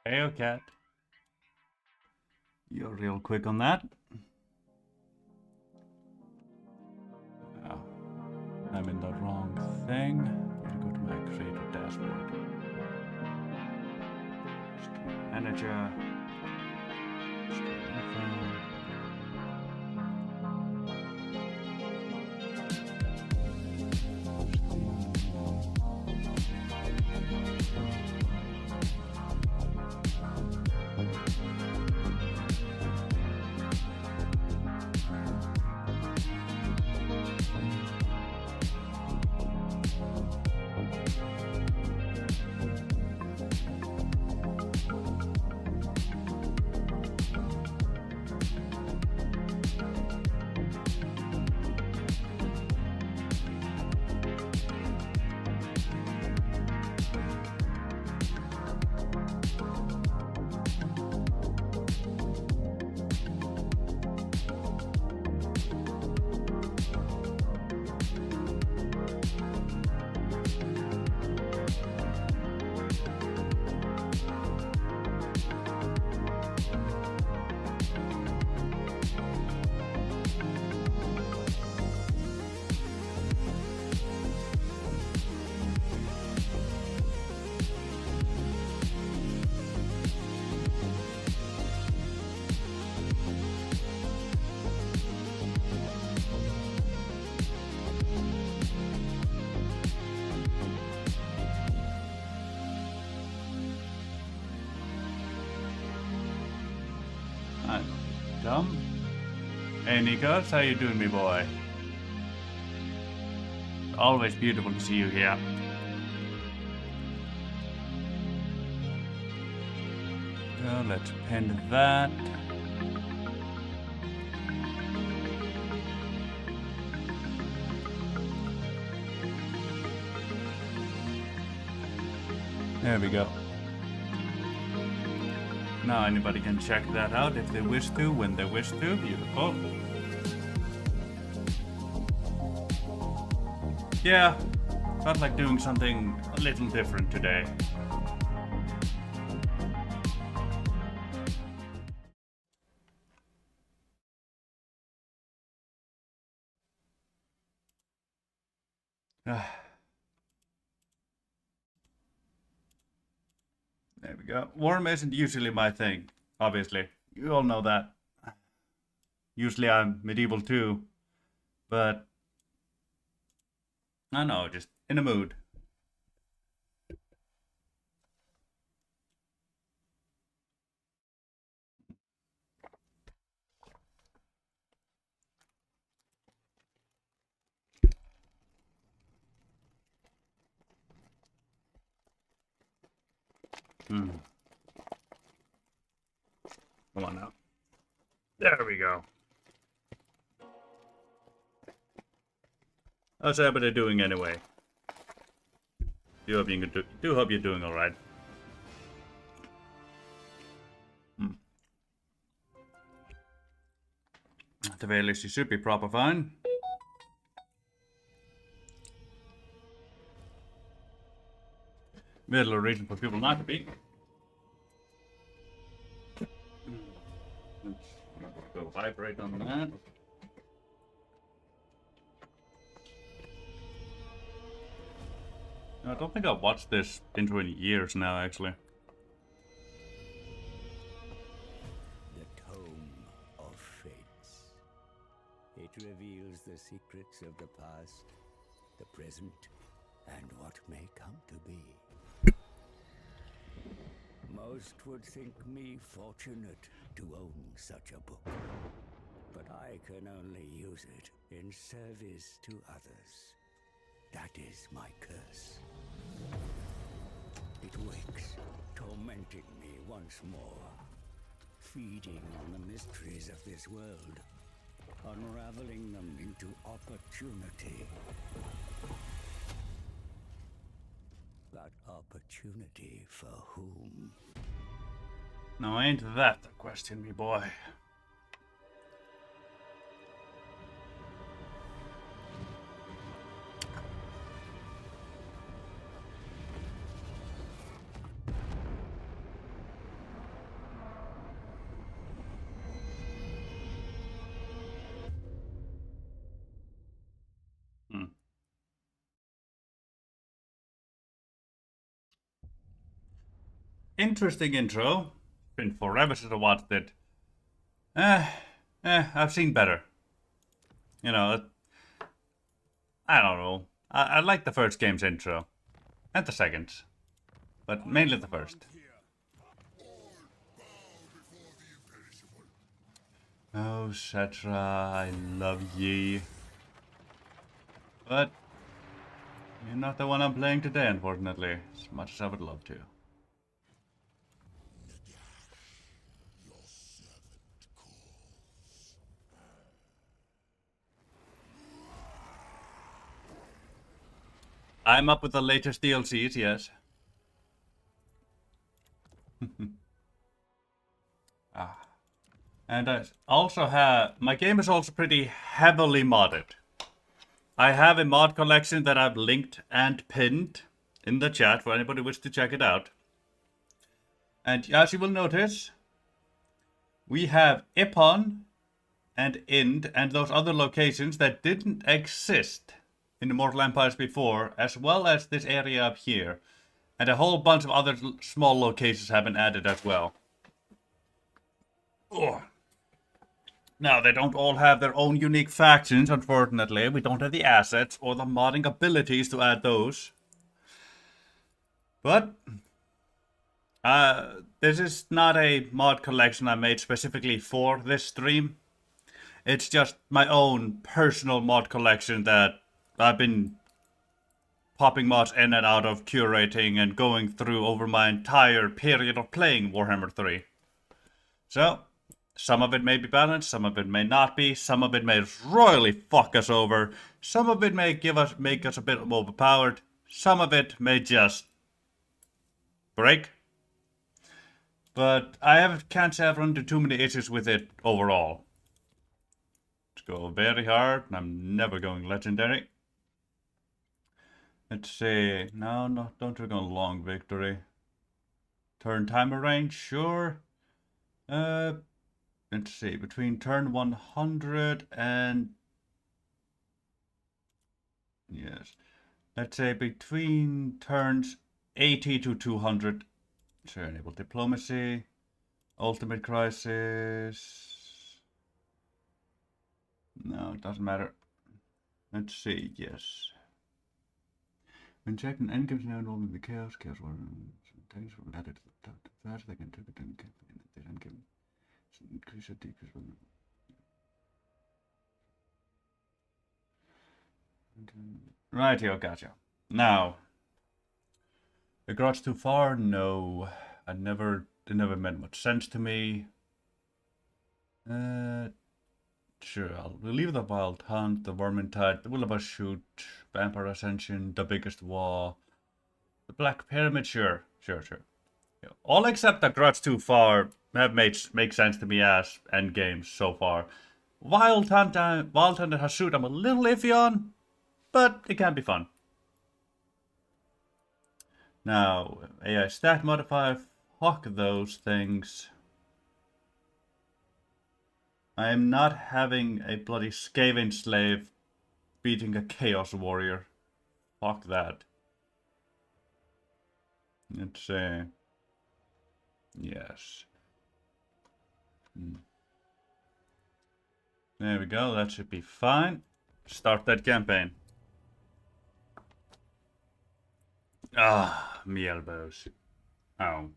Hey, cat. You're real quick on that. Oh, I'm in the wrong thing. I'm gonna go to my creator dashboard. Manager. Info. Dumb. Hey Nikos, how you doing, me boy? Always beautiful to see you here. So let's pen that. There we go. Now anybody can check that out if they wish to, when they wish to. Beautiful. Yeah, felt like doing something a little different today. There we go. Warm isn't usually my thing, obviously. You all know that. Usually I'm medieval too, but I don't know, just in a mood. Come on now. There we go. How's everybody doing anyway? Do hope you're doing alright. The Vale should be proper fine. Little reason for people not to be. Let's go vibrate on that. I don't think I've watched this intro in years now, actually. The Tome of Fates. It reveals the secrets of the past, the present, and what may come to be. Most would think me fortunate to own such a book, but I can only use it in service to others. That is my curse. It wakes, tormenting me once more, feeding on the mysteries of this world, unraveling them into opportunity. But opportunity for whom? Now ain't that the question, me boy. interesting intro. Been forever since I watched it. I've seen better. You know, I don't know. I like the first game's intro. And the second. But mainly the first. Oh, Cetra, I love ye. But you're not the one I'm playing today, unfortunately. As much as I would love to. I'm up with the latest DLCs, yes. And I also have... My game is also pretty heavily modded. I have a mod collection that I've linked and pinned in the chat for anybody who wishes to check it out. And as you will notice, we have Ippon and Ind and those other locations that didn't exist in the Mortal Empires before, as well as this area up here. And a whole bunch of other small locations have been added as well. Ugh. Now, they don't all have their own unique factions, unfortunately. We don't have the assets or the modding abilities to add those. But this is not a mod collection I made specifically for this stream. It's just my own personal mod collection that I've been popping mods in and out of, curating and going through over my entire period of playing Warhammer 3. So, some of it may be balanced, some of it may not be, some of it may royally fuck us over, some of it may make us a bit overpowered, some of it may just break. But can't say I've run into too many issues with it overall. Let's go very hard, and I'm never going legendary. Let's see. No, don't we go long victory. Turn timer range, sure. Let's see. Between turn 100 and... Yes. Let's say between turns 80 to 200. Sure, enable diplomacy. Ultimate crisis. No, it doesn't matter. Let's see, yes. When checked, an end game's now involved in the chaos war. Sometimes we're added to the top. Fast, they can take it and end game. Increase or decrease. Right here, gotcha. Now, the garage too far? No, it never made much sense to me. Sure, I'll leave the Wild Hunt, the Vermintide, the Will of a Shoot, Vampire Ascension, the Biggest War, the Black Pyramid, sure. Yeah. All except the Grudge Too Far have make sense to me as endgames so far. Wild Hunt and Hashoot I'm a little iffy on, but it can be fun. Now, AI stat modifier, fuck those things. I am not having a bloody Skaven slave beating a Chaos Warrior. Fuck that. Let's see. Yes. There we go, that should be fine. Start that campaign. Ah, me elbows. Oh.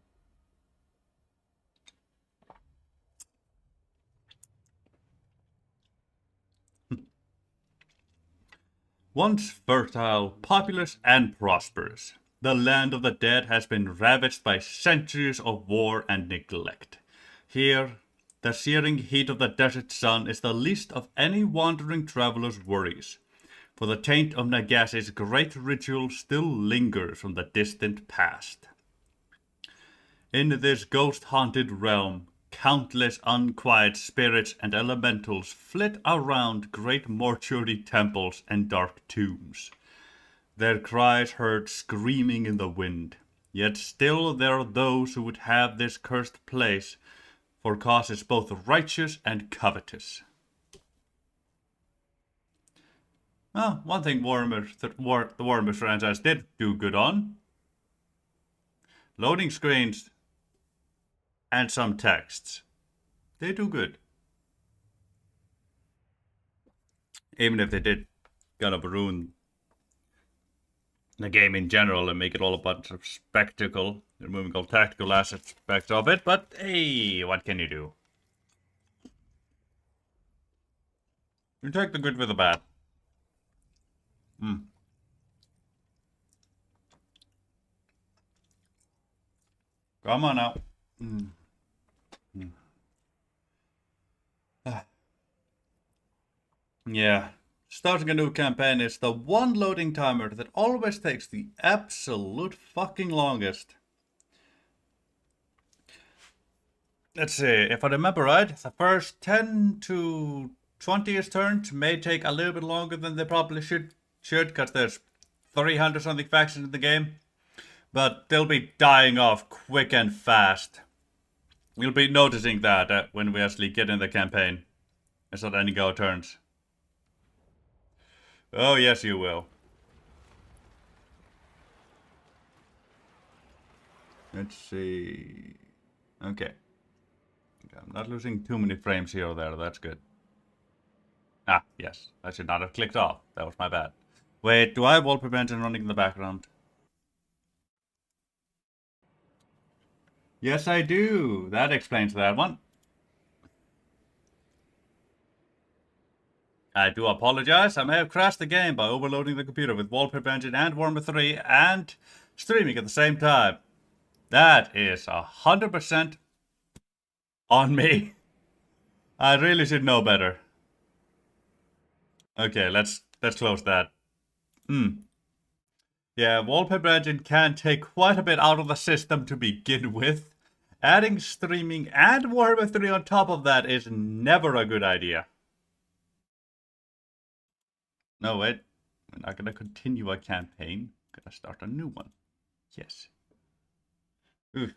Once fertile, populous, and prosperous, the land of the dead has been ravaged by centuries of war and neglect. Here, the searing heat of the desert sun is the least of any wandering traveler's worries, for the taint of Nagase's great ritual still lingers from the distant past. In this ghost-haunted realm, countless unquiet spirits and elementals flit around great mortuary temples and dark tombs. Their cries heard screaming in the wind, yet still there are those who would have this cursed place for causes both righteous and covetous. Well, one thing the Warhammer franchise did do good on. Loading screens and some texts. They do good. Even if they did kind of ruin the game in general and make it all a bunch of spectacle, removing all tactical aspects of it, but hey, what can you do? You take the good with the bad. Come on now. Yeah. Starting a new campaign is the one loading timer that always takes the absolute fucking longest. Let's see, if I remember right, the first 10 to 20th turns may take a little bit longer than they probably should, because there's 300 something factions in the game. But they'll be dying off quick and fast. You'll be noticing that when we actually get in the campaign. It's not any go turns. Oh, yes, you will. Let's see. Okay. I'm not losing too many frames here or there. That's good. Ah, yes. I should not have clicked off. That was my bad. Wait, do I have wallpaper engine running in the background? Yes, I do. That explains that one. I do apologize. I may have crashed the game by overloading the computer with Wallpaper Engine and Warhammer 3 and streaming at the same time. That is 100% on me. I really should know better. Okay, let's close that. Yeah, Wallpaper Engine can take quite a bit out of the system to begin with. Adding streaming and Warhammer 3 on top of that is never a good idea. No, wait. We're not gonna continue a campaign. We're gonna start a new one. Yes. Ooh.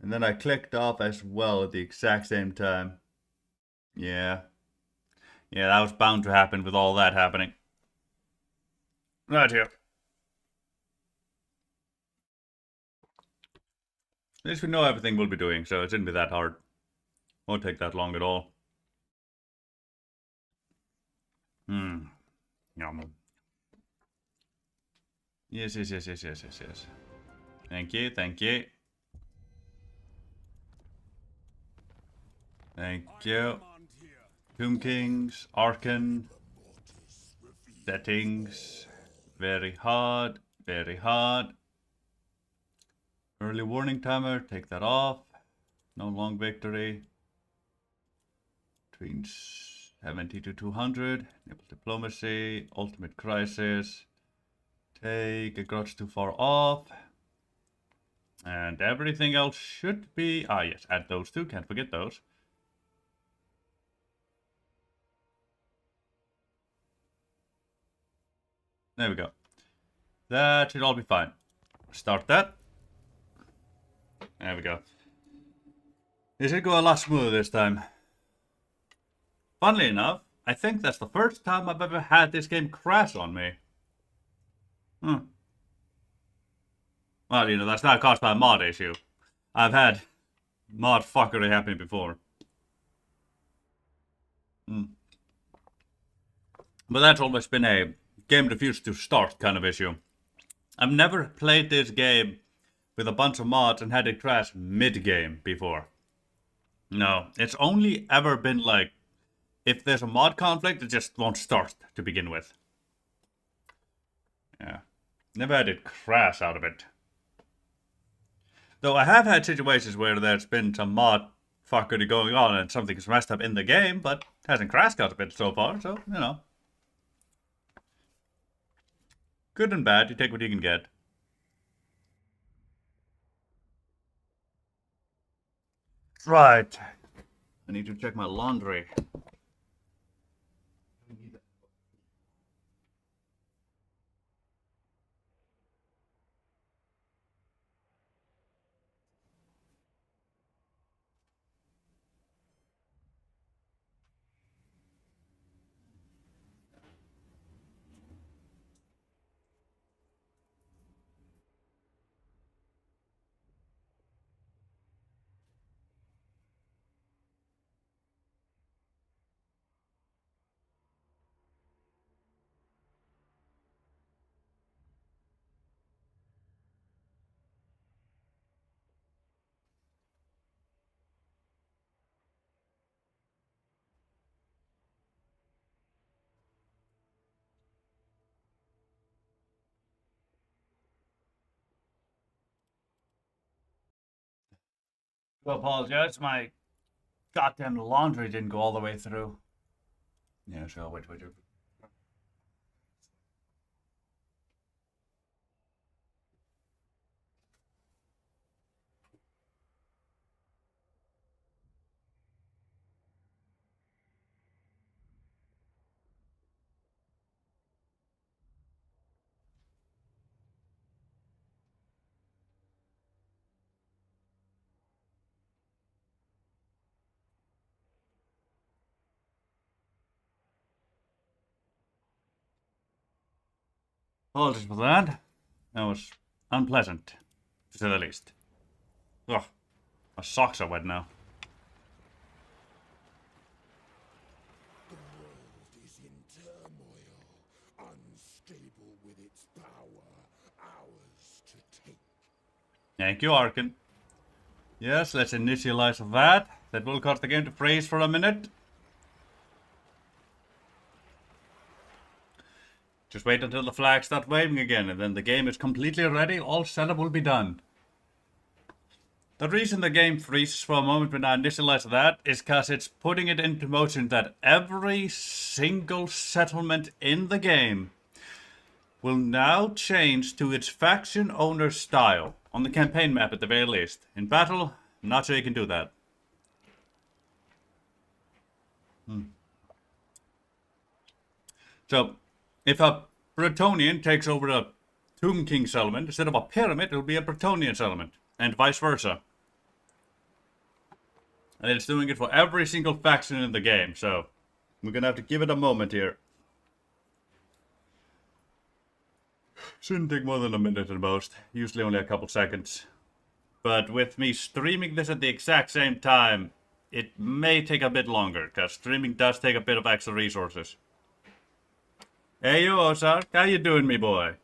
And then I clicked off as well at the exact same time. Yeah. Yeah, that was bound to happen with all that happening. Right here. At least we know everything we'll be doing, so it shouldn't be that hard. Won't take that long at all. Yum. Yes. Thank you. Thank you. Tomb Kings, Arkhan, settings, very hard. Early warning timer, take that off. No long victory. Between 70 to 200. Enable diplomacy, ultimate crisis. Take a grudge too far off. And everything else should be... Ah, yes, add those two, can't forget those. There we go. That should all be fine. Start that. There we go. This should go a lot smoother this time. Funnily enough, I think that's the first time I've ever had this game crash on me. Well, you know, that's not caused by a mod issue. I've had mod fuckery happen before. But that's always been a game refused to start kind of issue. I've never played this game with a bunch of mods and had it crash mid-game before. No, it's only ever been like, if there's a mod conflict, it just won't start to begin with. Yeah. Never had it crash out of it. Though I have had situations where there's been some mod fuckery going on and something's messed up in the game, but hasn't crashed out of it so far, so, you know. Good and bad, you take what you can get. Right. I need to check my laundry. I apologize, my goddamn laundry didn't go all the way through. Yeah, sure, wait. Apologies for that. That was unpleasant, to say the least. Ugh, my socks are wet now. The world is in turmoil, unstable with its power, ours to take. Thank you, Arkhan. Yes, let's initialize that. That will cause the game to freeze for a minute. Just wait until the flags start waving again, and then the game is completely ready. All setup will be done. The reason the game freezes for a moment when I initialize that is because it's putting it into motion that every single settlement in the game will now change to its faction owner style. On the campaign map at the very least. In battle, not sure you can do that. So, if a Bretonnian takes over a Tomb King settlement, instead of a pyramid, it'll be a Bretonnian settlement. And vice versa. And it's doing it for every single faction in the game, so we're gonna have to give it a moment here. Shouldn't take more than a minute at most, usually only a couple seconds. But with me streaming this at the exact same time, it may take a bit longer, because streaming does take a bit of extra resources. Hey you, Ozark, how you doing, me boy?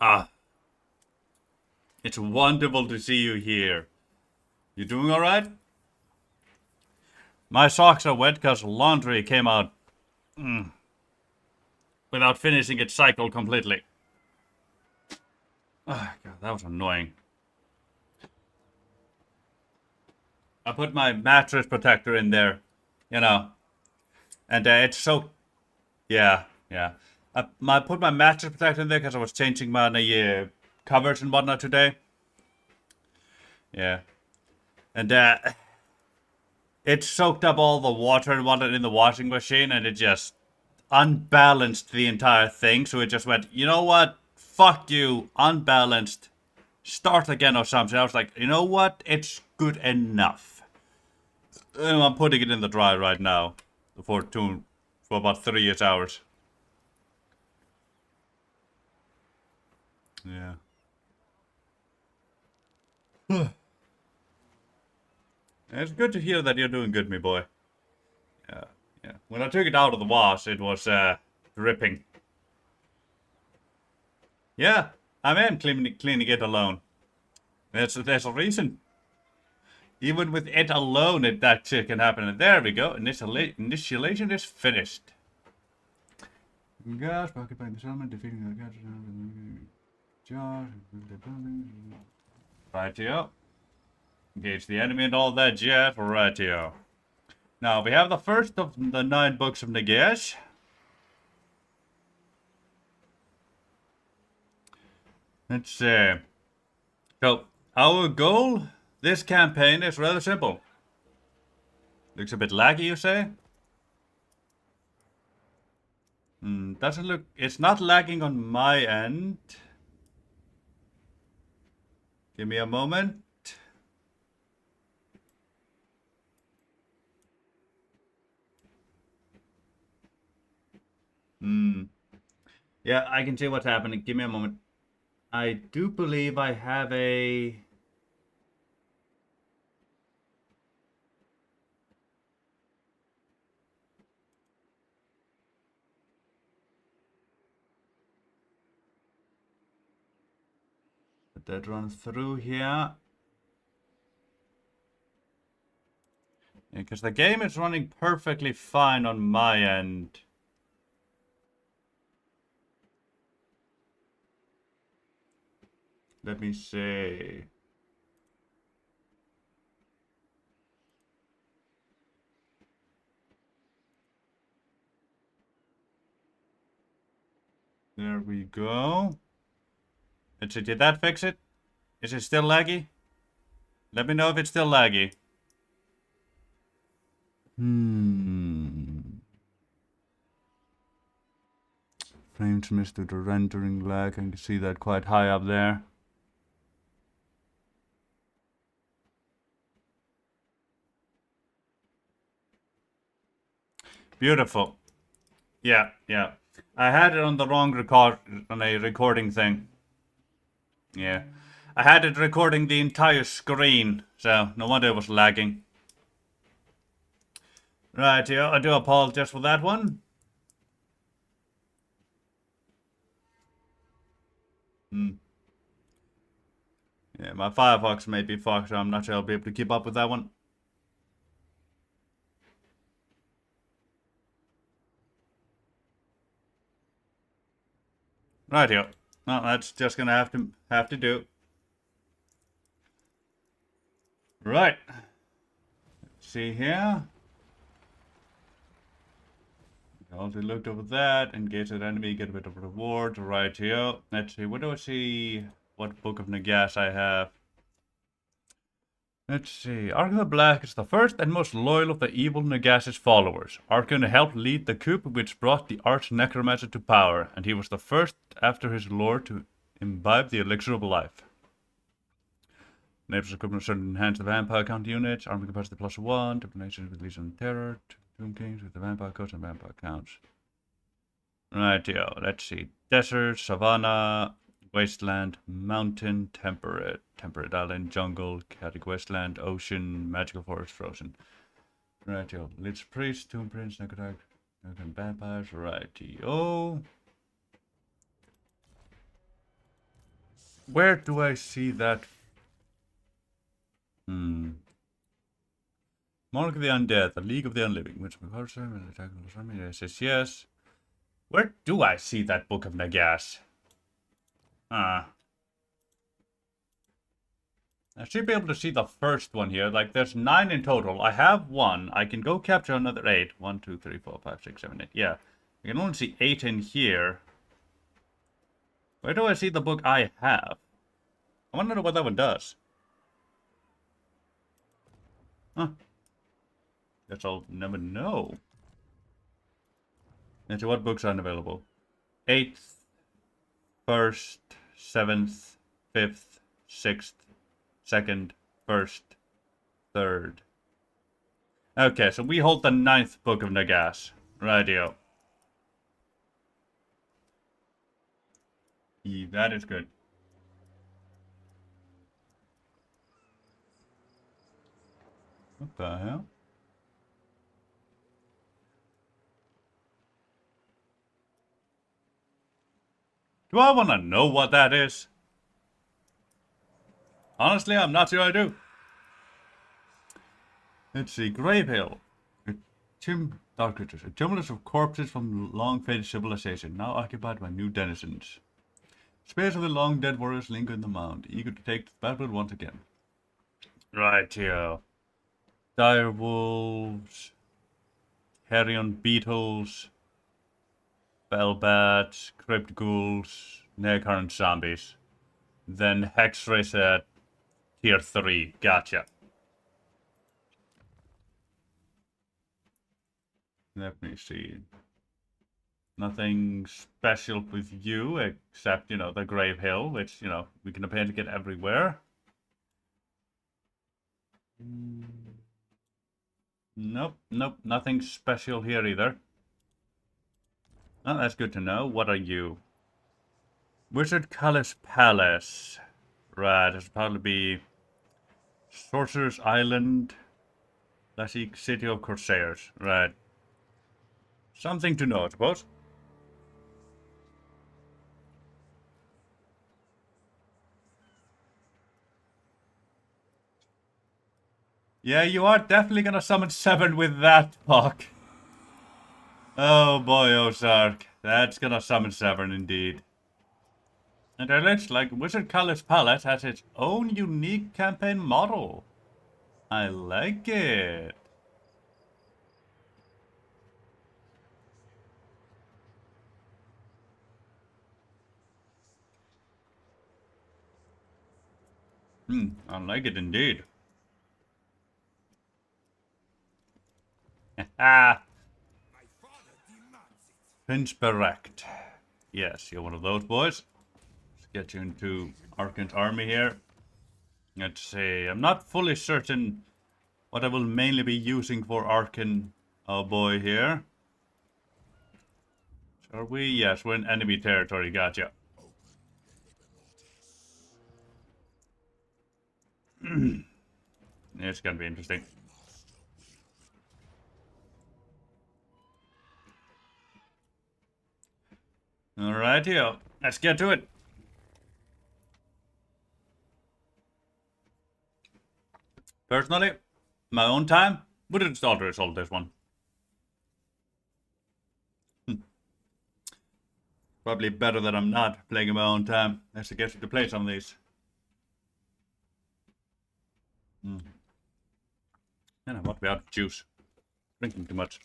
Ah. It's wonderful to see you here. You doing alright? My socks are wet because laundry came out without finishing its cycle completely. Oh, God, that was annoying. I put my mattress protector in there, you know, and it's so... Yeah. I put my mattress protector in there because I was changing my covers and whatnot today. Yeah. And it soaked up all the water and whatnot in the washing machine, and it just unbalanced the entire thing. So it just went, you know what? Fuck you, unbalanced. Start again or something. I was like, you know what? It's good enough. I'm putting it in the dry right now for about 3 hours. Yeah. It's good to hear that you're doing good, me boy. Yeah. When I took it out of the wash, it was dripping. Yeah, I am cleaning it alone. There's a reason. Even with it alone, that shit can happen. And there we go. Initialization is finished. Gosh, occupying the settlement, defeating the gods. Rightio. Engage the enemy and all that jet. Rightio. Now, we have the first of the 9 books of Nagash. Let's see. So, our goal this campaign is rather simple. Looks a bit laggy, you say? Doesn't look... It's not lagging on my end. Give me a moment. Yeah, I can see what's happening. Give me a moment. I do believe I have a... Let that run through here. Because the game is running perfectly fine on my end. Let me see. There we go. Let's see, did that fix it? Is it still laggy? Let me know if it's still laggy. Frames missed due to rendering lag. I can see that quite high up there. Beautiful. Yeah. I had it on the wrong on a recording thing. Yeah. I had it recording the entire screen, so no wonder it was lagging. Right, yeah, I do apologize for that one. Yeah, my Firefox may be fucked, so I'm not sure I'll be able to keep up with that one. Right here. Well, that's just gonna have to do. Right. Let's see here. Also looked over that, engage an enemy, get a bit of reward. Right here. Let's see, what do I see? What book of Nagas I have? Let's see. Arkhan the Black is the first and most loyal of the evil Nagas's followers. Arkhan helped lead the coup which brought the arch necromancer to power, and he was the first after his lord to imbibe the elixir of life. Neighbors equipment should enhance the vampire count units, armor capacity +1, nations with Legion of Terror, Tomb Kings with the vampire codes and vampire counts. Rightio, let's see. Desert, Savannah, Wasteland, Mountain, Temperate Island, Jungle, Chaotic Wasteland, Ocean, Magical Forest, Frozen. Rightio, Lich Priest, Tomb Prince, Necrodark, Vampires, rightio. Where do I see that? Monarch of the Undead, the League of the Unliving, which yes. Where do I see that Book of Nagas? I should be able to see the first one here. Like, there's 9 in total. I have 1. I can go capture another 8. 1, 2, 3, 4, 5, 6, 7, 8. Yeah. I can only see 8 in here. Where do I see the book I have? I want to know what that one does. Huh. Guess I'll never know. And so what books are unavailable? 8th, 1st, 7th, 5th, 6th, 2nd, 1st, 3rd. Okay, so we hold the 9th book of Nagas. Rightio. That is good. What the hell? Do I want to know what that is? Honestly, I'm not sure I do. Let's see. Grave Hill. Dark creatures. A tumulus of corpses from long-faded civilization, now occupied by new denizens. Spirits of the long-dead warriors linger in the mound, eager to take the battlefield once again. Rightio. Dire wolves. Carrion beetles. Bellbats, crypt ghouls, necurrent zombies. Then hex race at tier 3. Gotcha. Let me see. Nothing special with you except, the Grave Hill, which, we can apparently get everywhere. Nope, nothing special here either. Oh, that's good to know. What are you? Wizard Callis Palace. Right, this would probably be Sorcerer's Island. Classic City of Corsairs. Right. Something to know, I suppose. Yeah, you are definitely gonna summon 7 with that, Puck. Oh boy, Ozark. That's gonna summon 7 indeed. And it looks like Wizard Colors Palette has its own unique campaign model. I like it. I like it indeed. Ah, Prince Berect. Yes, you're one of those boys. Let's get you into Arkhan's army here. Let's see. I'm not fully certain what I will mainly be using for Arkhan, oh boy, here. Are we? Yes, we're in enemy territory. Gotcha. It's gonna be interesting. Alrighty, let's get to it. Personally, my own time would install to resolve this one. Probably better that I'm not playing in my own time. Let's get you to play some of these. And I might be out of juice. Drinking too much.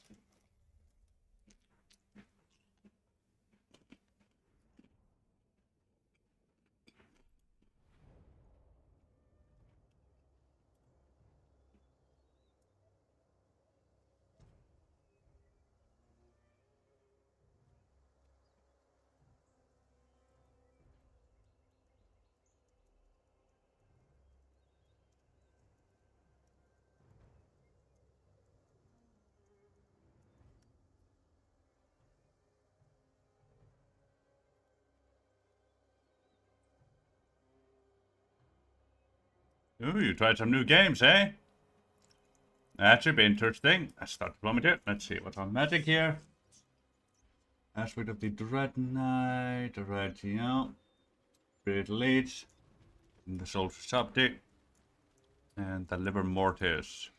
Ooh, you tried some new games, eh? That should be interesting. Let's start the moment here. Let's see what's on magic here. Aspect of the Dread Knight, right, yeah. Spirit Leech, the Soul Subject, and the Liver Mortis.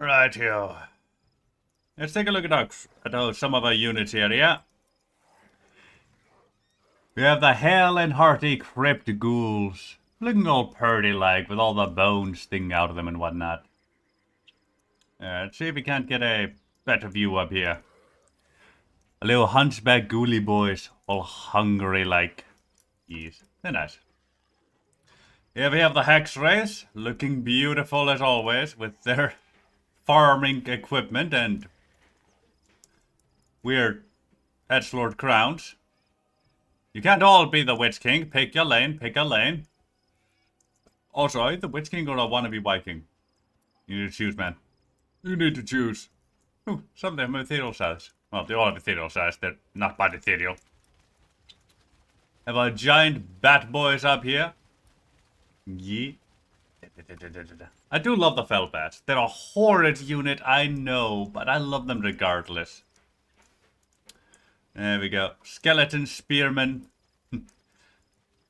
Right here. Let's take a look at some of our units here, yeah? We have the Hale and Hearty Crypt Ghouls. Looking all purty-like, with all the bones sticking out of them and whatnot. Let's see if we can't get a better view up here. A little hunchback ghoulie boys, all hungry-like. Yes, they're nice. Here we have the Hex Race, looking beautiful as always, with their farming equipment and weird edgelord crowns. You can't all be the Witch King. Pick your lane, pick a lane. Also, are you the Witch King or a wannabe Viking? You need to choose, man. You need to choose. Ooh, some of them are ethereal size. Well, they all have ethereal size. They're not bad ethereal. Have our giant bat boys up here. Yeah. I do love the fell bats. They're a horrid unit, I know, but I love them regardless. There we go. Skeleton Spearmen.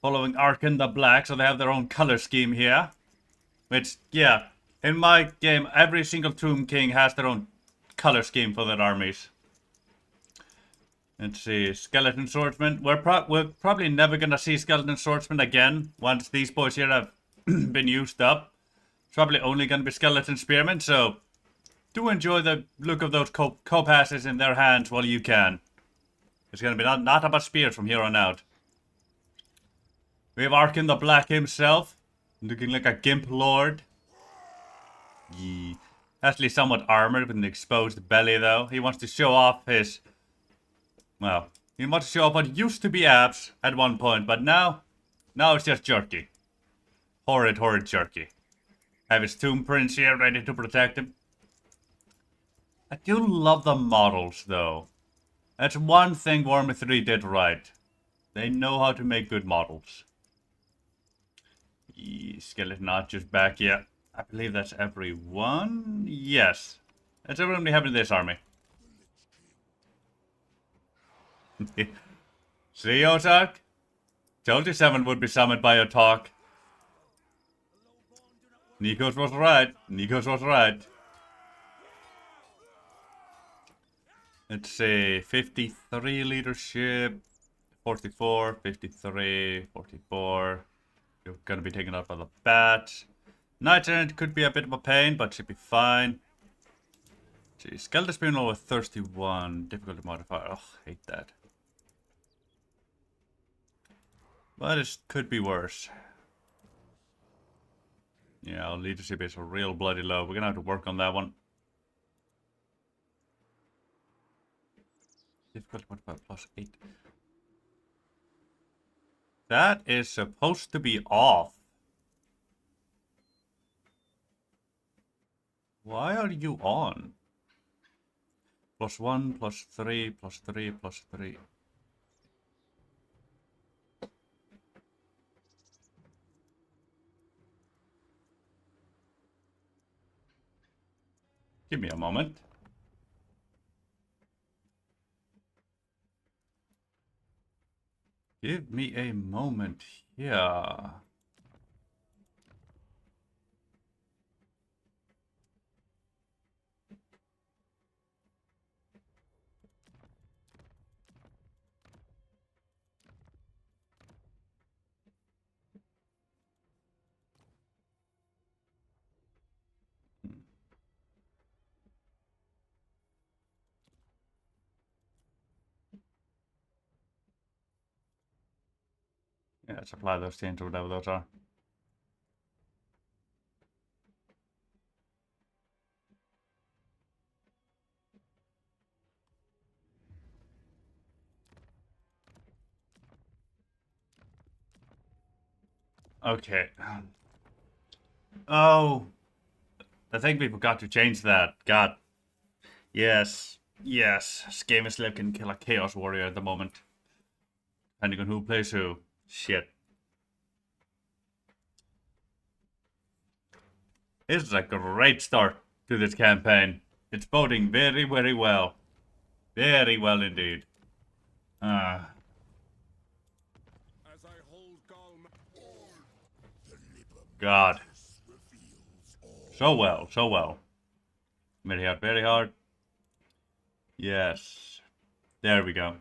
Following Arkhan the Black, so they have their own color scheme here. Which, yeah, in my game, every single Tomb King has their own color scheme for their armies. Let's see, Skeleton Swordsman. We're probably never gonna see Skeleton Swordsman again once these boys here have been used up. It's probably only gonna be Skeleton Spearmen, so do enjoy the look of those co-passes in their hands while you can. It's gonna be not about spears from here on out. We have Arkhan the Black himself, looking like a Gimp Lord. Yeah. Actually somewhat armored with an exposed belly though. He wants to show off his... Well, he wants to show off what used to be abs at one point, but now it's just jerky. Horrid, horrid jerky. Have his Tomb Prince here ready to protect him. I do love the models though. That's one thing Warhammer 3 did right. They know how to make good models. Skeleton Archer's back, yeah. I believe that's everyone. Yes. That's everyone we have in this army. See, Ozark? Told you 7 would be summoned by your talk. Nikos was right. Nikos was right. Let's see. 53 leadership. 44, 53, 44. You're gonna be taken out by the bat. Night could be a bit of a pain, but should be fine. Gee, Skeleton Spinal with 31. Difficulty modifier. Ugh, hate that. But it could be worse. Yeah, our leadership is real bloody low. We're gonna have to work on that one. Difficulty modifier +8. That is supposed to be off. Why are you on? +1, +3, +3, +3. Give me a moment. Give me a moment here. Yeah, let's apply those changes or whatever those are. Okay. Oh, I think we forgot to change that. God. Yes. Yes. Game is can kill a Chaos Warrior at the moment. Depending on who plays who. Shit. This is a great start to this campaign. It's boding very, very well. Very well indeed. As I hold God. So well, so well. Very hard, very hard. Yes. There we go.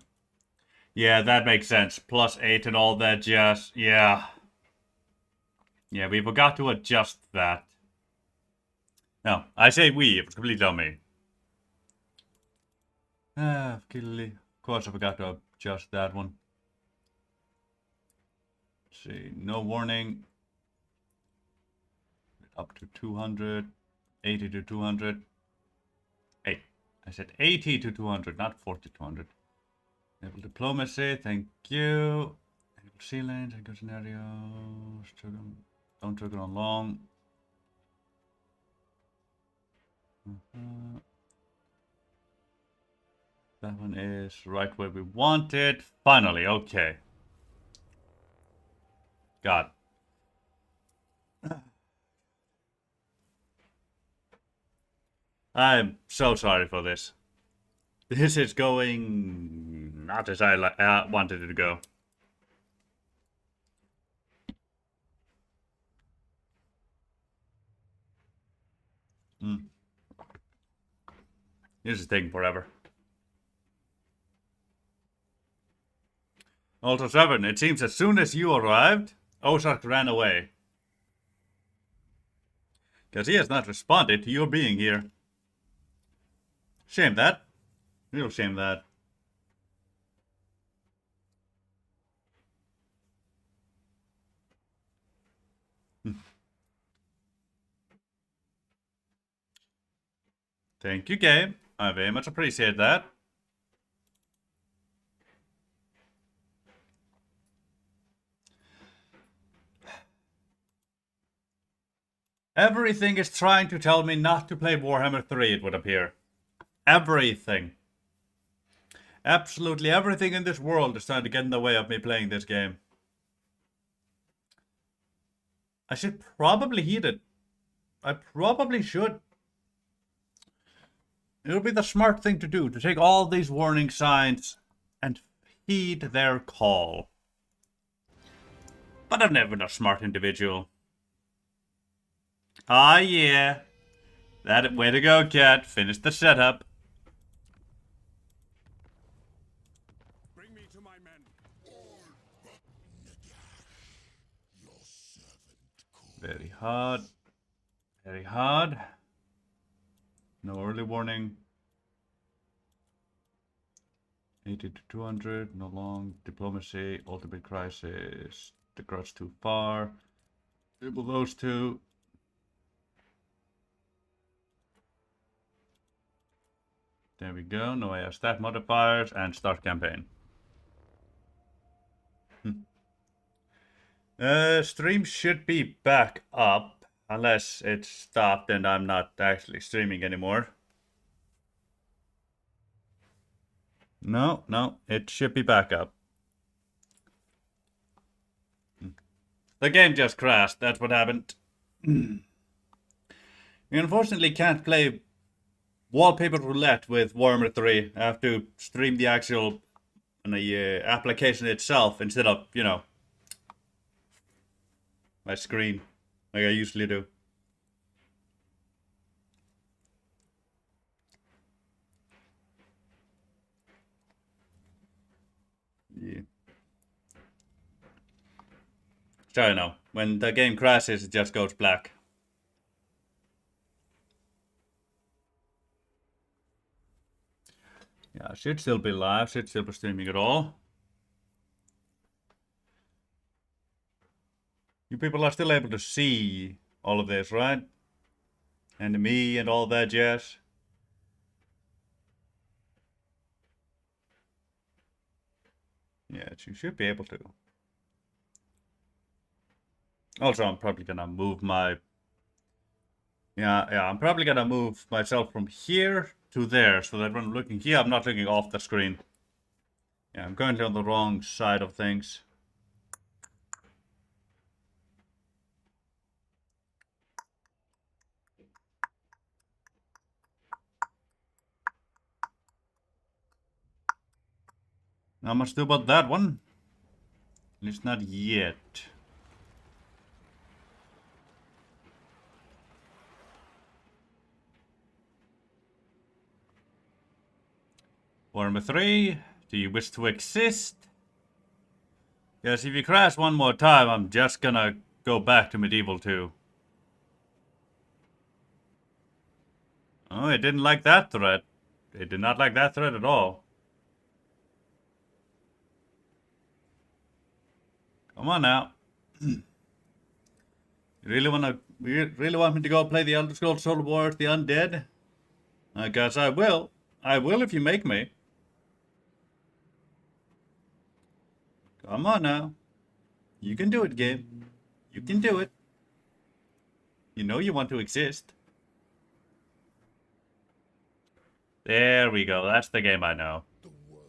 Yeah, that makes sense. +8 and all that jazz. Yeah. Yeah, we forgot to adjust that. No, I say we. It was completely on me. Of course I forgot to adjust that one. Let's see. No warning. Up to 200. 80 to 200. Hey, I said 80 to 200, not 40 to 200. Enable diplomacy, thank you. Enable sea lanes, good scenarios. Don't trigger on long. That one is right where we want it. Finally, okay. God. I'm so sorry for this. This is going not as I wanted it to go. This is taking forever. Also 7, it seems as soon as you arrived, Ozark ran away. Because he has not responded to your being here. Shame that. Real shame that. Thank you, game. I very much appreciate that. Everything is trying to tell me not to play Warhammer 3, it would appear. Everything. Absolutely everything in this world is trying to get in the way of me playing this game. I should probably heed it. I probably should. It would be the smart thing to do, to take all these warning signs and heed their call. But I've never been a smart individual. Ah, yeah. That way to go, cat. Finish the setup. Bring me to my men. Very hard. Very hard. No early warning. 80 to 200, no long. Diplomacy, ultimate crisis. The grudge too far. Dribble those two. There we go. No AI stat modifiers and start campaign. Stream should be back up unless it's stopped and I'm not actually streaming anymore. No, it should be back up. The game just crashed, that's what happened. We unfortunately can't play wallpaper roulette with Warhammer 3. I have to stream the actual application itself instead of, you know, my screen, like I usually do. Yeah. So I know, when the game crashes, it just goes black. Yeah, should still be live, should still be streaming at all. You people are still able to see all of this, right? And me and all that jazz. Yes, you should be able to. Also, I'm probably gonna move my... Yeah, I'm probably gonna move myself from here to there, so that when I'm looking here, I'm not looking off the screen. Yeah, I'm currently on the wrong side of things. Not much to do about that one. At least not yet. Warhammer 3, do you wish to exist? Yes, if you crash one more time, I'm just gonna go back to Medieval 2. Oh, it didn't like that threat. It did not like that threat at all. Come on now. You really want me to go play the Elder Scrolls Total War of the Undead? I guess I will. I will if you make me. Come on now. You can do it, game. You can do it. You know you want to exist. There we go. That's the game I know. The world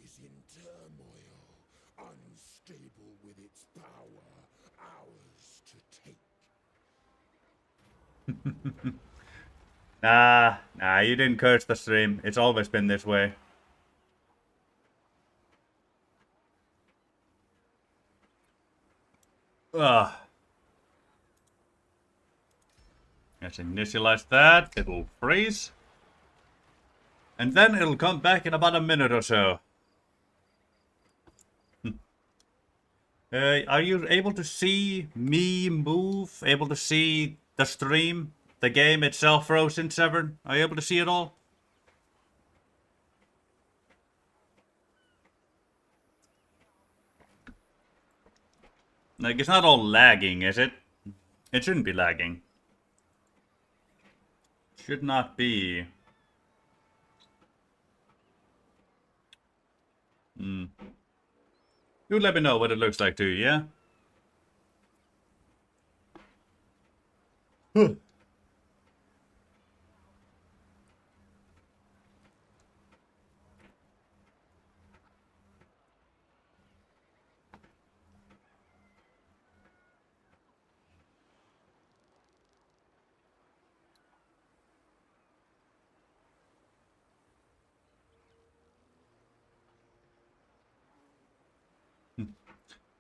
is in turmoil, unstable with its power, ours to take. Nah, you didn't curse the stream. It's always been this way. Ugh. Let's initialize that. It'll freeze. And then it'll come back in about a minute or so. Are you able to see me move? Able to see the stream? The game itself froze in Severn? Are you able to see it all? Like, it's not all lagging, is it? It shouldn't be lagging. Should not be. You let me know what it looks like too, yeah? Huh.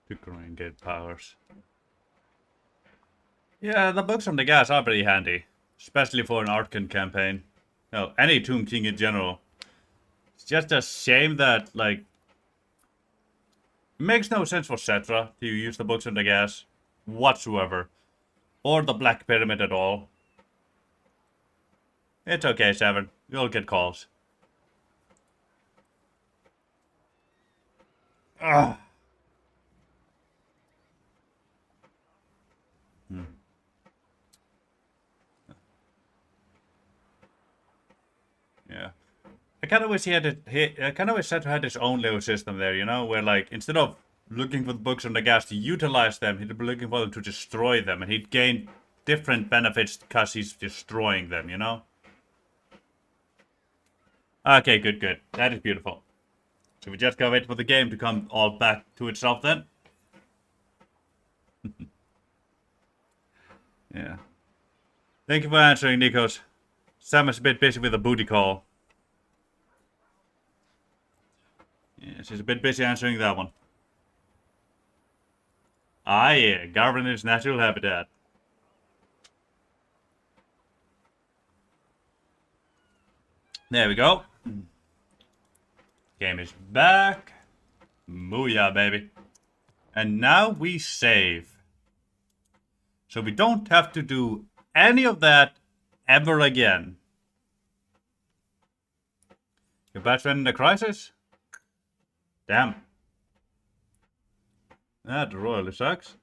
To grind get powers. Yeah, the books from the gas are pretty handy. Especially for an Arkhan campaign. No, any Tomb King in general. It's just a shame that, like... It makes no sense for Cetra to use the books from the gas. Whatsoever. or the Black Pyramid at all. It's okay, Severn. You'll get calls. Ugh. Yeah. I kind of wish he had I kind of wish Seth had his own little system there, you know, where like instead of looking for the books on the gas to utilize them, he'd be looking for them to destroy them, and he'd gain different benefits because he's destroying them, you know. Okay, good, good. That is beautiful. So we just gotta wait for the game to come all back to itself then. Yeah. Thank you for answering, Nikos. Sam is a bit busy with a booty call. Yes, he's a bit busy answering that one. Ah, yeah, Garvin in his natural habitat. There we go. Game is back. Booyah, baby. And now we save. So we don't have to do any of that ever again. Your best friend in the crisis? Damn. That royally sucks.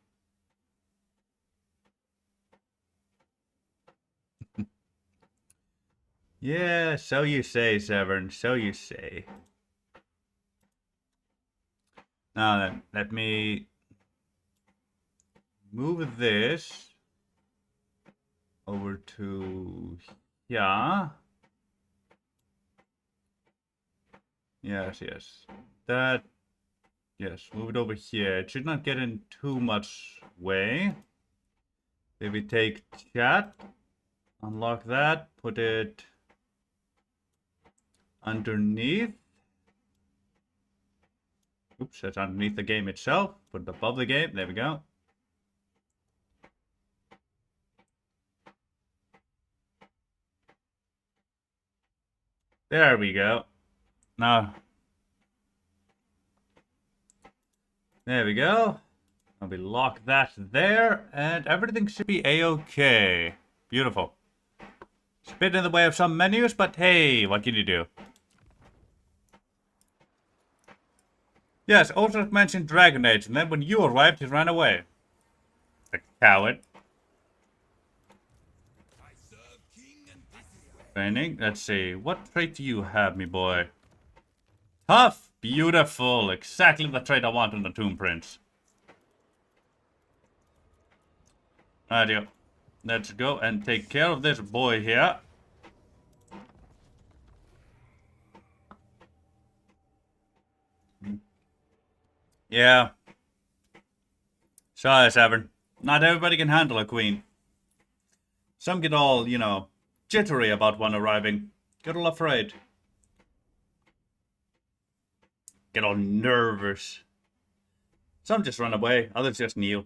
Yeah, so you say, Severn. So you say. Now then, let me move this over to here. Yes, yes. That, yes, move it over here. It should not get in too much way. Maybe take chat, unlock that, put it underneath. Oops, that's underneath the game itself. Put it above the game. There we go. There we go. Now, there we go. I'll be lock that there, and everything should be a-okay. Beautiful. It's a bit in the way of some menus, but hey, what can you do? Yes, Ulrich mentioned Dragon Age, and then when you arrived, he ran away. The coward. Training. Let's see. What trait do you have, me boy? Tough. Beautiful. Exactly the trait I want on the Tomb Prince. Rightio. Let's go and take care of this boy here. Yeah. Sorry, Severn. Not everybody can handle a queen. Some get all, you know, jittery about one arriving. Get all afraid. Get all nervous. Some just run away, others just kneel.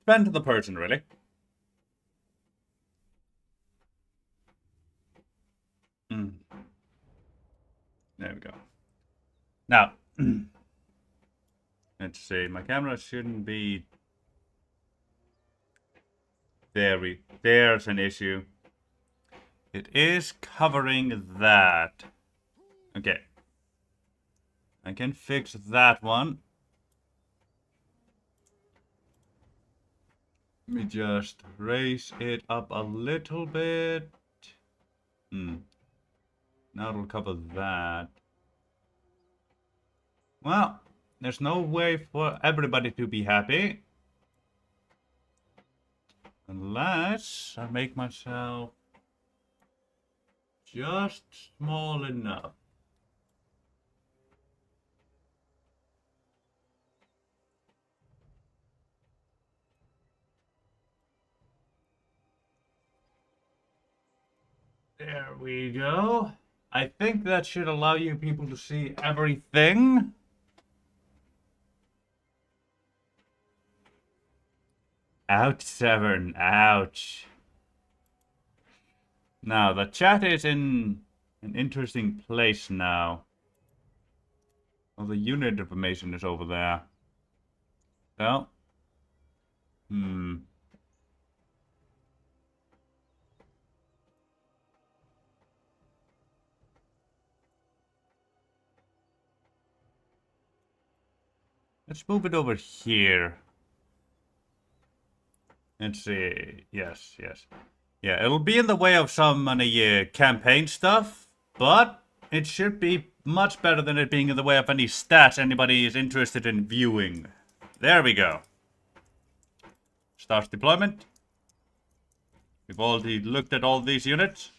Depends on the person, really. There we go. Now, let's see. My camera shouldn't be... There's an issue. It is covering that. Okay. I can fix that one. Let me just raise it up a little bit. Now it'll cover that. Well, there's no way for everybody to be happy. Unless I make myself just small enough. There we go. I think that should allow you people to see everything. Ouch, Severn. Ouch. Now, the chat is in an interesting place now. Well, the unit information is over there. Well. Let's move it over here. Let's see. Yes, yes. Yeah, it'll be in the way of some campaign stuff, but it should be much better than it being in the way of any stats anybody is interested in viewing. There we go. Start deployment. We've already looked at all these units.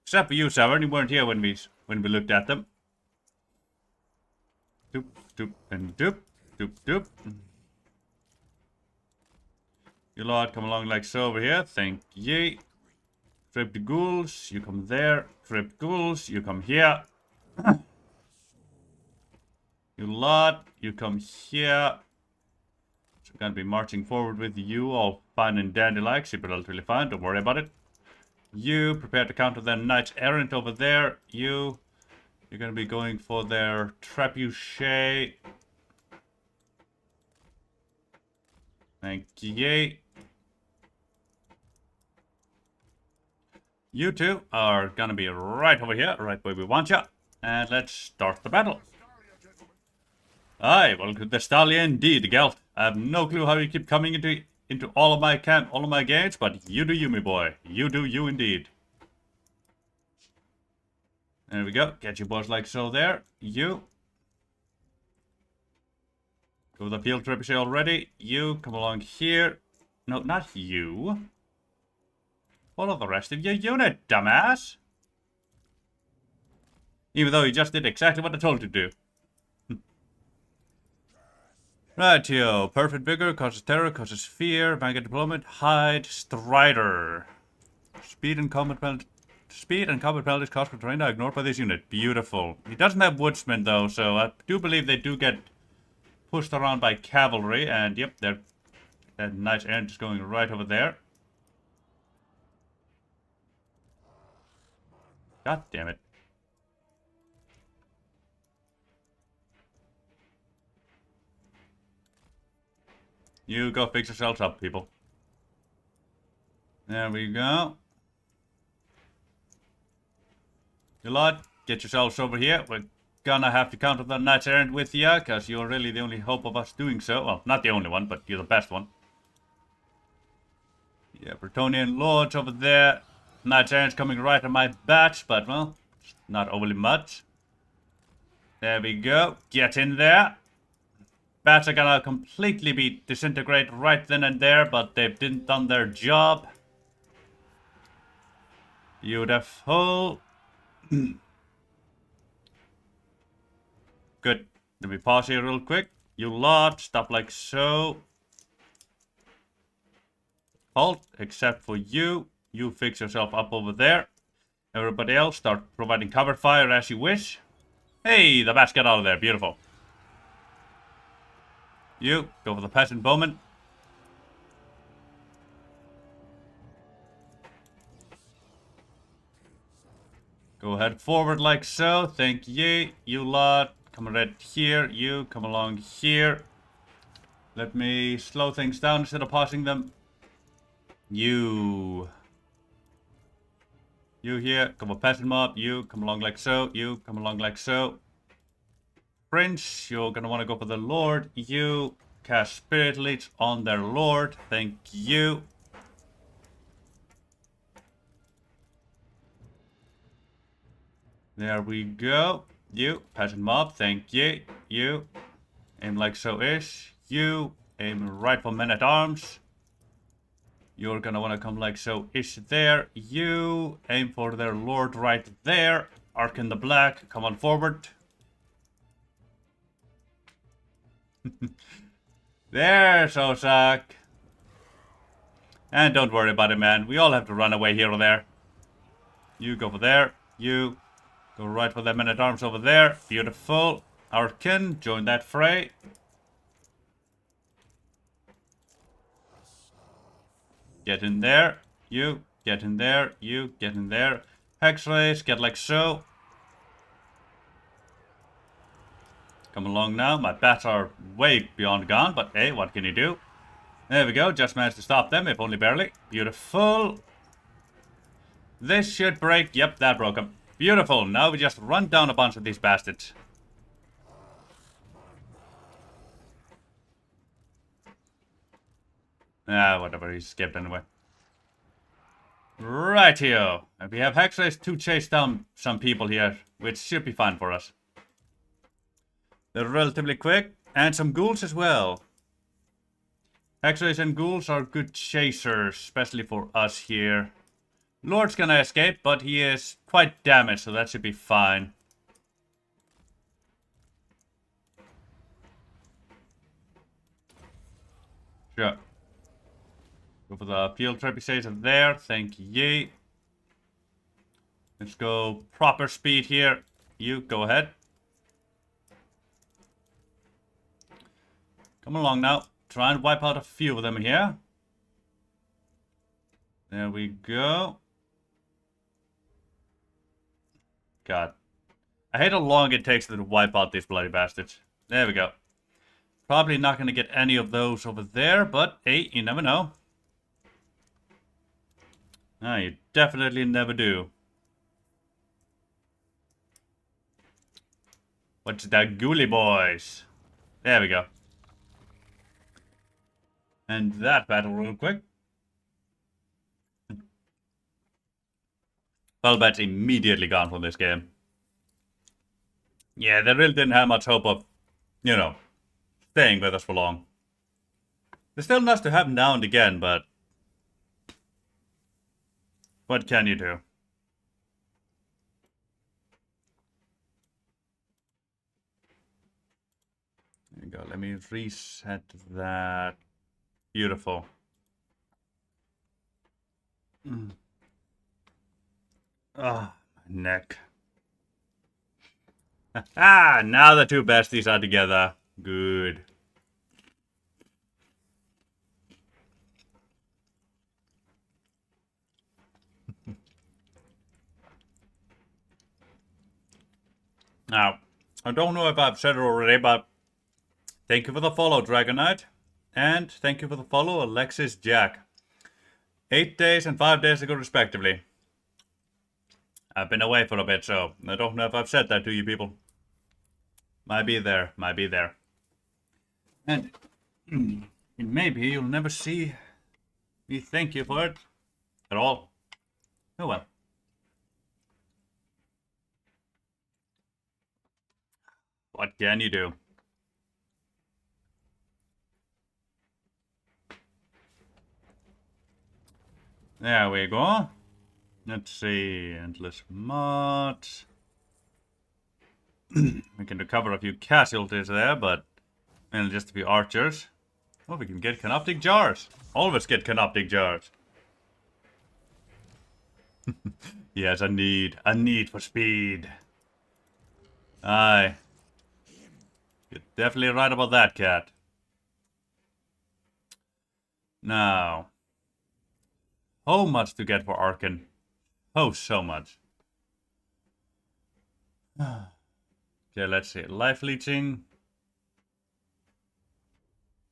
Except for you, Severn. You weren't here when we looked at them. Doop, doop, and doop, doop, doop. You lot come along like so over here. Thank ye. Trip ghouls, you come there. Trip ghouls, you come here. You lot, you come here. So I'm gonna be marching forward with you, all fine and dandy like. Super relatively fine, don't worry about it. You prepare to counter their knights errant over there. You're gonna be going for their trebuchet. Thank ye. You two are gonna be right over here, right where we want you. And let's start the battle. Aye, well, the stallion indeed, Gelt. I have no clue how you keep coming into all of my games, but you do you, me boy. You do you indeed. There we go. Get your boys like so there. You. Go with the field trebuchet already. You, come along here. No, not you. Follow the rest of your unit, dumbass. Even though you just did exactly what I told you to do. Rightio. Perfect vigor, causes terror, causes fear, vanguard deployment, hide, strider. Speed and combat penalties cost per terrain are ignored by this unit. Beautiful. He doesn't have woodsmen though, so I do believe they do get pushed around by cavalry, and yep, that nice end is going right over there. God damn it. You go fix yourselves up, people. There we go. You lot, get yourselves over here. We're gonna have to counter the Knights Errant with you, because you're really the only hope of us doing so. Well, not the only one, but you're the best one. Yeah, Bretonian Lords over there. Knights Errant's coming right on my batch, but, well, not overly much. There we go. Get in there. Bats are gonna completely be disintegrate right then and there, but they've didn't done their job. Beautiful. Good. Let me pause here real quick. You lot, stop like so. Halt, except for you. You fix yourself up over there. Everybody else, start providing cover fire as you wish. Hey, the bats get out of there. Beautiful. You, go for the peasant bowman. Go ahead forward like so. Thank ye. You lot, come right here. You, come along here. Let me slow things down instead of pausing them. You here, come a peasant mob. You, come along like so. You, come along like so. Prince, you're gonna want to go for the Lord. You, cast Spirit Leech on their Lord. Thank you. There we go. You, peasant mob. Thank you. You, aim like so-ish. You, aim right for men-at-arms. You're gonna want to come like so-ish there. You, aim for their Lord right there. Arkhan the Black, come on forward. There, Sosak. And don't worry about it, man. We all have to run away here or there. You go for there. You go right for the men-at-arms over there. Beautiful. Arkhan, join that fray. Get in there. You get in there. You get in there. Hex-rays, get like so. Come along now. My bats are way beyond gone, but hey, what can you do? There we go. Just managed to stop them, if only barely. Beautiful. This should break. Yep, that broke them. Beautiful. Now we just run down a bunch of these bastards. Ah, whatever, he skipped anyway. Rightio. And we have Hexrays to chase down some people here, which should be fine for us. They're relatively quick, and some ghouls as well. Hexrays and ghouls are good chasers, especially for us here. Lord's gonna escape, but he is quite damaged, so that should be fine. Sure. Go for the field trebuchets there, thank ye. Let's go proper speed here. You, go ahead. Come along now. Try and wipe out a few of them here. There we go. God. I hate how long it takes to wipe out these bloody bastards. There we go. Probably not going to get any of those over there, but hey, you never know. No, you definitely never do. What's that, ghoulie boys? There we go. And that battle real quick. Velvet's immediately gone from this game. Yeah, they really didn't have much hope of, you know, staying with us for long. They're still nice to have now and again, but what can you do? There you go. Let me reset that. Beautiful. Ah, my neck. Ah, now the two besties are together. Good. Now, I don't know if I've said it already, but thank you for the follow, Dragonite. And thank you for the follow, Alexis Jack. 8 days and 5 days ago, respectively. I've been away for a bit, so I don't know if I've said that to you people. Might be there, might be there. And maybe you'll never see me thank you for it at all. Oh well. What can you do? There we go. Let's see. Endless mods. We can recover a few casualties there, but mainly just a few archers. Oh, we can get canoptic jars. Always get canoptic jars. Yes, a need for speed. Aye. You're definitely right about that, cat. Now. So much to get for Arkhan. Oh, so much. Okay, let's see. Life leeching.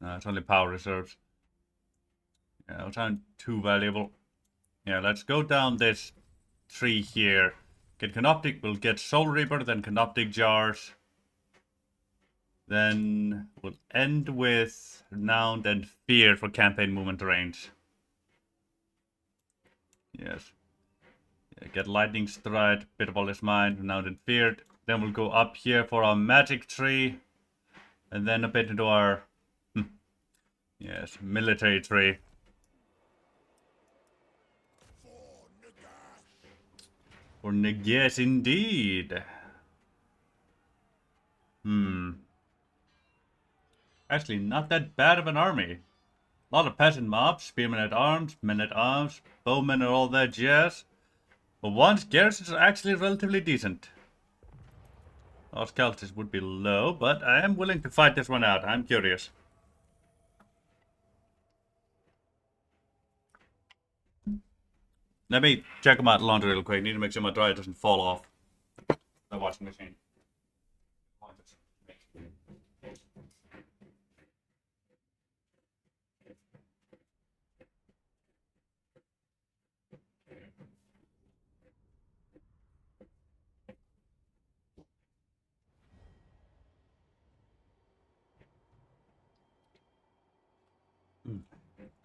No, it's only power reserves. Yeah, those aren't too valuable. Yeah, let's go down this tree here. Get Canoptic, we'll get Soul Reaper, then Canoptic Jars. Then we'll end with Renowned and Fear for campaign movement range. Yes. Yeah, get Lightning Stride, Pitiful is mine, Renowned and Feared. Then we'll go up here for our Magic Tree. And then a bit into our... yes, Military Tree. For Nagash, indeed. Actually, not that bad of an army. A lot of peasant mobs, spearmen at arms, men at arms, bowmen and all that jazz. But one's garrisons are actually relatively decent. Our scouts would be low, but I am willing to fight this one out. I'm curious. Let me check my laundry real quick. Need to make sure my dryer doesn't fall off the washing machine.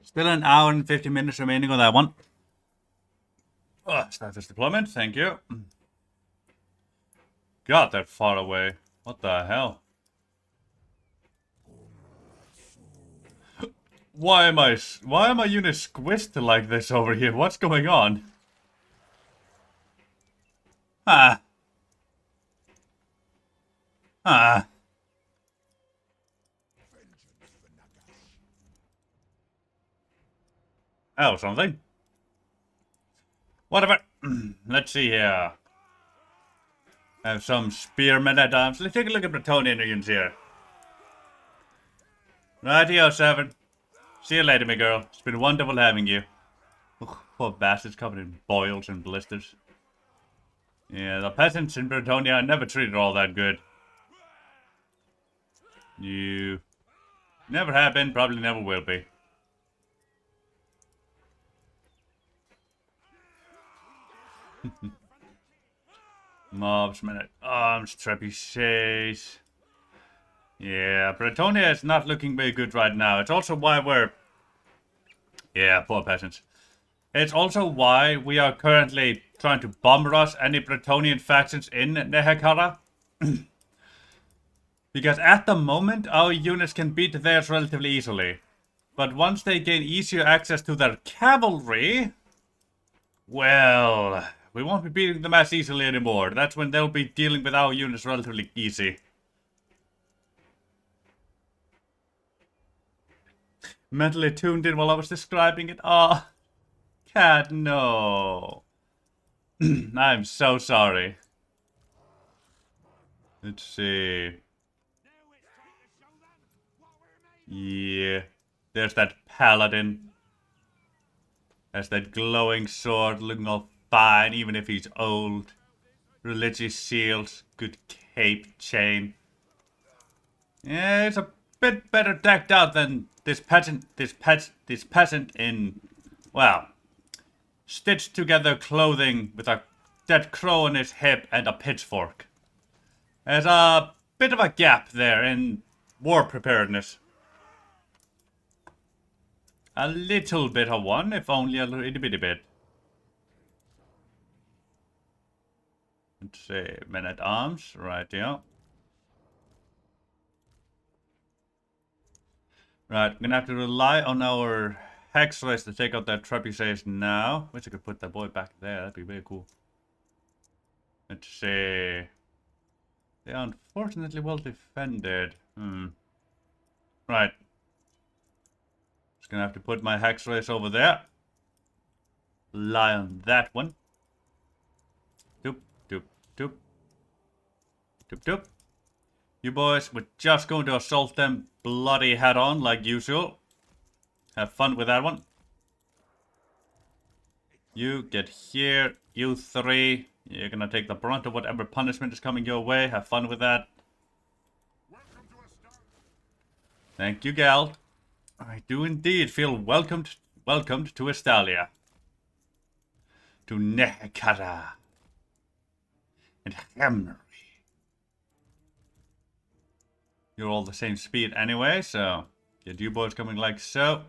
Still an hour and 50 minutes remaining on that one. Oh, status deployment, thank you. God, they're far away. What the hell? Why am my unit squished like this over here? What's going on? Ah. Ah. Oh, something. Whatever. Let's see here. Have some spearmen at arms. Let's take a look at Bretonnian units here. Rightio, 7. See you later, my girl. It's been wonderful having you. Ugh, poor bastards covered in boils and blisters. Yeah, the peasants in Bretonia are never treated all that good. You never have been, probably never will be. Mobs, men at arms, trebuchets. Yeah, Bretonia is not looking very good right now. It's also why we're... Yeah, poor peasants. It's also why we are currently trying to bomb rush any Bretonian factions in Nehekara. Because at the moment, our units can beat theirs relatively easily. But once they gain easier access to their cavalry... Well, we won't be beating them as easily anymore. That's when they'll be dealing with our units relatively easy. Mentally tuned in while I was describing it. Oh, cat, no. I'm so sorry. Let's see. Yeah. There's that paladin. Has that glowing sword looking all fine, even if he's old. Religious shields, good cape, chain. Yeah, it's a bit better decked out than this peasant in, well, stitched together clothing with a dead crow on his hip and a pitchfork. There's a bit of a gap there in war preparedness. A little bit of one, if only a little bitty bit. Let's see, men at arms, right, yeah. Right, we're gonna have to rely on our hex race to take out that trebuchets now. Wish I could put that boy back there, that'd be very cool. Let's see. They are unfortunately well defended. Right. Just gonna have to put my hex race over there. Rely on that one. Doop, doop, doop. Doop, doop. You boys, we're just going to assault them bloody head on like usual. Have fun with that one. You get here. You 3. You're gonna take the brunt of whatever punishment is coming your way. Have fun with that. Thank you, gal. I do indeed feel welcomed to Estalia. To Nehekara. And Hammery. You're all the same speed anyway, so get you boys coming like so.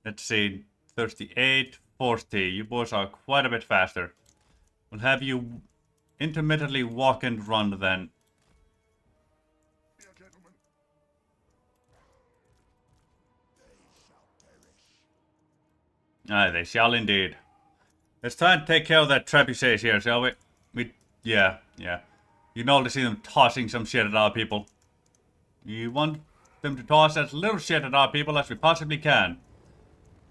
Let's see, 38, 40. You boys are quite a bit faster. We'll have you intermittently walk and run then. Aye, they shall indeed. Let's try and take care of that trebuchet here, shall we? Yeah. You know to see them tossing some shit at our people. You want them to toss as little shit at our people as we possibly can.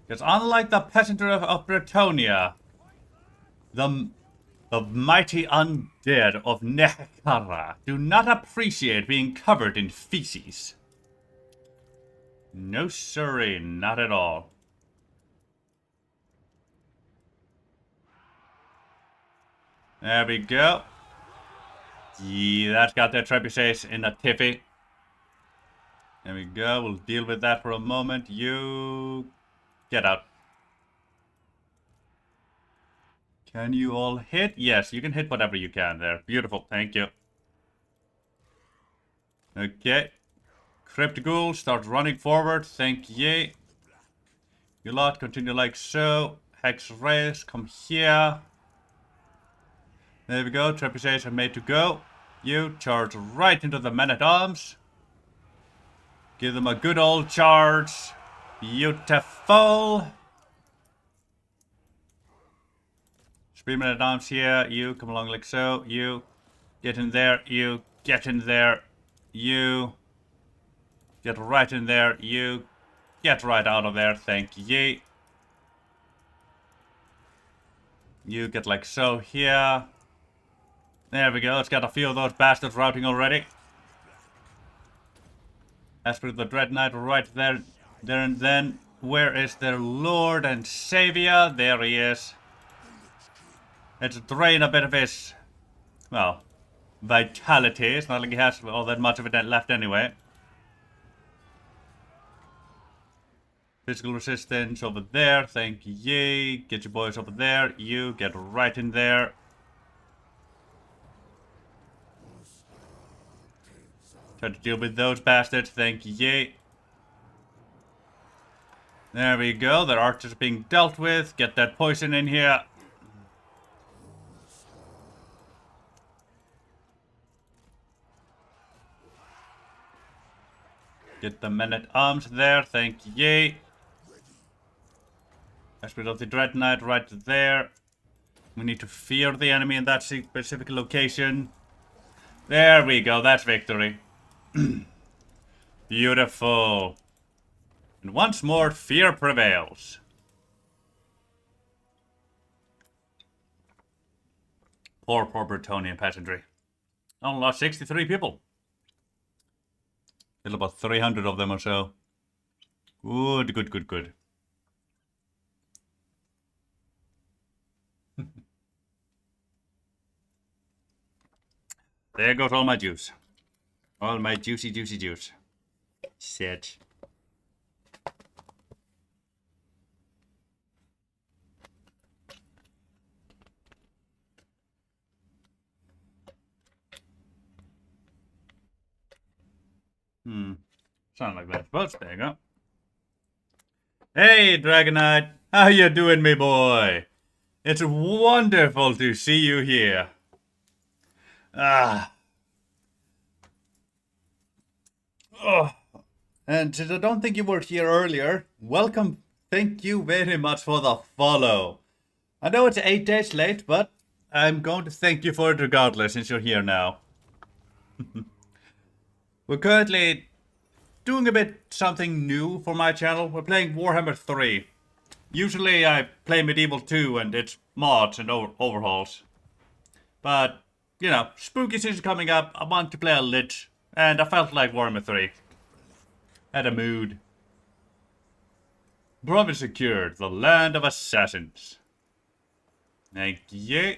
Because unlike the peasantry of Bretonia, the mighty undead of Nehekara do not appreciate being covered in feces. No siree, not at all. There we go. Yeah, that's got their trebuchets in a tiffy. There we go, we'll deal with that for a moment. You... get out. Can you all hit? Yes, you can hit whatever you can there. Beautiful, thank you. Okay. Crypt Ghoul, start running forward, thank ye. You lot continue like so. Hex race, come here. There we go, trebuchets are made to go. You charge right into the men-at-arms. Give them a good old charge. Beautiful. Three men-at-arms here. You come along like so. You get in there. You get in there. You get right in there. You get right out of there. Thank ye. You get like so here. There we go. Let's get a few of those bastards routing already. As for the Dread Knight right there and then. Where is their Lord and Savior? There he is. Let's drain a bit of his, well, vitality. It's not like he has all that much of it left anyway. Physical resistance over there. Thank ye. Get your boys over there. You get right in there. Try to deal with those bastards. Thank ye. There we go. Their archers are being dealt with. Get that poison in here. Get the men-at-arms there. Thank ye. Aspect of the Dread Knight right there. We need to fear the enemy in that specific location. There we go. That's victory. Beautiful. And once more, fear prevails. Poor Bretonian peasantry. Only lost 63 people. Still about 300 of them or so. Good, good, good, good. There goes all my juice. All my juicy, juicy juice. Sit. Sound like that. But there you go. Hey, Dragonite. How you doing, me boy? It's wonderful to see you here. Ah. Oh. And since I don't think you were here earlier, welcome. Thank you very much for the follow. I know it's 8 days late, but I'm going to thank you for it regardless since you're here now. We're currently doing a bit something new for my channel. We're playing Warhammer 3. Usually I play Medieval 2 and it's mods and overhauls. But, you know, spooky season coming up, I want to play a Lich. And I felt like Warhammer 3. Had a mood. Province secured, the land of assassins. Thank you.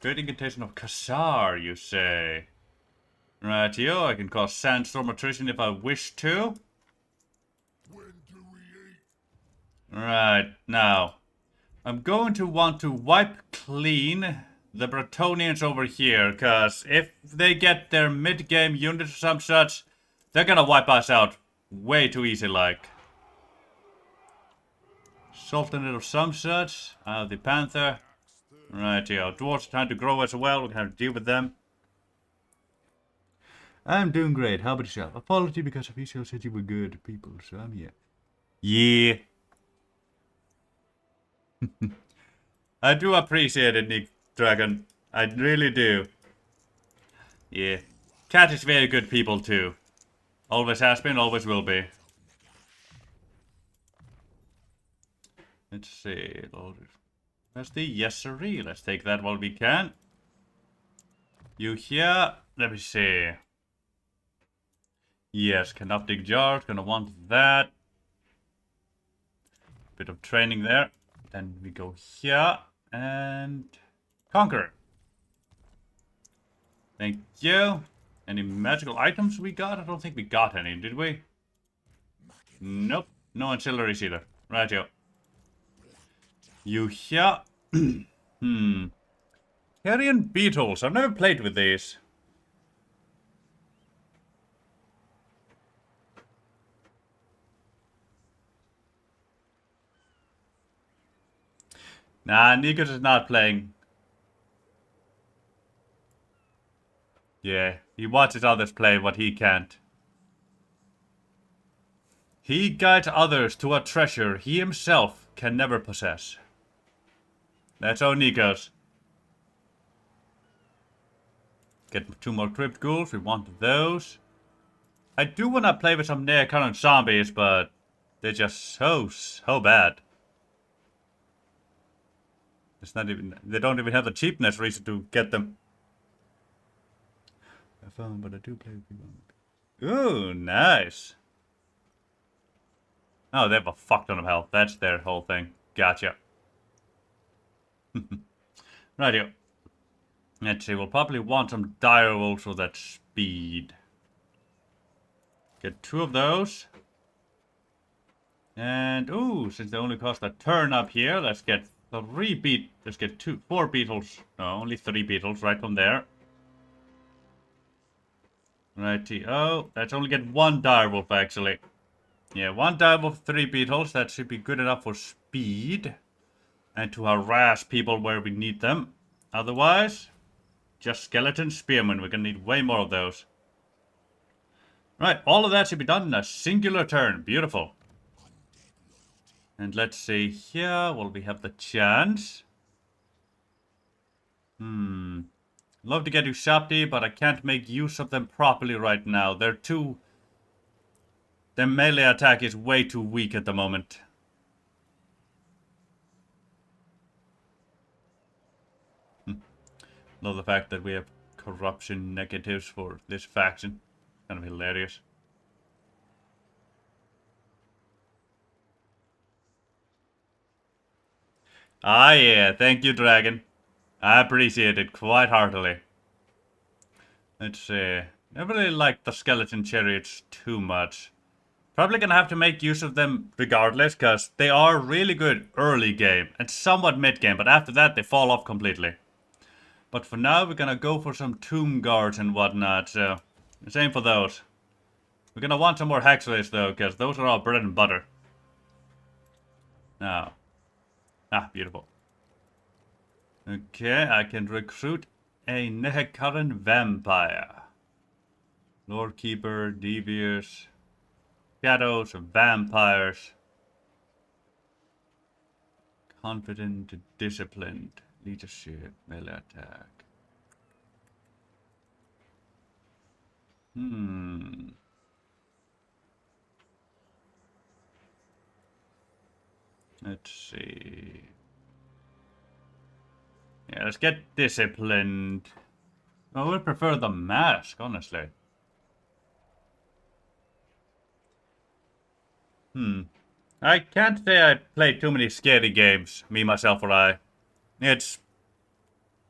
Great incantation of Kassar, you say? Rightio, I can cause sandstorm attrition if I wish to. Right, now. I'm going to want to wipe clean the Bretonians over here, cause if they get their mid-game units or some such, they're gonna wipe us out way too easy like. Sultanate of some such, the Panther. Rightio, dwarves are trying to grow as well, we're gonna have to deal with them. I'm doing great. How about yourself? Apology because official said you were good people, so I'm here. Yeah. I do appreciate it, Nick Dragon. I really do. Yeah. Cat is very good people too. Always has been, always will be. Let's see. That's the yes sirree. Let's take that while we can. You here? Let me see. Yes, canoptic jars, gonna want that. Bit of training there. Then we go here and conquer. Thank you. Any magical items we got? I don't think we got any, did we? Nope. No ancillaries either. Rightio. You here? Carrion beetles. I've never played with these. Nah, Nikos is not playing. Yeah, he watches others play what he can't. He guides others to a treasure he himself can never possess. That's all Nikos. Get 2 more Crypt Ghouls, we want those. I do want to play with some near current zombies, but they're just so bad. It's not even, they don't even have the cheapness reason to get them. I found, but I do play with people. Ooh, nice. Oh, they have a fuck ton of health. That's their whole thing. Gotcha. Rightio. Let's see, we'll probably want some dire wolves for that speed. Get 2 of those. And, ooh, since they only cost a turn up here, let's get 4 beetles. No, only 3 beetles right from there. Righty, oh, let's only get 1 direwolf actually. Yeah, 1 direwolf, 3 beetles, that should be good enough for speed. And to harass people where we need them. Otherwise, just skeleton spearmen, we're gonna need way more of those. Right, all of that should be done in a singular turn, beautiful. And let's see here, will we have the chance? Love to get you Shapti, but I can't make use of them properly right now. Their melee attack is way too weak at the moment. Love the fact that we have corruption negatives for this faction. Kind of hilarious. Ah yeah, thank you, Dragon. I appreciate it quite heartily. Let's see. I really like the skeleton chariots too much. Probably gonna have to make use of them regardless, because they are really good early game and somewhat mid game, but after that they fall off completely. But for now we're gonna go for some tomb guards and whatnot, so same for those. We're gonna want some more hexways though, because those are our bread and butter. Now. Ah, beautiful. Okay, I can recruit a Nehekaran vampire. Lord Keeper, Devious, Shadows, Vampires. Confident, disciplined, leadership, melee attack. Let's see. Yeah, let's get disciplined. I would prefer the mask, honestly. I can't say I played too many scary games, me, myself, or I. It's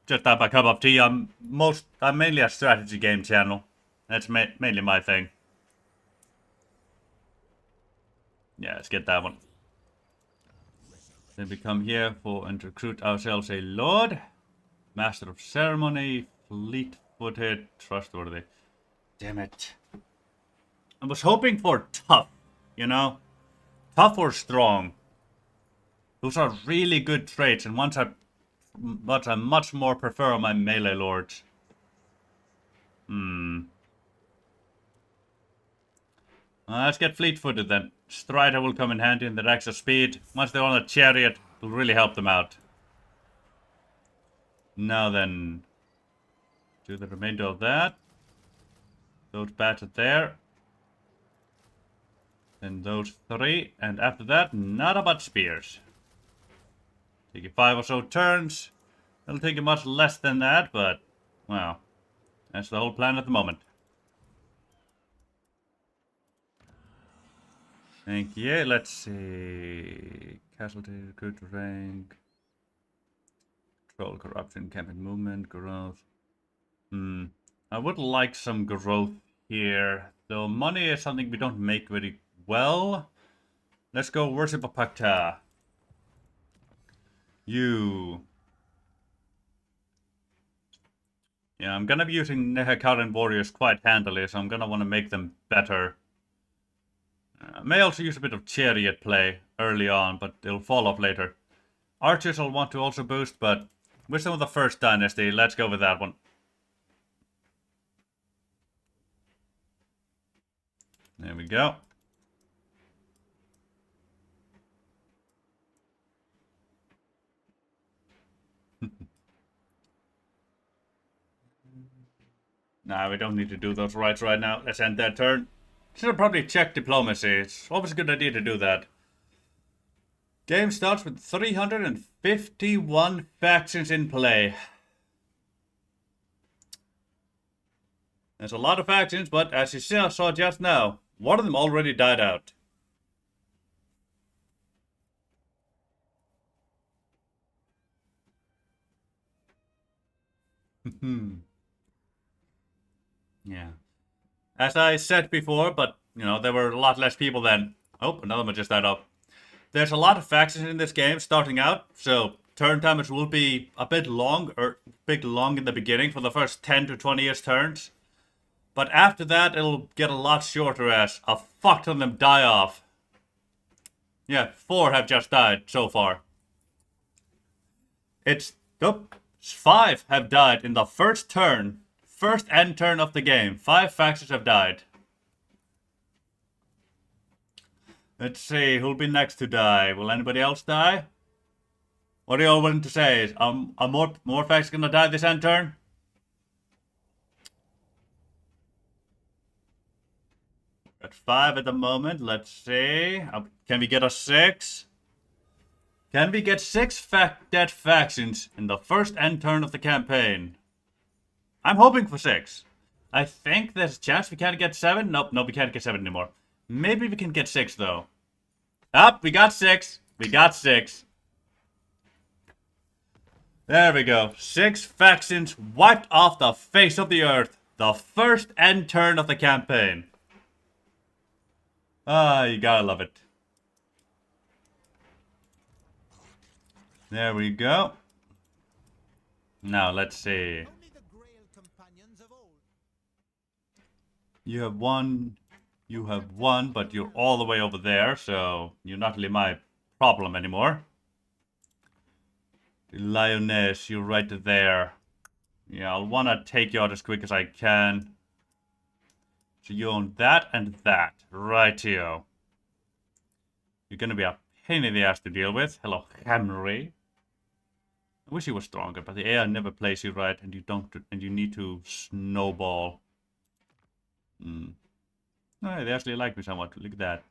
just not my cup of tea. I'm mainly a strategy game channel. That's mainly my thing. Yeah, let's get that one. Then we come here and recruit ourselves a lord. Master of ceremony, fleet-footed, trustworthy. Damn it. I was hoping for tough, you know? Tough or strong. Those are really good traits, and ones I much more prefer on my melee lords. Let's get fleet-footed then. Strider will come in handy in the extra speed. Once they're on a chariot, it'll really help them out. Now then, do the remainder of that. Those bats are there. Then those 3, and after that, not about spears. Take you 5 or so turns. It'll take you much less than that, but, well, that's the whole plan at the moment. Thank you. Let's see. Casualty, recruit rank. Control, corruption, campaign movement, growth. I would like some growth here. Though money is something we don't make very well. Let's go worship a Pakta. You. Yeah, I'm gonna be using Nehekaran warriors quite handily, so I'm gonna want to make them better. I may also use a bit of chariot play early on, but it'll fall off later. archers I'll want to also boost, but Wisdom of the First Dynasty, let's go with that one. There we go. Nah, we don't need to do those rights right now. Let's end that turn. Should have probably checked diplomacy. It's always a good idea to do that. Game starts with 351 factions in play. There's a lot of factions, but as you saw just now, one of them already died out. Yeah. As I said before, but, you know, there were a lot less people then. Oh, another one just died off. There's a lot of factions in this game starting out, so turn timers will be a bit long in the beginning for the first 10 to 20 years turns. But after that, it'll get a lot shorter as a fuck ton of them die off. Yeah, 4 have just died so far. Nope, 5 have died in the first turn. First end turn of the game. 5 factions have died. Let's see, who'll be next to die? Will anybody else die? What are you all willing to say? Are more factions gonna die this end turn? At 5 at the moment. Let's see. Can we get a 6? Can we get 6 dead factions in the first end turn of the campaign? I'm hoping for 6. I think there's a chance we can't get 7. Nope, we can't get 7 anymore. Maybe we can get 6 though. We got 6. We got 6. There we go. 6 factions wiped off the face of the earth. The first end turn of the campaign. You gotta love it. There we go. Now, let's see. You have won, but you're all the way over there, so you're not really my problem anymore. The Lioness, you're right there. Yeah, I'll want to take you out as quick as I can. So you own that and that. Rightio. You're gonna be a pain in the ass to deal with. Hello, Henry. I wish you were stronger, but the AI never plays you right, and you need to snowball. Oh, they actually like me somewhat. Look at that.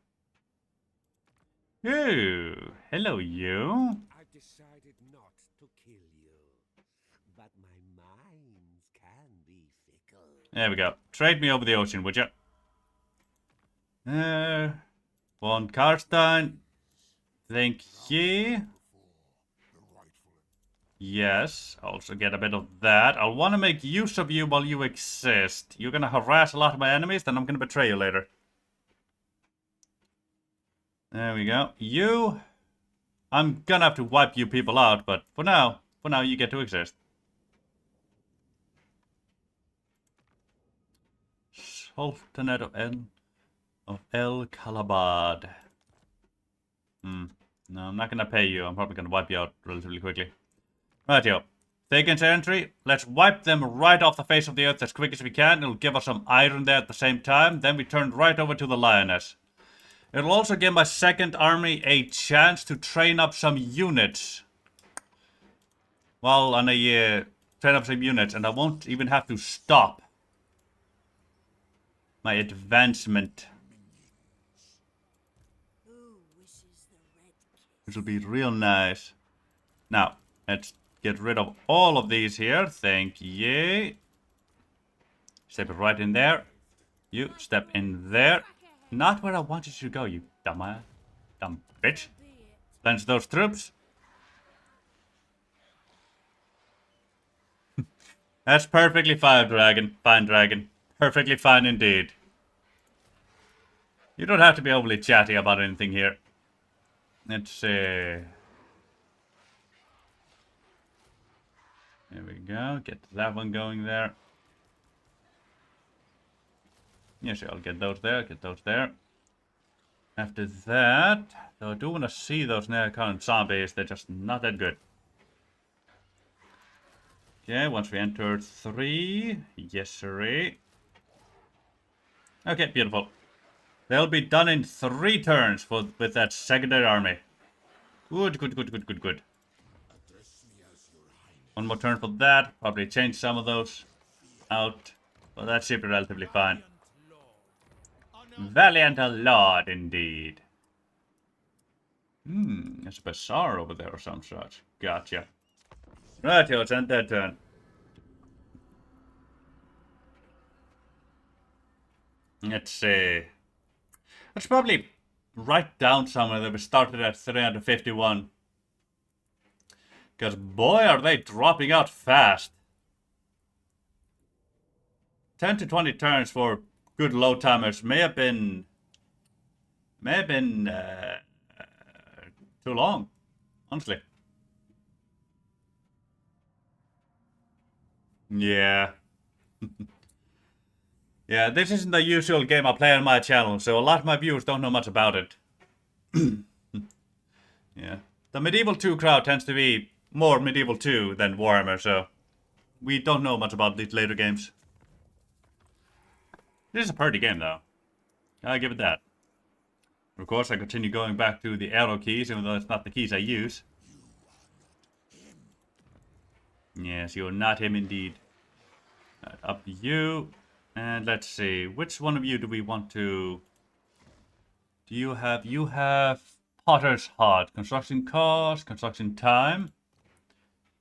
Oh, hello, you. I've decided not to kill you, but my minds can be fickle. There we go. Trade me over the ocean, would you? Von Karstein. Thank you. Yes, also get a bit of that. I'll want to make use of you while you exist. You're gonna harass a lot of my enemies, then I'm gonna betray you later. There we go. You... I'm gonna have to wipe you people out, but for now you get to exist. Sultanate of El Kalabad. No, I'm not gonna pay you. I'm probably gonna wipe you out relatively quickly. Rightio. Thaken's entry. Let's wipe them right off the face of the earth as quick as we can. It'll give us some iron there at the same time. Then we turn right over to the Lioness. It'll also give my second army a chance to train up some units. Well, train up some units, and I won't even have to stop my advancement. Which will be real nice. Now, let's get rid of all of these here. Thank you. Step it right in there. You step in there. Not where I wanted you to go, you dumb bitch. Cleanse those troops. That's perfectly fine, dragon. Fine, dragon. Perfectly fine indeed. You don't have to be overly chatty about anything here. Let's see. There we go. Get that one going there. Yes, I'll get those there. Get those there. After that, though I do want to see those near current zombies, they're just not that good. Okay, once we enter 3, yes sirree. Okay, beautiful. They'll be done in 3 turns with that secondary army. Good, good, good, good, good, good. One more turn for that. Probably change some of those out. But that should be relatively fine. Valiant Lord, indeed. There's a bazaar over there or some such. Gotcha. Right, let's end that turn. Let's see. Let's probably write down somewhere that we started at 351. Because boy, are they dropping out fast. 10 to 20 turns for good low timers may have been too long, honestly. Yeah. Yeah, this isn't the usual game I play on my channel, so a lot of my viewers don't know much about it. Yeah. The Medieval 2 crowd tends to be more Medieval 2 than Warhammer, so we don't know much about these later games. This is a pretty game, though. I'll give it that. Of course, I continue going back to the arrow keys, even though it's not the keys I use. Yes, you're not him indeed. Right, up to you. And let's see, which one of you do we want to... Do you have... You have Potter's Heart. Construction cost, construction time.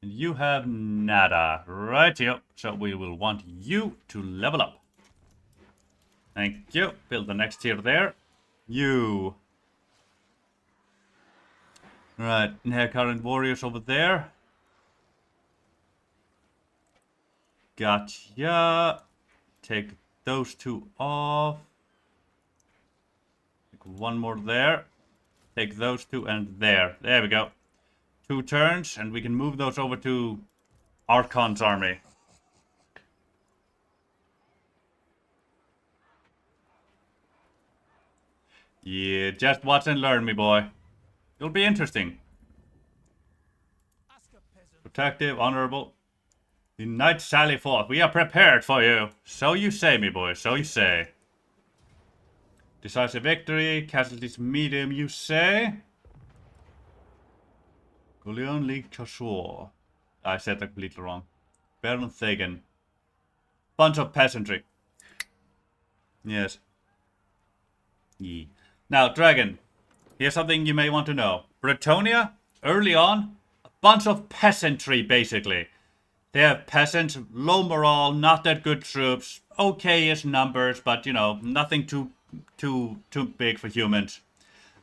And you have nada. Right here. So we will want you to level up. Thank you. Build the next tier there. You. Right, now current warriors over there. Gotcha. Take those 2 off. Take one more there. Take those 2 and there. There we go. 2 turns, and we can move those over to Arkhan's army. Yeah, just watch and learn, me boy. It'll be interesting. Protective, honorable. The knight sally forth. We are prepared for you. So you say, me boy. So you say. Decisive victory. Casualties medium, you say. Gullion League Chashor. I said that completely wrong. Baron Thagan. Bunch of peasantry. Yes. Yeah. Now, Dragon. Here's something you may want to know. Bretonia, early on, a bunch of peasantry, basically. They have peasants, low morale, not that good troops, okay-ish numbers, but, you know, nothing too big for humans.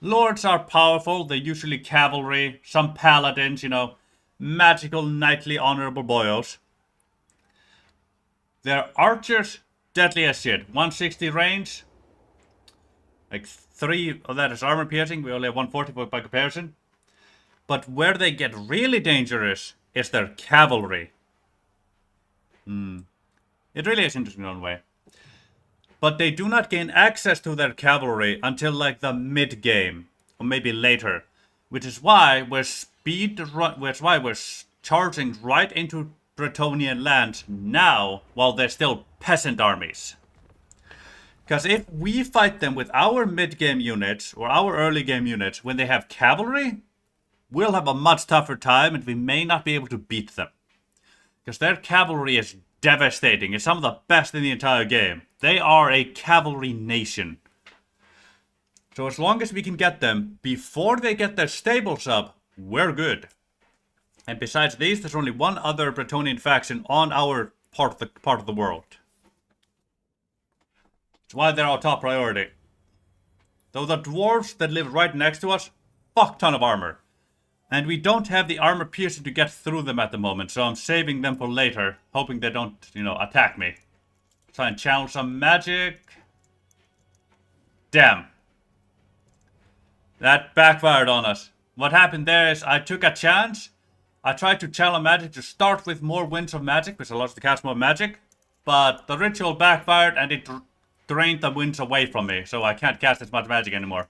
Lords are powerful, they're usually cavalry, some paladins, you know, magical, knightly, honorable boyos. Their archers, deadly as shit. 160 range. Like 3 of that is armor piercing, we only have 140 by comparison. But where they get really dangerous is their cavalry. It really is interesting in its own way. But they do not gain access to their cavalry until like the mid-game. Or maybe later. Which is why we're charging right into Bretonian lands now while they're still peasant armies. Because if we fight them with our mid-game units or our early game units when they have cavalry, we'll have a much tougher time and we may not be able to beat them. Because their cavalry is devastating. It's some of the best in the entire game. They are a cavalry nation. So as long as we can get them before they get their stables up, we're good. And besides these, there's only one other Bretonian faction on our part of the world. That's why they're our top priority. Though the dwarves that live right next to us, fuck ton of armor. And we don't have the armor piercing to get through them at the moment, so I'm saving them for later, hoping they don't, you know, attack me. Try and channel some magic. Damn. That backfired on us. What happened there is I took a chance. I tried to channel magic to start with more winds of magic, which allows to cast more magic. But the ritual backfired and it drained the winds away from me, so I can't cast as much magic anymore.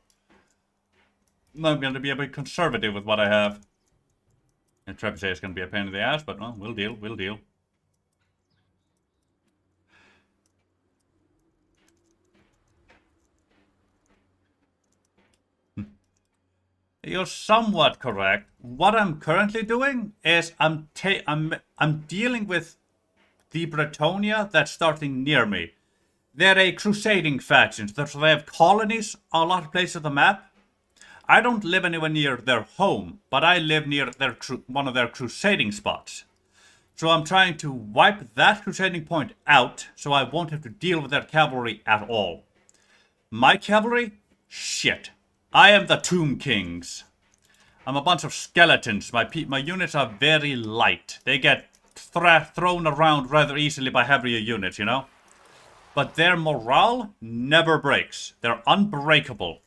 I'm going to be a bit conservative with what I have. And Trebuchet is going to be a pain in the ass, but well, we'll deal, we'll deal. You're somewhat correct. What I'm currently doing is I'm dealing with the Bretonia that's starting near me. They're a crusading faction, so they have colonies a lot of places on the map. I don't live anywhere near their home, but I live near their one of their crusading spots. So I'm trying to wipe that crusading point out, so I won't have to deal with their cavalry at all. My cavalry? Shit. I am the Tomb Kings. I'm a bunch of skeletons. My units are very light. They get thrown around rather easily by heavier units, you know? But their morale never breaks. They're unbreakable.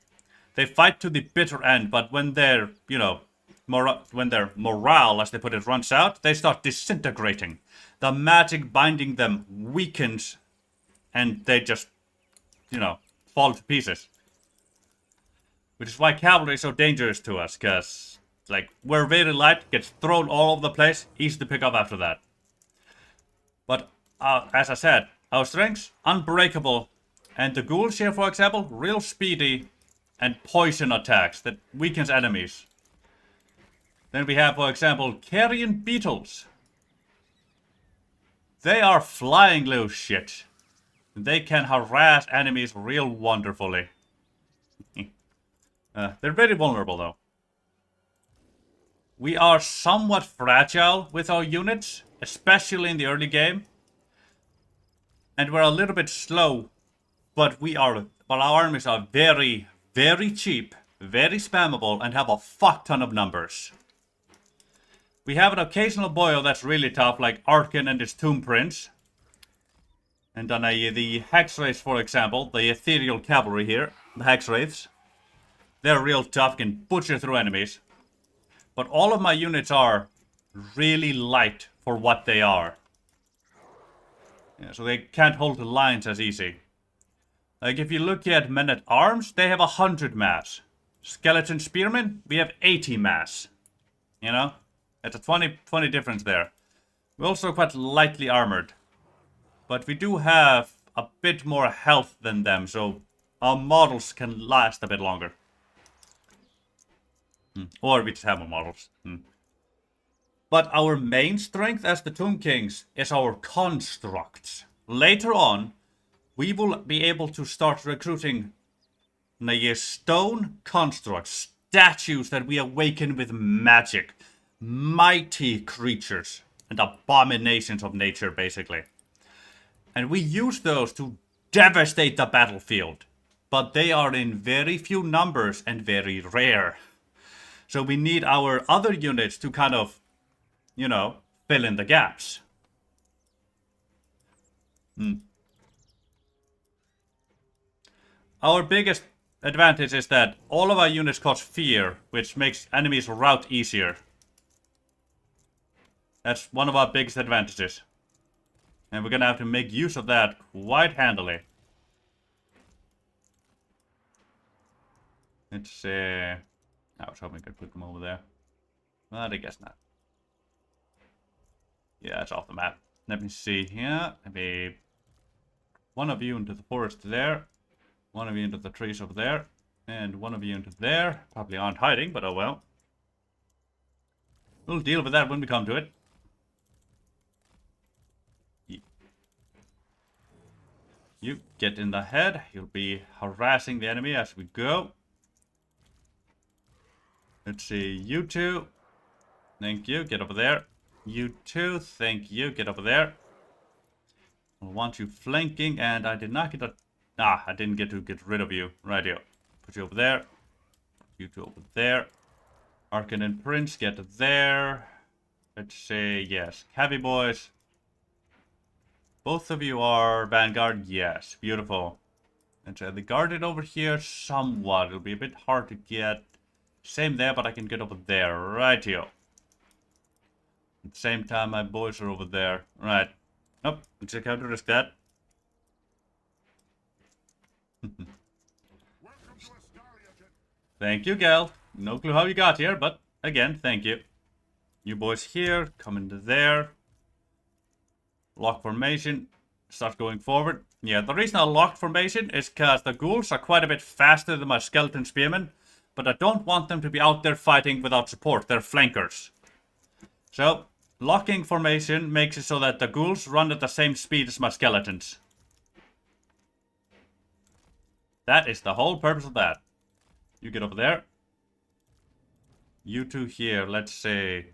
They fight to the bitter end, but when their, you know, when their morale, as they put it, runs out, they start disintegrating. The magic binding them weakens, and they just, you know, fall to pieces. Which is why cavalry is so dangerous to us, because, like, we're very light, gets thrown all over the place, easy to pick up after that. But, as I said, our strengths, unbreakable. And the ghouls here, for example, real speedy and poison attacks that weakens enemies. Then we have, for example, carrion beetles. They are flying loose shit. They can harass enemies real wonderfully. They're very vulnerable, though. We are somewhat fragile with our units, especially in the early game. And we're a little bit slow, but our armies are very, very cheap, very spammable, and have a fuck ton of numbers. We have an occasional boyo that's really tough, like Arkhan and his Tomb Prince. And then the Hex Wraiths, for example, the Ethereal Cavalry here, the Hex Wraiths. They're real tough, can butcher through enemies. But all of my units are really light for what they are. Yeah, so they can't hold the lines as easy. Like, if you look at men-at-arms, they have 100 mass. Skeleton Spearmen, we have 80 mass. You know? It's a 20 difference there. We're also quite lightly armored. But we do have a bit more health than them, so our models can last a bit longer. Or we just have more models. But our main strength as the Tomb Kings is our constructs. Later on, we will be able to start recruiting stone constructs, statues that we awaken with magic. Mighty creatures and abominations of nature, basically. And we use those to devastate the battlefield. But they are in very few numbers and very rare. So we need our other units to kind of, you know, fill in the gaps. Our biggest advantage is that all of our units cause fear, which makes enemies rout easier. That's one of our biggest advantages. And we're gonna have to make use of that quite handily. Let's see. I was hoping I could put them over there. But I guess not. Yeah, it's off the map. Let me see here. Maybe one of you into the forest there. One of you into the trees over there. And one of you into there. Probably aren't hiding, but oh well. We'll deal with that when we come to it. You get in the head. You'll be harassing the enemy as we go. Let's see. You two. Thank you. Get over there. You two. Thank you. Get over there. I want you flanking, and I did not get a... I didn't get to get rid of you. Right here. Put you over there. You two over there. Arkhan and Prince get there. Let's say yes. Heavy boys. Both of you are Vanguard. Yes. Beautiful. Let's say they guarded over here somewhat. It'll be a bit hard to get. Same there, but I can get over there. Right here. At the same time, my boys are over there. Right. Nope. Looks like I have to risk that. Thank you, Gal. No clue how you got here, but again, thank you. You boys here, come into there. Lock formation. Start going forward. Yeah, the reason I locked formation is because the ghouls are quite a bit faster than my skeleton spearmen, but I don't want them to be out there fighting without support. They're flankers. So, locking formation makes it so that the ghouls run at the same speed as my skeletons. That is the whole purpose of that. You get over there. You two here, let's say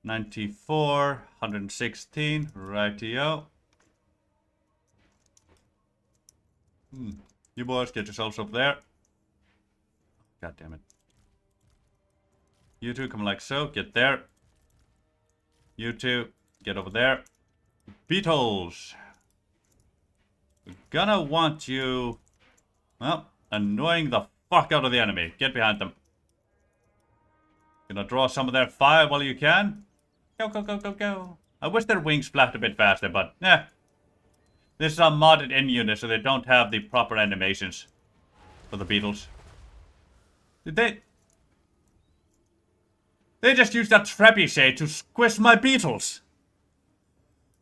94, 116, rightio. You boys get yourselves up there. God damn it. You two come like so, get there. You two, get over there. Beetles. We're gonna want you, well, annoying the fuck out of the enemy. Get behind them. Gonna draw some of their fire while you can. Go, go, go, go, go. I wish their wings flapped a bit faster, but this is a modded in unit, so they don't have the proper animations for the beetles. Did they? They just used a trebuchet to squish my beetles.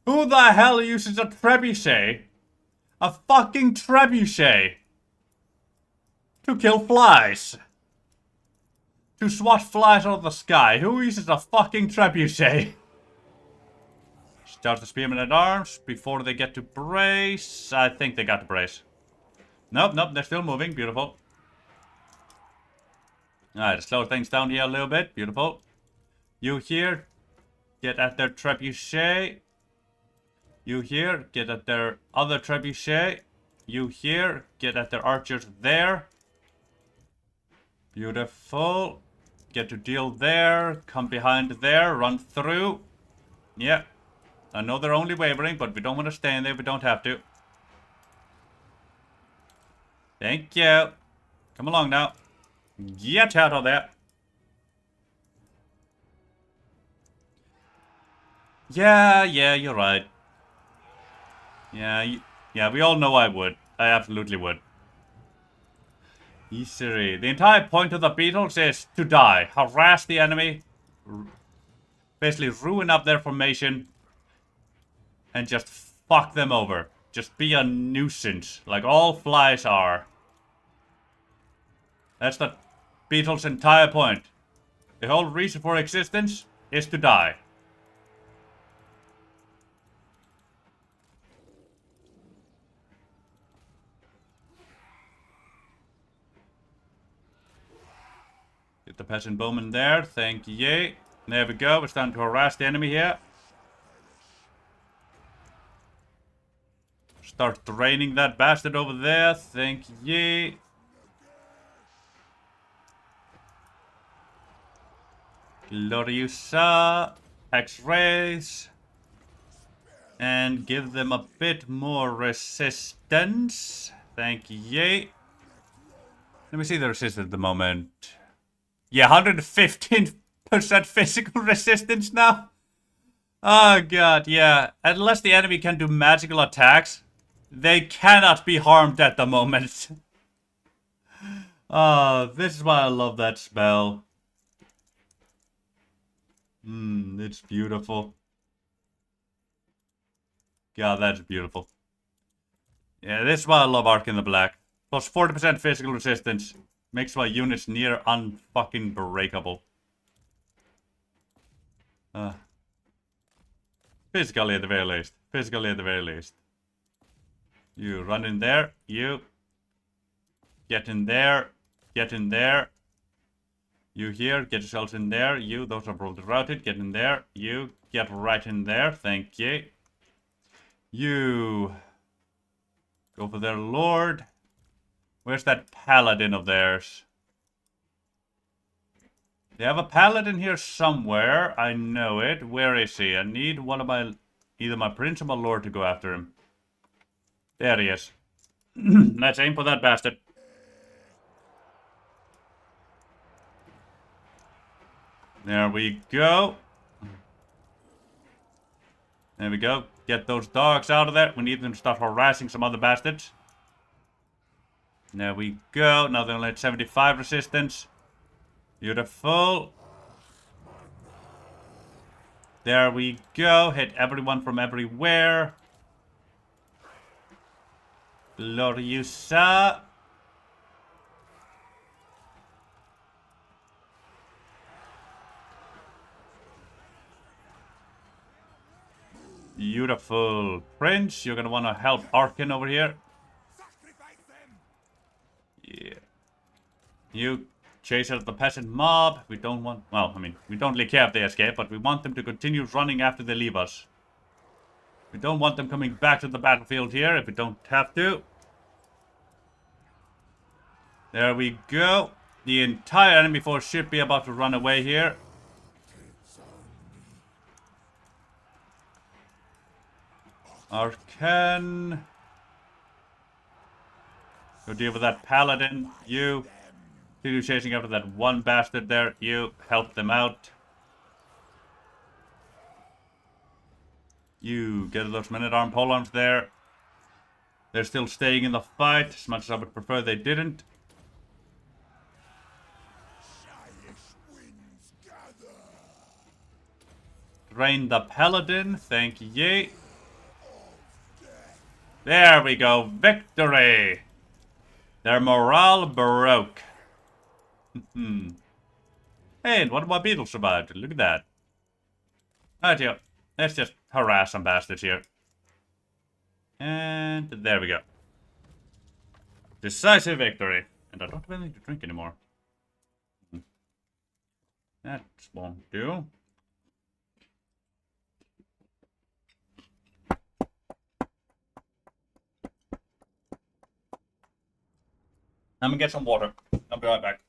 Who the hell uses a trebuchet? A fucking trebuchet. To kill flies. To swat flies out of the sky. Who uses a fucking trebuchet? Start the spearmen at arms before they get to brace. I think they got to brace. Nope, nope, they're still moving. Beautiful. Alright, slow things down here a little bit. Beautiful. You here, get at their trebuchet. You here, get at their other trebuchet. You here, get at their archers there. Beautiful. Get to deal there. Come behind there. Run through. Yeah. I know they're only wavering, but we don't want to stay in there. We don't have to. Thank you. Come along now. Get out of there. Yeah, you're right. Yeah, we all know I would. I absolutely would. Easy. The entire point of the beetles is to die. Harass the enemy. Basically ruin up their formation. And just fuck them over. Just be a nuisance. Like all flies are. That's the beetle's entire point. The whole reason for existence is to die. Get the peasant bowman there. Thank ye. There we go. It's time to harass the enemy here. Start draining that bastard over there. Thank ye. Gloriosa. X-rays. And give them a bit more resistance. Thank ye. Let me see the resistance at the moment. Yeah, 115% physical resistance now. Oh god, yeah. Unless the enemy can do magical attacks, they cannot be harmed at the moment. Oh, this is why I love that spell. It's beautiful. God, that's beautiful. Yeah, this is why I love Arkhan the Black. Plus 40% physical resistance. Makes my units near unfucking breakable. Physically at the very least. Physically at the very least. You run in there. You. Get in there. Get in there. You here. Get yourselves in there. You. Those are broken routed. Get in there. You. Get right in there. Thank you. You. Go for their lord. Where's that paladin of theirs? They have a paladin here somewhere. I know it. Where is he? I need one of my... either my prince or my lord to go after him. There he is. Let's aim for that bastard. There we go. There we go. Get those dogs out of there. We need them to start harassing some other bastards. There we go. Now they only had 75 resistance. Beautiful. There we go. Hit everyone from everywhere. Gloriosa. Beautiful. Prince, you're gonna want to help Arkhan over here. Yeah. You chase out the peasant mob. We don't want... Well, I mean, we don't really care if they escape, but we want them to continue running after they leave us. We don't want them coming back to the battlefield here if we don't have to. There we go. The entire enemy force should be about to run away here. Arkhan. Go deal with that paladin. You. Continue chasing after that one bastard there. You. Help them out. You. Get those men-at-arm polearms there. They're still staying in the fight, as much as I would prefer they didn't. Drain the paladin. Thank ye. There we go. Victory! Their morale broke. Hey, and one of my beetles survived. Look at that. Alright, yo. Let's just harass some bastards here. And there we go. Decisive victory. And I don't have anything to drink anymore. That won't do. I'm gonna get some water. I'll be right back.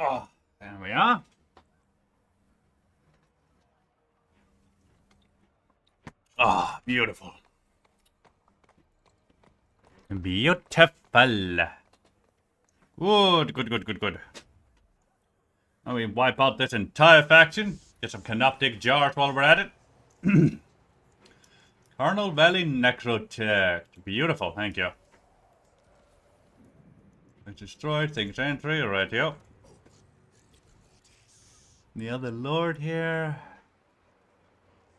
Oh, there we are. Ah, beautiful. Beautiful. Good, good, good, good, good. Now we wipe out this entire faction. Get some canoptic jars while we're at it. Carnal Valley Necrotech. Beautiful, thank you. It's destroyed, things entry, right, yo. The other lord here.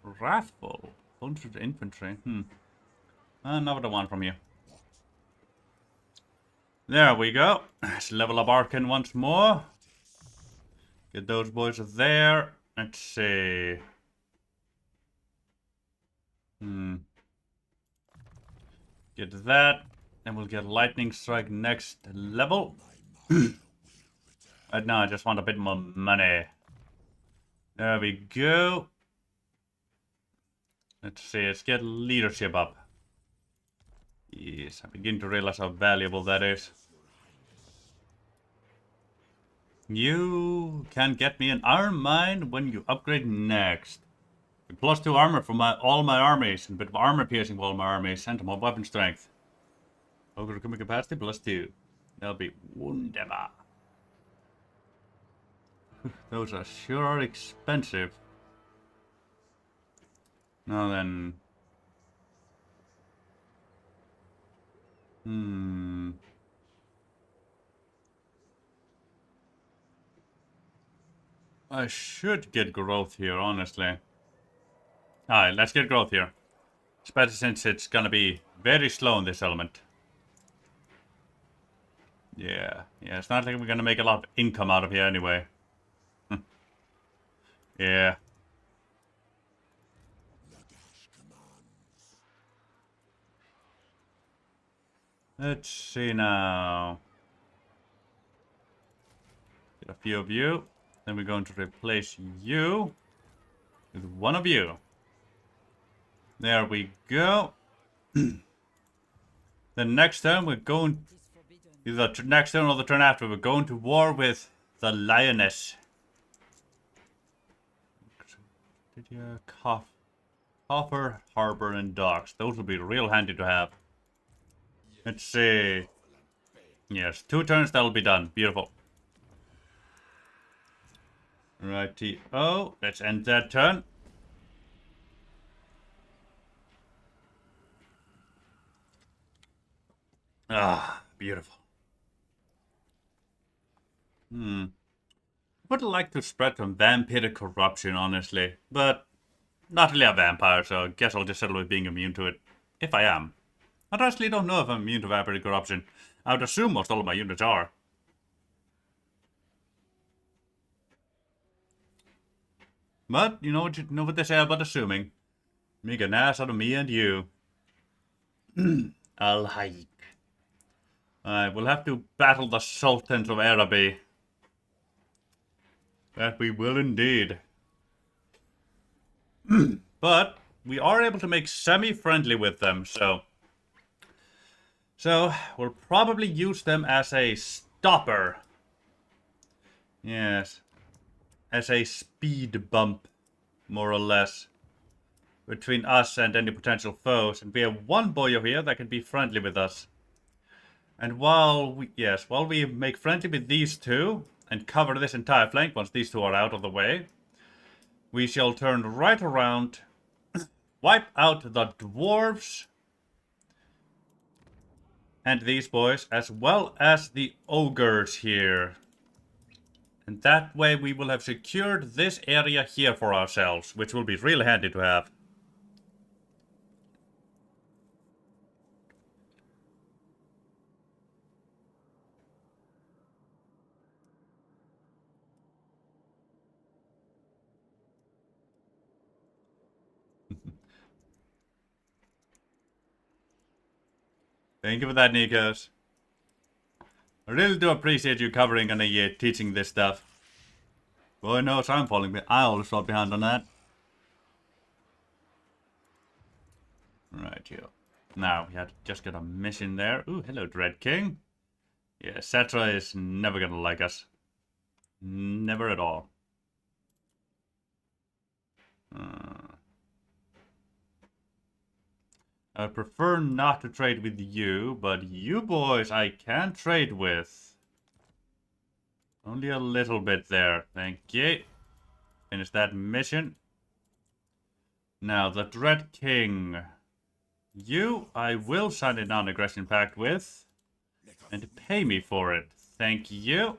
Wrathful. 100 infantry. Another one from you. There we go. Let's level up Arkhan once more. Get those boys there. Let's see. Get that. And we'll get Lightning Strike next level. Right now I just want a bit more money. There we go. Let's see, let's get leadership up. Yes, I begin to realize how valuable that is. You can get me an iron mine when you upgrade next. +2 armor for all my armies, and a bit of armor piercing for all my armies, and more weapon strength. Ogre recruitment capacity +2. That'll be wunderbar. Those are sure expensive. Now then. I should get growth here, honestly. Alright, let's get growth here. Especially since it's gonna be very slow in this element. Yeah, it's not like we're gonna make a lot of income out of here anyway. Yeah. Let's see now. Get a few of you. Then we're going to replace you with one of you. There we go. The next turn we're going... Either the next turn or the turn after, we're going to war with the Lioness. Did you Coffer, Harbor, and Docks. Those will be real handy to have. Let's see. Yes, 2 turns, that'll be done. Beautiful. Righty-o. Let's end that turn. Ah, beautiful. Would like to spread some vampiric corruption, honestly. But not really a vampire, so I guess I'll just settle with being immune to it. If I am. I honestly don't know if I'm immune to vampiric corruption. I would assume most all of my units are. But, you know what they say about assuming. Make an ass out of me and you. I'll hike. Alright, we'll have to battle the Sultans of Araby. That we will indeed. But we are able to make semi-friendly with them, so we'll probably use them as a stopper. Yes. As a speed bump, more or less, between us and any potential foes. And we have one boyo here that can be friendly with us. And while we make friendly with these two and cover this entire flank once these two are out of the way, we shall turn right around, wipe out the dwarves and these boys, as well as the ogres here. And that way we will have secured this area here for ourselves, which will be really handy to have. Thank you for that, Nikos. I really do appreciate you covering and teaching this stuff. Boy knows I'm falling behind. I always fall behind on that. Right here. Now, we had to just get a mission there. Ooh, hello, Dread King. Yeah, Cetra is never gonna like us. Never at all. I prefer not to trade with you, but you boys I can trade with. Only a little bit there. Thank you. Finish that mission. Now, the Dread King. You, I will sign a non-aggression pact with. And pay me for it. Thank you.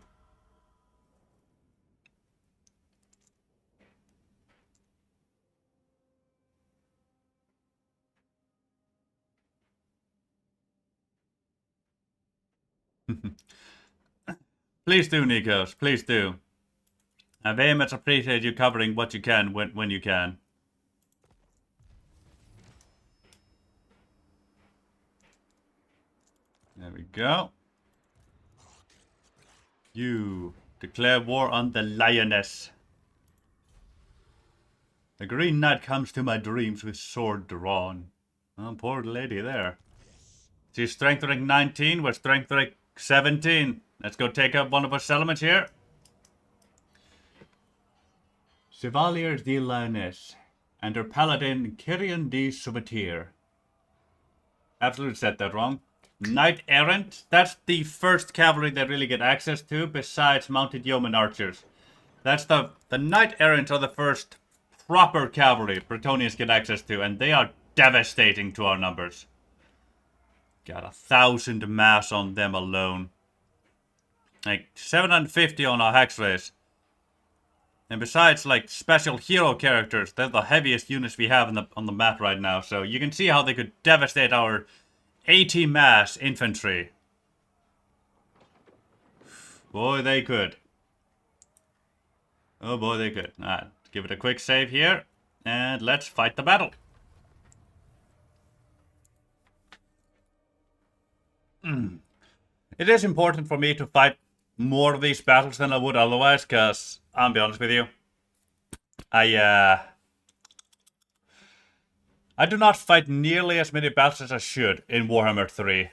Please do, Nikos. Please do. I very much appreciate you covering what you can when you can. There we go. You declare war on the Lioness. The Green Knight comes to my dreams with sword drawn. Oh, poor lady there. She's strength rank 19, we're strength rank 17. Let's go take up one of our settlements here. Chevalier de Lioness and her paladin Kyrian de Subatier. Absolutely said that wrong. Knight Errant, that's the first cavalry they really get access to besides mounted yeoman archers. That's the Knight Errant are the first proper cavalry Bretonians get access to, and they are devastating to our numbers. Got 1,000 mass on them alone. Like 750 on our hex race. And besides, like, special hero characters, they're the heaviest units we have on the map right now. So you can see how they could devastate our 80 mass infantry. Boy, they could. Oh boy, they could. Alright, give it a quick save here. And let's fight the battle. It is important for me to fight more of these battles than I would otherwise, because, I'll be honest with you, I do not fight nearly as many battles as I should in Warhammer 3.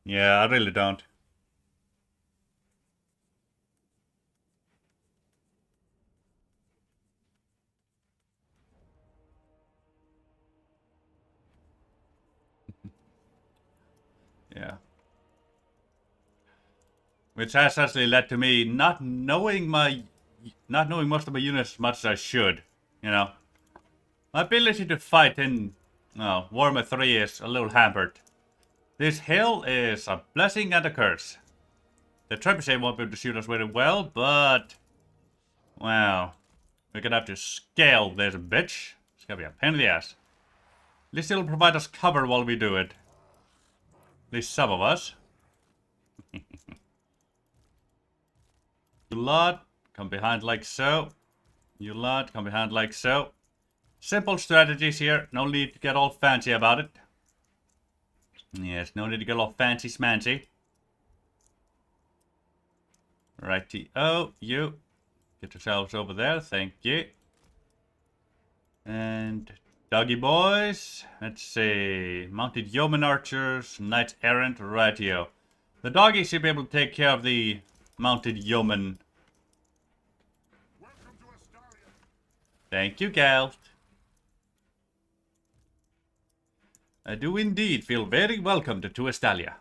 Yeah, I really don't. Yeah. Which has actually led to me not knowing most of my units as much as I should. You know. My ability to fight in Warhammer 3 is a little hampered. This hill is a blessing and a curse. The trebuchet won't be able to shoot us very well, but well, we're gonna have to scale this bitch. It's gonna be a pain in the ass. At least it'll provide us cover while we do it. At least some of us. You lot, come behind like so. You lot, come behind like so. Simple strategies here. No need to get all fancy about it. Yes, no need to get all fancy smancy. Righty. Oh, you. Get yourselves over there. Thank you. And doggy boys. Let's see. Mounted yeoman archers. Knights errant. Rightio. The doggies should be able to take care of the mounted yeoman. Thank you, Galt. I do indeed feel very welcome to Estalia.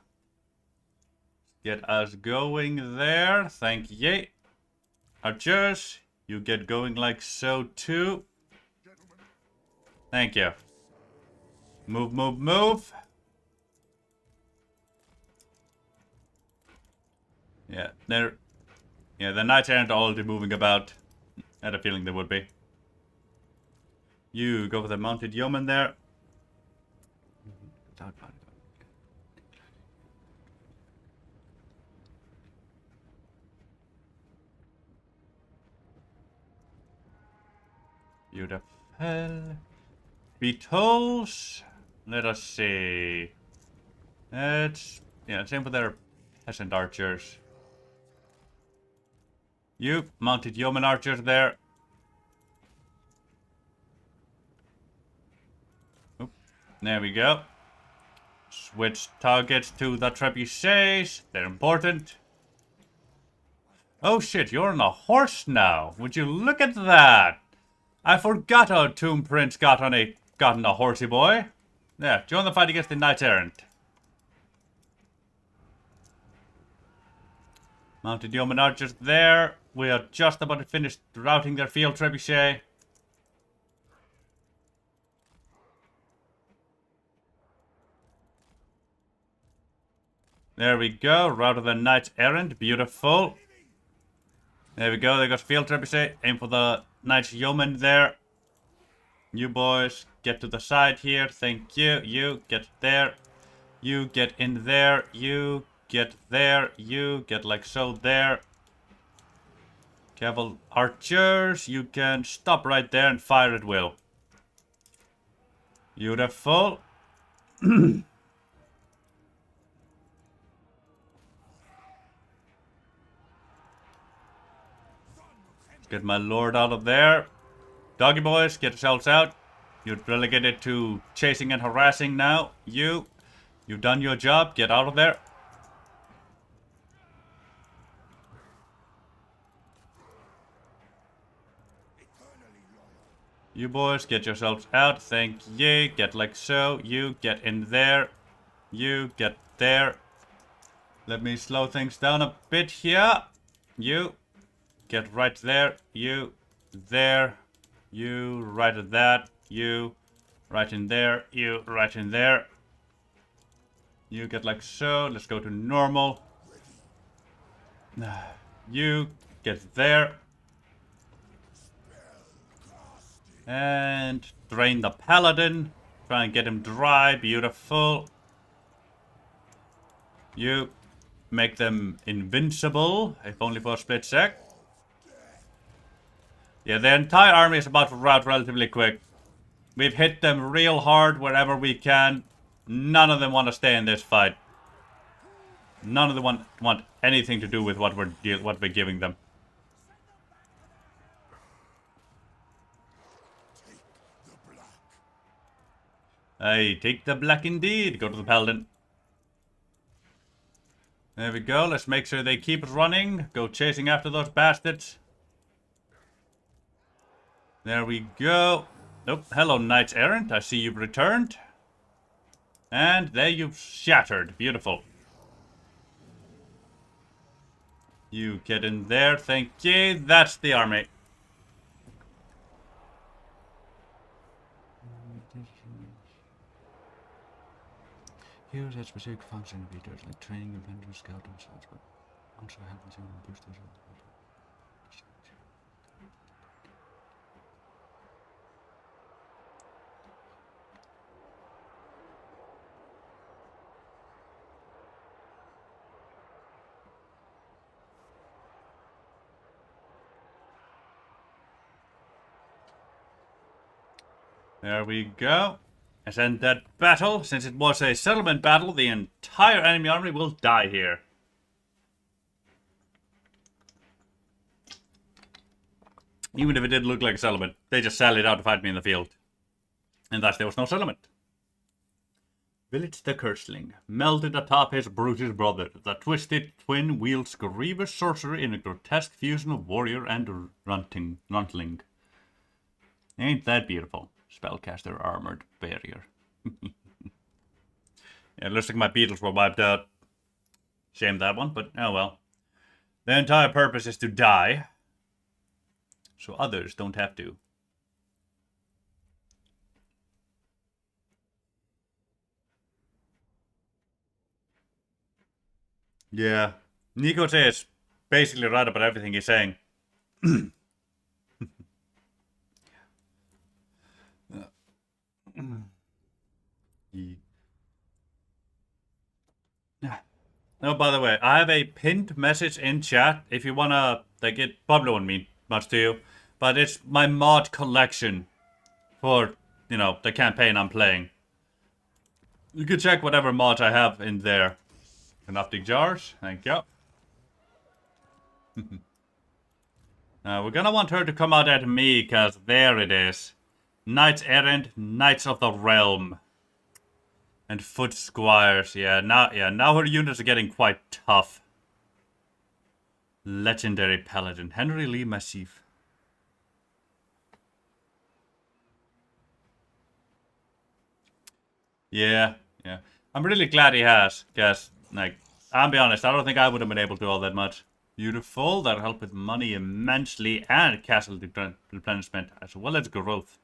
Get us going there. Thank ye. Archers, you get going like so too. Thank you. Move, move, move. Yeah, the knights aren't already moving about. I had a feeling they would be. You go for the mounted yeoman there. Beautiful. Beetles. Let us see. It's same for their peasant archers. You mounted yeoman archers there. Oop, there we go. Switch targets to the trebuchets. They're important. Oh shit, you're on a horse now. Would you look at that? I forgot our Tomb Prince got on a horsey boy. Yeah, join the fight against the Knight Errant. Mounted yeoman archers there. We are just about to finish routing their field trebuchet. There we go. Route of the Knights Errant. Beautiful. There we go. They got field trebuchet. Aim for the Knights Yeoman there. You boys, get to the side here. Thank you. You get there. You get in there. You get there. You get like so there. Cavalry archers, you can stop right there and fire at will. Beautiful. Get my lord out of there. Doggy boys, get yourselves out. You're relegated to chasing and harassing now. You've done your job. Get out of there. You boys, get yourselves out. Thank you. Get like so. You get in there. You get there. Let me slow things down a bit here. You get right there. You there. You right at that. You right in there. You right in there. You get like so. Let's go to normal. You get there. And drain the paladin. Try and get him dry. Beautiful. You make them invincible, if only for a split sec. Yeah, the entire army is about to rout relatively quick. We've hit them real hard wherever we can. None of them want to stay in this fight. None of them want anything to do with what we're giving them. Hey, take the black indeed. Go to the paladin. There we go. Let's make sure they keep running. Go chasing after those bastards. There we go. Nope. Hello, knights errant. I see you've returned. And there you've shattered. Beautiful. You get in there. Thank you. That's the army. Heroes have specific function features like training, adventure, scout, and such, but also helping to boost those. There we go. As end that battle. Since it was a settlement battle, the entire enemy army will die here. Even if it didn't look like a settlement. They just sallied out to fight me in the field. And thus there was no settlement. Village the Curseling. Melted atop his brutish brother. The twisted twin wields grievous sorcery in a grotesque fusion of warrior and runtling. Ain't that beautiful? Spellcaster armored barrier. Yeah, it looks like my beetles were wiped out. Shame that one, but oh well. The entire purpose is to die, so others don't have to. Yeah, Nico says basically right about everything he's saying. Oh, by the way, I have a pinned message in chat if you wanna, like, it probably won't mean much to you, but it's my mod collection for, you know, the campaign I'm playing. You can check whatever mods I have in there. Canoptic jars, thank you. We're gonna want her to come out at me, because there it is. Knights Errant, Knights of the Realm. And foot squires, now her units are getting quite tough. Legendary paladin, Henry Lee Massif. Yeah. I'm really glad he has, because, like, I'll be honest, I don't think I would have been able to do all that much. Beautiful, that'll help with money immensely, and castle replenishment, as well as growth.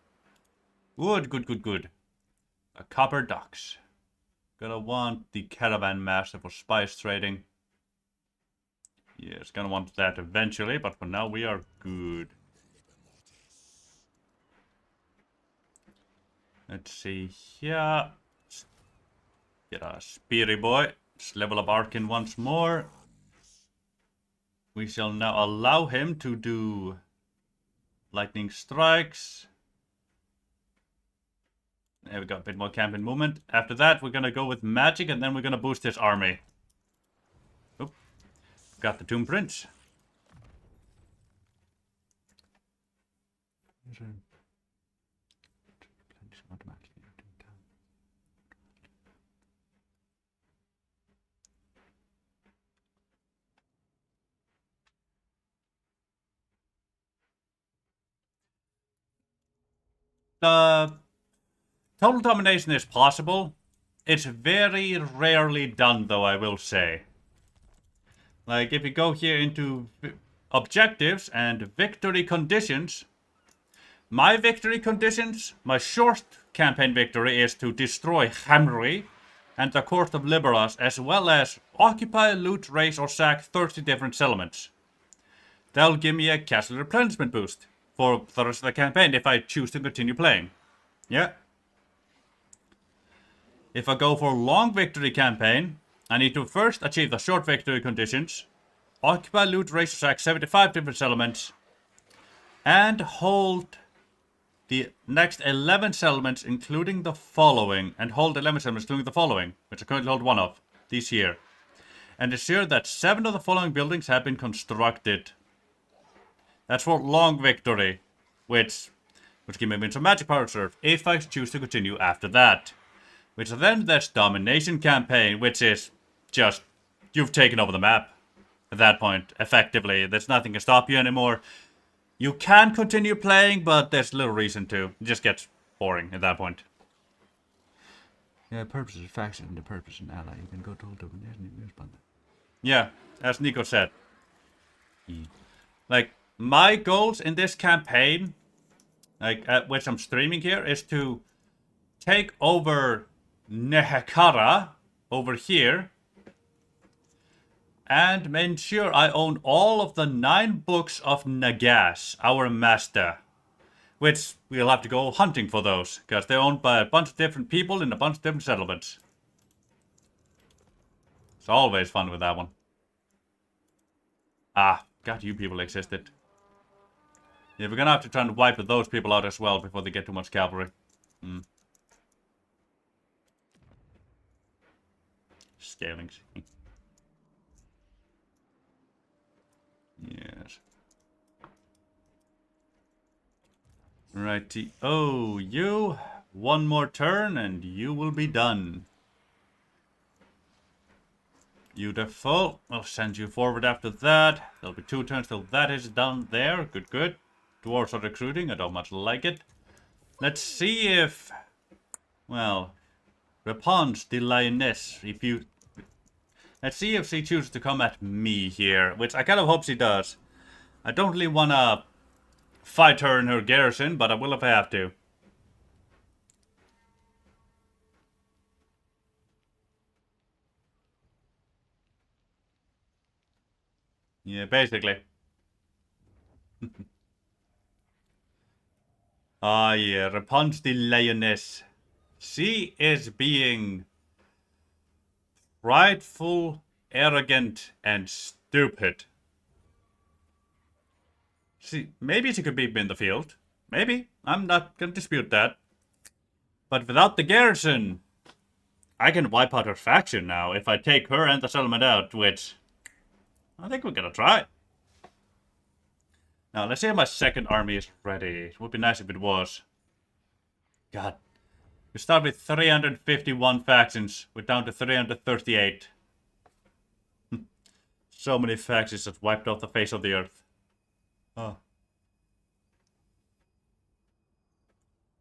Good. A copper docks. Gonna want the caravan master for spice trading. Yes, gonna want that eventually, but for now we are good. Let's see here. Get a speary boy. Let's level up Arkhan once more. We shall now allow him to do lightning strikes. There we go, a bit more camping movement. After that, we're gonna go with magic, and then we're gonna boost his army. Oop. Got the Tomb Prince. Total domination is possible. It's very rarely done, though, I will say. Like, if you go here into objectives and victory conditions, my victory conditions, my short campaign victory is to destroy Hamri and the Court of Liberas, as well as occupy, loot, raise, or sack 30 different settlements. That'll give me a castle replenishment boost for the rest of the campaign if I choose to continue playing. Yeah. If I go for long victory campaign, I need to first achieve the short victory conditions, occupy loot race sack 75 different settlements, and hold the next 11 settlements including the following, which I currently hold one of, this here. And ensure that 7 of the following buildings have been constructed. That's for long victory, which give me some magic power reserve if I choose to continue after that. Which then there's domination campaign, which is just, you've taken over the map at that point, effectively. There's nothing to stop you anymore. You can continue playing, but there's little reason to. It just gets boring at that point. Yeah, purpose is faction, the purpose and ally. You can go to domination. Yeah, as Nico said. Like, my goals in this campaign, like, which I'm streaming here, is to take over Nehekara over here and ensure I own all of the 9 books of Nagash, our master. Which we'll have to go hunting for those, because they're owned by a bunch of different people in a bunch of different settlements. It's always fun with that one. Ah, God, you people existed. Yeah, we're gonna have to try and wipe those people out as well before they get too much cavalry. Scalings. Yes. Righty. Oh, you. One more turn and you will be done. Beautiful. I'll send you forward after that. There'll be 2 turns till that is done there. Good, good. Dwarves are recruiting. I don't much like it. Let's see if... Well... Rampend the Lioness. Let's see if she chooses to come at me here. Which I kind of hope she does. I don't really want to fight her in her garrison, but I will if I have to. Yeah, basically. Ah, yeah, Rampend the Lioness. She is being prideful, arrogant, and stupid. Maybe she could beat me in the field. Maybe. I'm not gonna dispute that. But without the garrison, I can wipe out her faction now if I take her and the settlement out, which I think we're gonna try. Now, let's see if my second army is ready. It would be nice if it was. God. We start with 351 factions. We're down to 338. So many factions that wiped off the face of the earth. Oh.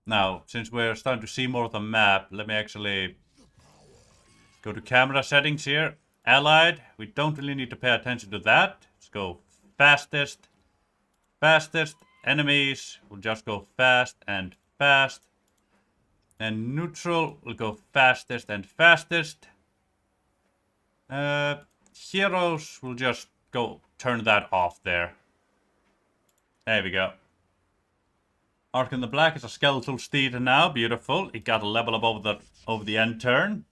Now, since we're starting to see more of the map, let me actually go to camera settings here. Allied, we don't really need to pay attention to that. Let's go fastest. Fastest. Enemies, we'll just go fast and fast. And neutral, we'll go fastest and fastest. Heroes, we'll just go turn that off there. There we go. Arkhan the Black is a skeletal steed now. Beautiful. It got a level up over the end turn.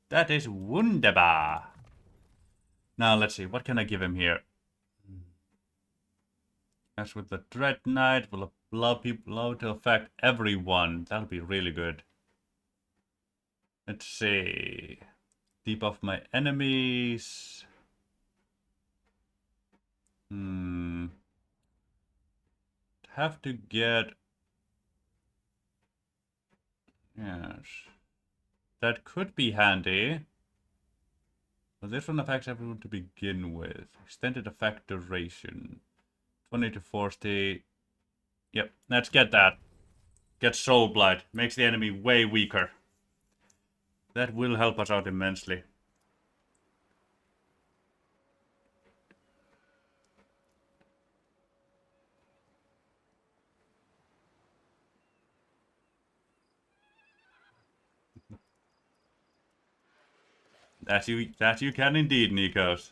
That is wunderbar. Now let's see. What can I give him here? As with the Dread Knight, will allow to affect everyone. That'll be really good. Let's see. Debuff my enemies. Have to get... Yes. That could be handy. But this one affects everyone to begin with. Extended effect duration. 20 to 40. Yep, let's get that. Get Soul Blight. Makes the enemy way weaker. That will help us out immensely. That you can indeed, Nikos.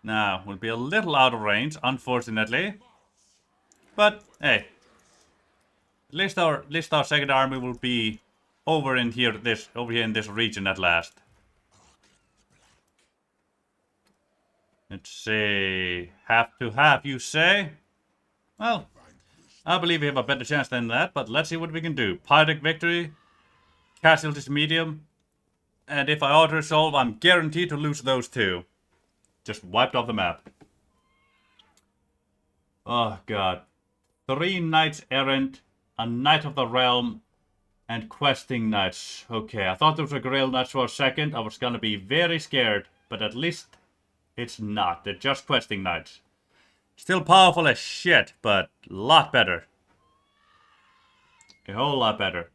Now, we'll be a little out of range, unfortunately. But, hey. At least our second army will be over here in this region at last. Let's see. Half to half, you say? Well, I believe we have a better chance than that, but let's see what we can do. Pyric victory, casualties medium, and if I auto-resolve, I'm guaranteed to lose those two. Just wiped off the map. Oh god. 3 knights errant, a knight of the realm, and questing knights. Okay, I thought there was a grail knights for a second. I was gonna be very scared, but at least it's not. They're just questing knights. Still powerful as shit, but a lot better. A whole lot better.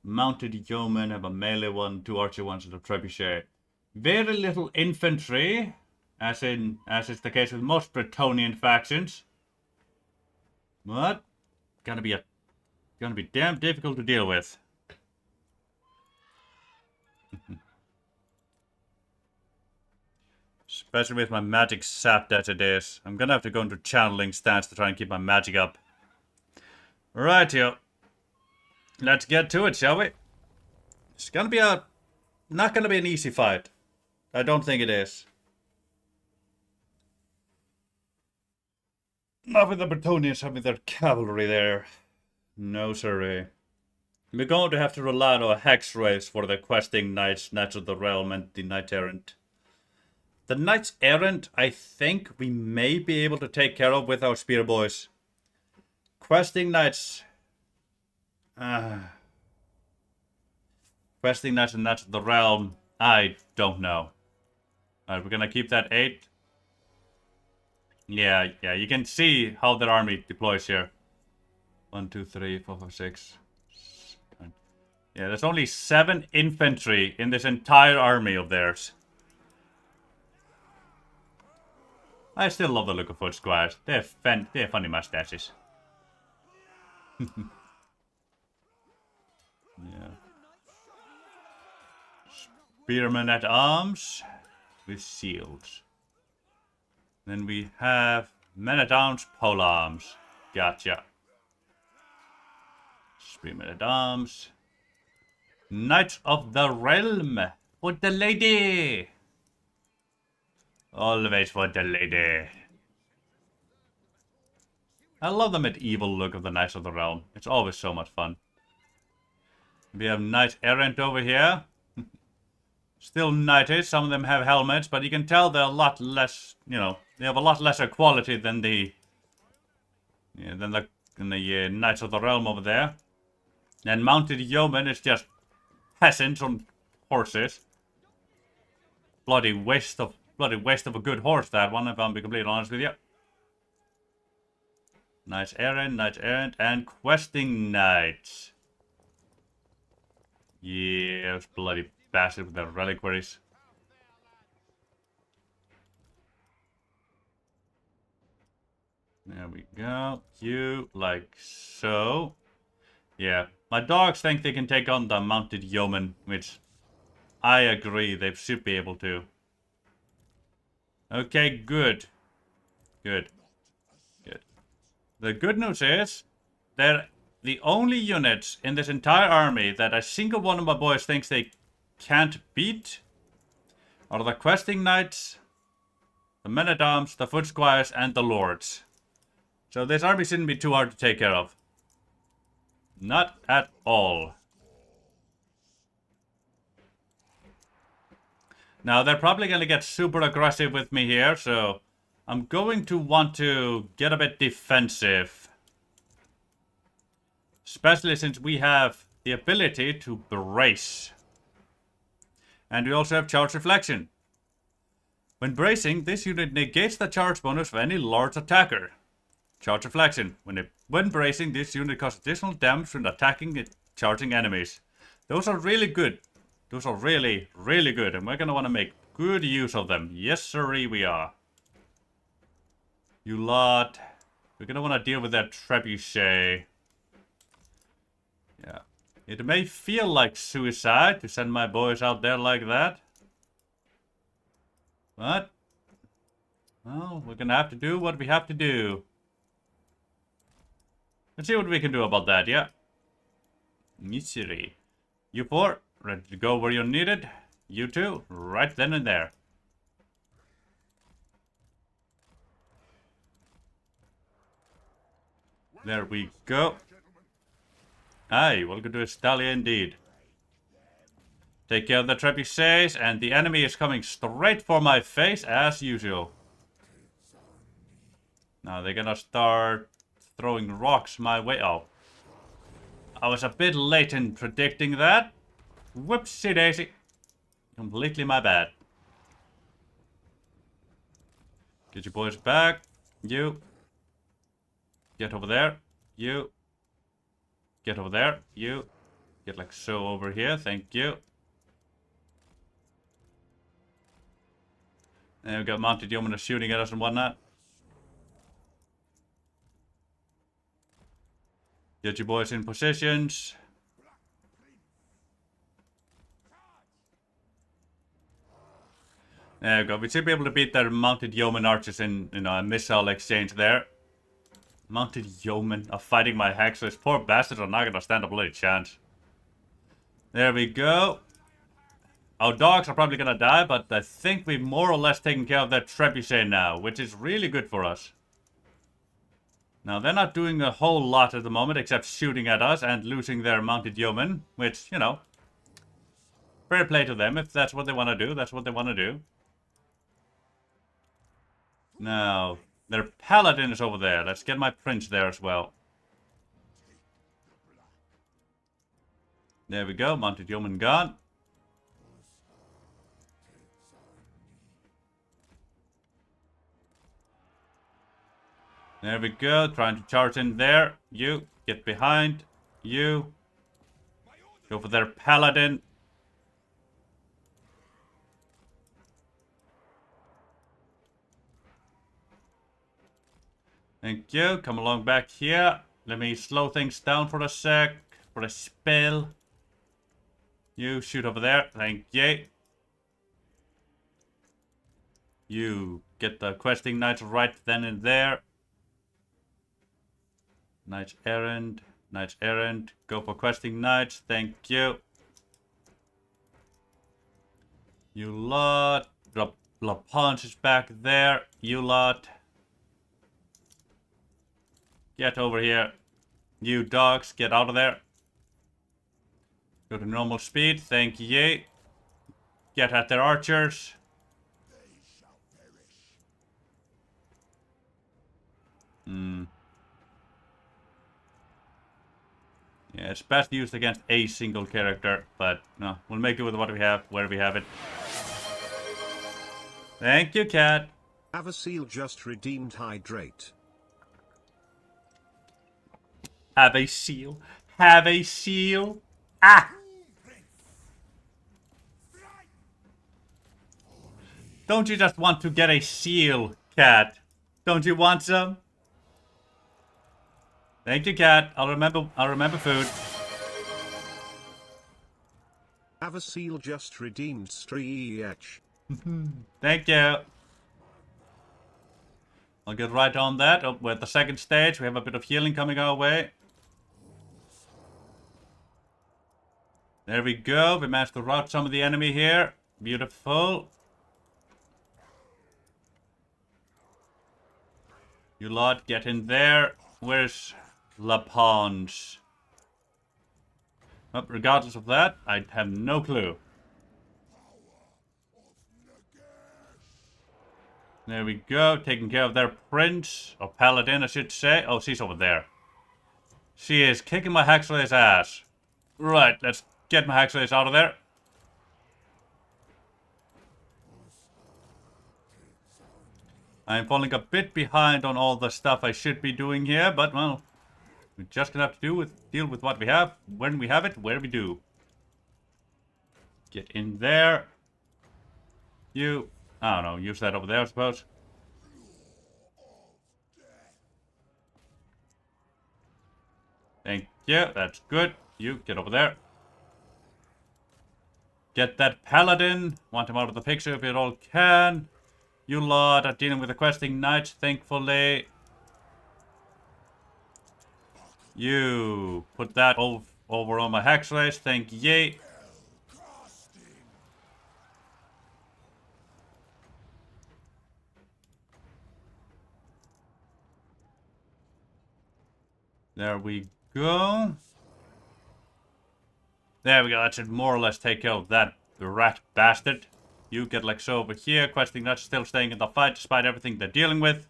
Mounted yeomen have a melee one, 2 archer ones, and a trebuchet. Very little infantry, as is the case with most Bretonnian factions. But gonna be damn difficult to deal with. Especially with my magic sapped as it is. I'm gonna have to go into channeling stance to try and keep my magic up. Rightio. Let's get to it, shall we? It's gonna be not gonna be an easy fight. I don't think it is. Not with the Bretonnians having their cavalry there. No sirree. We're going to have to rely on a hex race for the questing knights, Knights of the Realm, and the Knight Errant. The Knights Errant, I think we may be able to take care of with our spear boys. Questing Knights... questing Knights and Knights of the Realm, I don't know. Alright, we're gonna keep that 8. Yeah, you can see how their army deploys here. 1, 2, 3, 4, 5, 6. 7. Yeah, there's only 7 infantry in this entire army of theirs. I still love the look of foot squires. They have funny mustaches. Yeah. Spearmen at arms with shields. Then we have men at arms, pole arms. Gotcha. Spearmen at arms. Knights of the Realm for the lady. Always for the lady. I love the medieval look of the Knights of the Realm. It's always so much fun. We have Knight Errant over here. Still knighted. Some of them have helmets, but you can tell they're a lot less, you know, they have a lot lesser quality than the Knights of the Realm over there. And mounted yeomen is just peasants on horses. Bloody waste of a good horse, that one, if I'm being completely honest with you. Knights Errant, and questing knights. Yeah, those bloody bastard with their reliquaries. There we go. You like so. Yeah, my dogs think they can take on the mounted yeoman, which I agree they should be able to. Okay, good. Good. The good news is, they're the only units in this entire army that a single one of my boys thinks they can't beat are the questing knights, the men-at-arms, the foot squires, and the lords. So this army shouldn't be too hard to take care of. Not at all. Now, they're probably going to get super aggressive with me here, so I'm going to want to get a bit defensive. Especially since we have the ability to brace. And we also have charge reflection. When bracing, this unit negates the charge bonus of any large attacker. Charge reflection. When bracing, this unit causes additional damage when attacking and charging enemies. Those are really good. Those are really, really good. And we're going to want to make good use of them. Yes, sirree, we are. You lot. We're going to want to deal with that trebuchet. Yeah. It may feel like suicide to send my boys out there like that. But, well, we're going to have to do what we have to do. Let's see what we can do about that, yeah? Misery. You four, ready to go where you're needed? You two, right then and there. There we go. Aye, welcome to Estalia indeed. Take care of the trebuchets, and the enemy is coming straight for my face as usual. Now they're gonna start throwing rocks my way. Oh. I was a bit late in predicting that. Whoopsie daisy. Completely my bad. Get your boys back. You. Get over there. You. Get over there. You. Get like so over here. Thank you. And we've got mounted yeomen shooting at us and whatnot. Get your boys in positions. There we go. We should be able to beat their mounted yeoman archers in, a missile exchange there. Mounted yeomen are fighting my hexers. Poor bastards are not gonna stand a bloody chance. There we go. Our dogs are probably gonna die, but I think we've more or less taken care of that trebuchet now, which is really good for us. Now, they're not doing a whole lot at the moment, except shooting at us and losing their mounted yeomen, which, fair play to them. If that's what they want to do, that's what they want to do. Now, their paladin is over there. Let's get my prince there as well. There we go, mounted yeoman gone. There we go, trying to charge in there. You, get behind. You. Go for their paladin. Thank you, come along back here. Let me slow things down for a sec. For a spell. You, shoot over there. Thank you. You, get the questing knights right then and there. Knights errant, knights errant, go for questing knights, thank you. You lot, drop punch is back there, you lot. Get over here. You dogs, get out of there. Go to normal speed, thank you. Get at their archers. Yeah, it's best used against a single character, but no, we'll make do with what we have, where we have it. Thank you, cat. Have a seal just redeemed hydrate. Have a seal. Have a seal. Ah! Don't you just want to get a seal, cat? Don't you want some? Thank you, cat. I'll remember food. Have a seal just redeemed stretch. Thank you. I'll get right on that. Oh, we're at the second stage. We have a bit of healing coming our way. There we go. We managed to rout some of the enemy here. Beautiful. You lot, get in there. Where's La Ponge? Well, regardless of that, I have no clue. There we go, taking care of their prince, or paladin I should say. Oh, she's over there. She is kicking my Hexlay's ass. Right, let's get my Hexlays out of there. I'm falling a bit behind on all the stuff I should be doing here, but well, we're just gonna have to deal with what we have, when we have it, where we do. Get in there. You, I don't know, use that over there, I suppose. Thank you, that's good. You, get over there. Get that paladin. Want him out of the picture if you all can. You lot are dealing with the questing knights, thankfully. You put that over on my Hexlays, thank ye. There we go. There we go. That should more or less take care of that rat bastard. You get like so over here, questing that's still staying in the fight despite everything they're dealing with.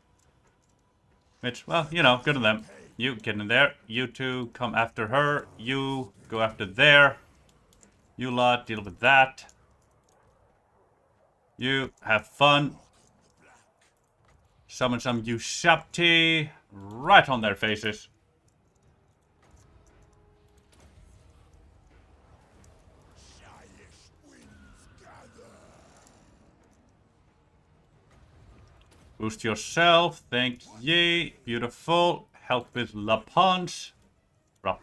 Which, well, you know, good on them. You get in there. You two come after her. You go after there. You lot deal with that. You have fun. Summon some Ushabti right on their faces. Boost yourself, thank ye. Beautiful. Help with La Punch.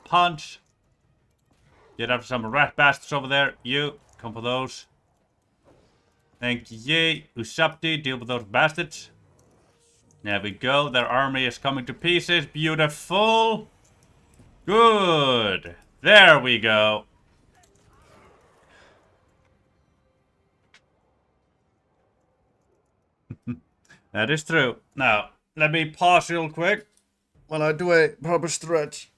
Punch. Get after some rat bastards over there. You, come for those. Thank ye. Ushabti, deal with those bastards. There we go. Their army is coming to pieces. Beautiful. Good. There we go. That is true. Now, let me pause real quick while I do a proper stretch.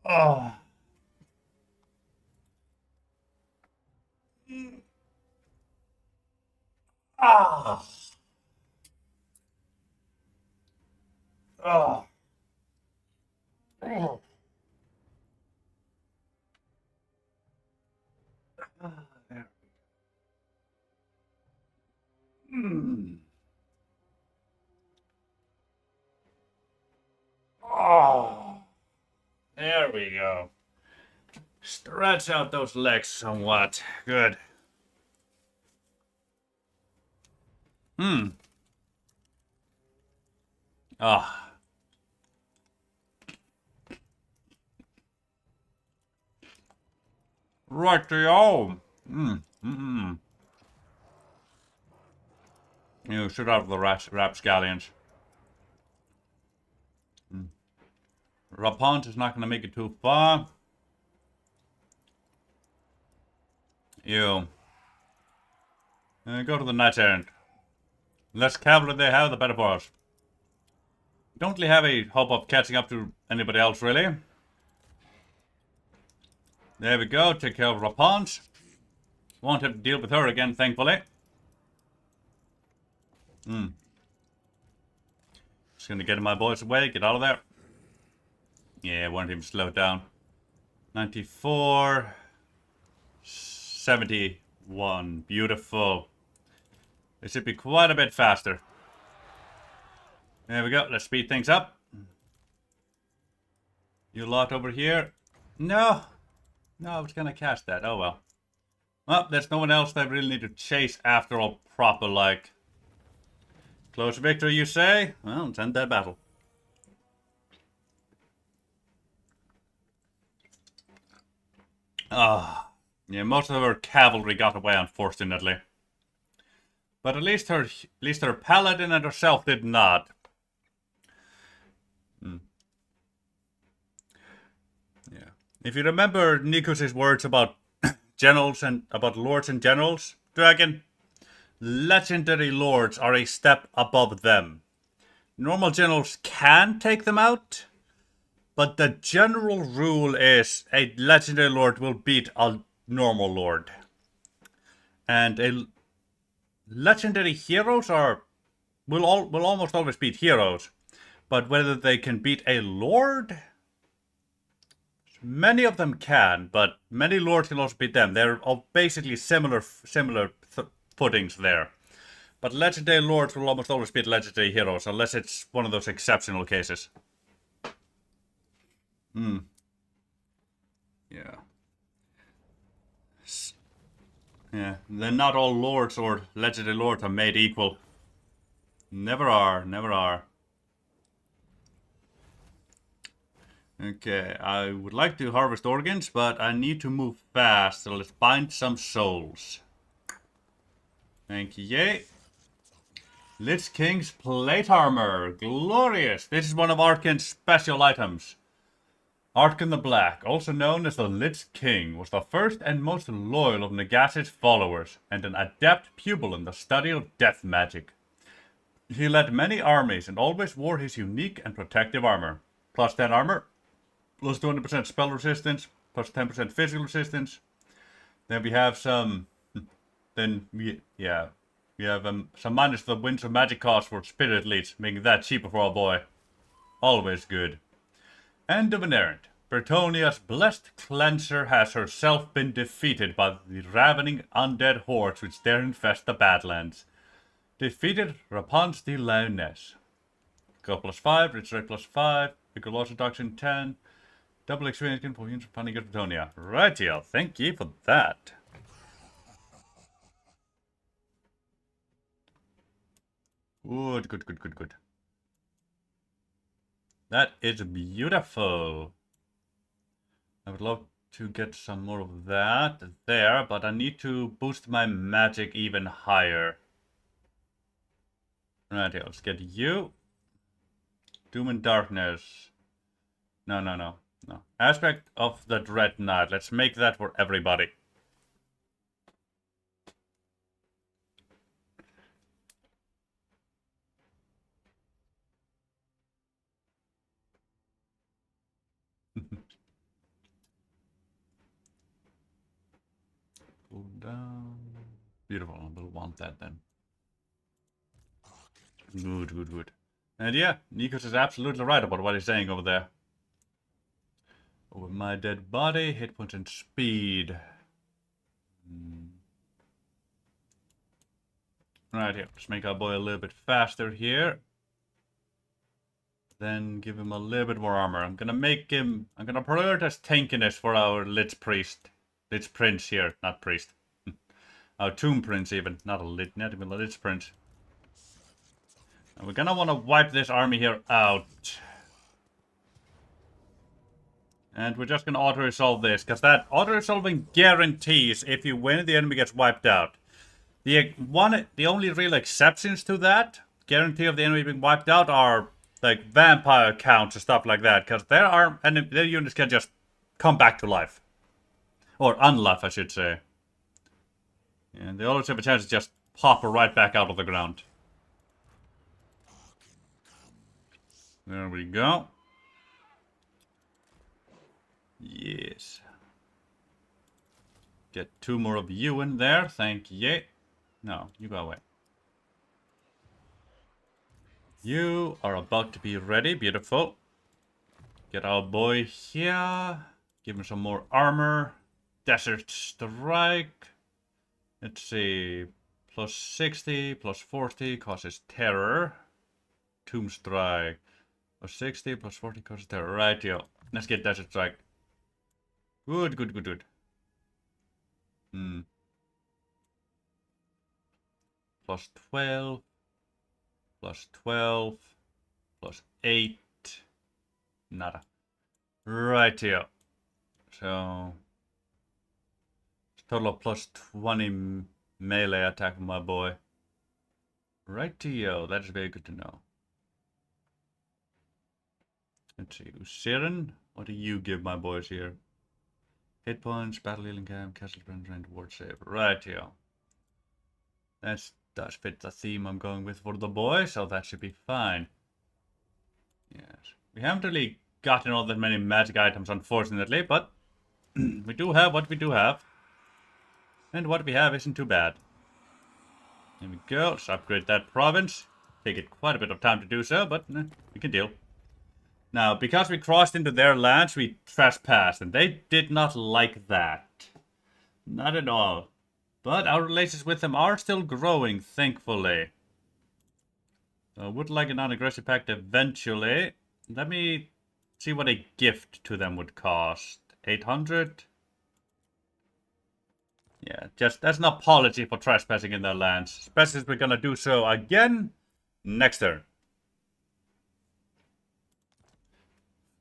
Oh. Ah. Oh. Oh. There. Oh. There we go. Stretch out those legs somewhat. Good. Ah. Right-o. You shoot out the rapscallions. Rampend is not going to make it too far. You. Go to the knight's errand. The less cavalry they have, the better for us. Don't really have a hope of catching up to anybody else, really. There we go. Take care of Rampend. Won't have to deal with her again, thankfully. Just gonna get my boys away. Get out of there. Yeah, won't even slow down. 94. 71. Beautiful. It should be quite a bit faster. There we go. Let's speed things up. You lot over here. No. No, I was gonna cast that. Oh well. Well, there's no one else that I really need to chase after all proper like. Close victory, you say? Well, let's end that battle. Yeah, most of her cavalry got away, unfortunately. But at least her paladin and herself did not. Yeah. If you remember Nikos' words about generals and about lords and generals, Dragon, legendary lords are a step above them. Normal generals can take them out, but the general rule is a legendary lord will beat a normal lord. And legendary heroes will almost always beat heroes. But whether they can beat a lord? Many of them can, but many lords can also beat them. They're all basically similar footings there. But legendary lords will almost always beat legendary heroes, unless it's one of those exceptional cases. Yeah. Yeah, then not all lords or legendary lords are made equal. Never are, never are. Okay, I would like to harvest organs, but I need to move fast, so let's bind some souls. Thank you, yay. Lich King's plate armor, glorious. This is one of Arkhan's special items. Arkhan the Black, also known as the Lich King, was the first and most loyal of Nagasa's followers, and an adept pupil in the study of death magic. He led many armies and always wore his unique and protective armor. Plus 10 armor, plus 20% spell resistance, plus 10% physical resistance. Then we have some... we have some minus the winds of magic cost for spirit leads, making that cheaper for our boy. Always good. End of an errand. Bretonia's blessed cleanser has herself been defeated by the ravening undead hordes which dare infest the Badlands. Defeated Rampend the Lioness. Go plus 5, rich rate plus 5, bigger loss reduction 10, double experience gain for units funding at Bretonia. Rightio, thank you for that. Good. That is beautiful. I would love to get some more of that there, but I need to boost my magic even higher. Right here, let's get you. Doom and Darkness. No. Aspect of the Dread Knight. Let's make that for everybody. Pull down. Beautiful. We'll want that then. Good. And yeah, Nikos is absolutely right about what he's saying over there. Over my dead body, hit points and speed. Right here, let's make our boy a little bit faster here. Then give him a little bit more armor. I'm gonna prioritize tankiness for our Lich Prince here, not priest. Our Tomb Prince even, not even a Lich Prince. And we're gonna want to wipe this army here out. And we're just gonna auto-resolve this, because that auto-resolving guarantees if you win, the enemy gets wiped out. The only real exceptions to that guarantee of the enemy being wiped out are like vampire counts and stuff like that, because their units can just come back to life. Or unlife, I should say. And they always have a chance to just pop right back out of the ground. There we go. Yes. Get 2 more of you in there, thank you. No, you go away. You are about to be ready, beautiful. Get our boy here. Give him some more armor. Desert Strike. Let's see. Plus 60, plus 40 causes terror. Tomb Strike. Plus 60, plus 40 causes terror. Right, yo. Let's get Desert Strike. Good. Plus 12. Plus 12. Plus 8. Nada. Right, yo. So... total of plus 20 melee attack from my boy. Rightio, that is very good to know. Let's see, Usirin, what do you give my boys here? Hit points, battle healing camp, castle friends, and ward save. Rightio. That does fit the theme I'm going with for the boy, so that should be fine. Yes. We haven't really gotten all that many magic items, unfortunately, but we do have what we do have. And what we have isn't too bad. There we go. Let's upgrade that province. Take it quite a bit of time to do so, but we can deal. Now, because we crossed into their lands, we trespassed, and they did not like that. Not at all. But our relations with them are still growing, thankfully. So I would like a non-aggressive pact eventually. Let me see what a gift to them would cost. 800? Yeah, just that's an apology for trespassing in their lands. Especially if we're gonna do so again next turn.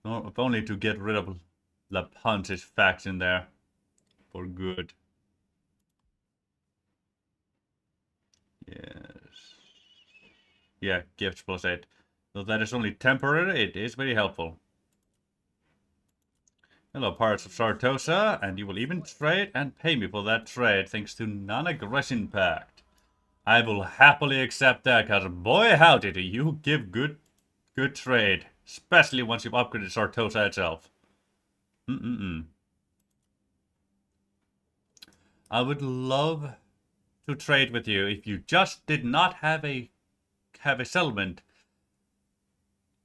If only to get rid of Rampend's faction there. For good. Yes. Yeah, gifts plus 8. Though that is only temporary, it is very helpful. Hello, Pirates of Sartosa, and you will even trade and pay me for that trade thanks to non-aggression pact. I will happily accept that, because boy howdy do you give good trade. Especially once you've upgraded Sartosa itself. I would love to trade with you if you just did not have a settlement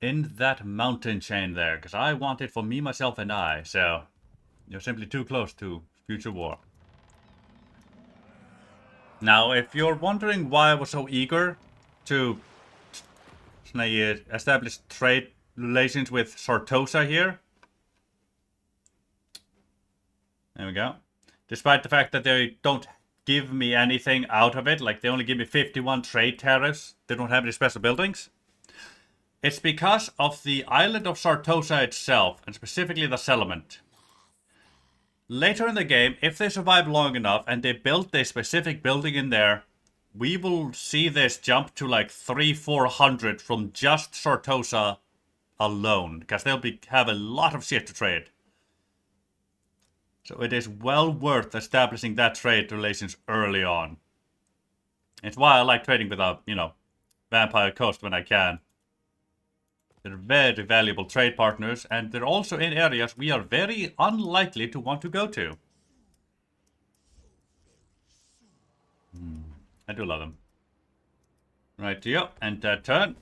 in that mountain chain there, because I want it for me, myself, and I. So you're simply too close to future war. Now, if you're wondering why I was so eager to establish trade relations with Sartosa here, there we go. Despite the fact that they don't give me anything out of it, like they only give me 51 trade tariffs, they don't have any special buildings. It's because of the island of Sartosa itself, and specifically the settlement. Later in the game, if they survive long enough and they build a specific building in there, we will see this jump to like 300-400 from just Sartosa alone, because they'll have a lot of shit to trade. So it is well worth establishing that trade relations early on. It's why I like trading with Vampire Coast when I can. They're very valuable trade partners, and they're also in areas we are very unlikely to want to go to. I do love them. Right, yep, and turn.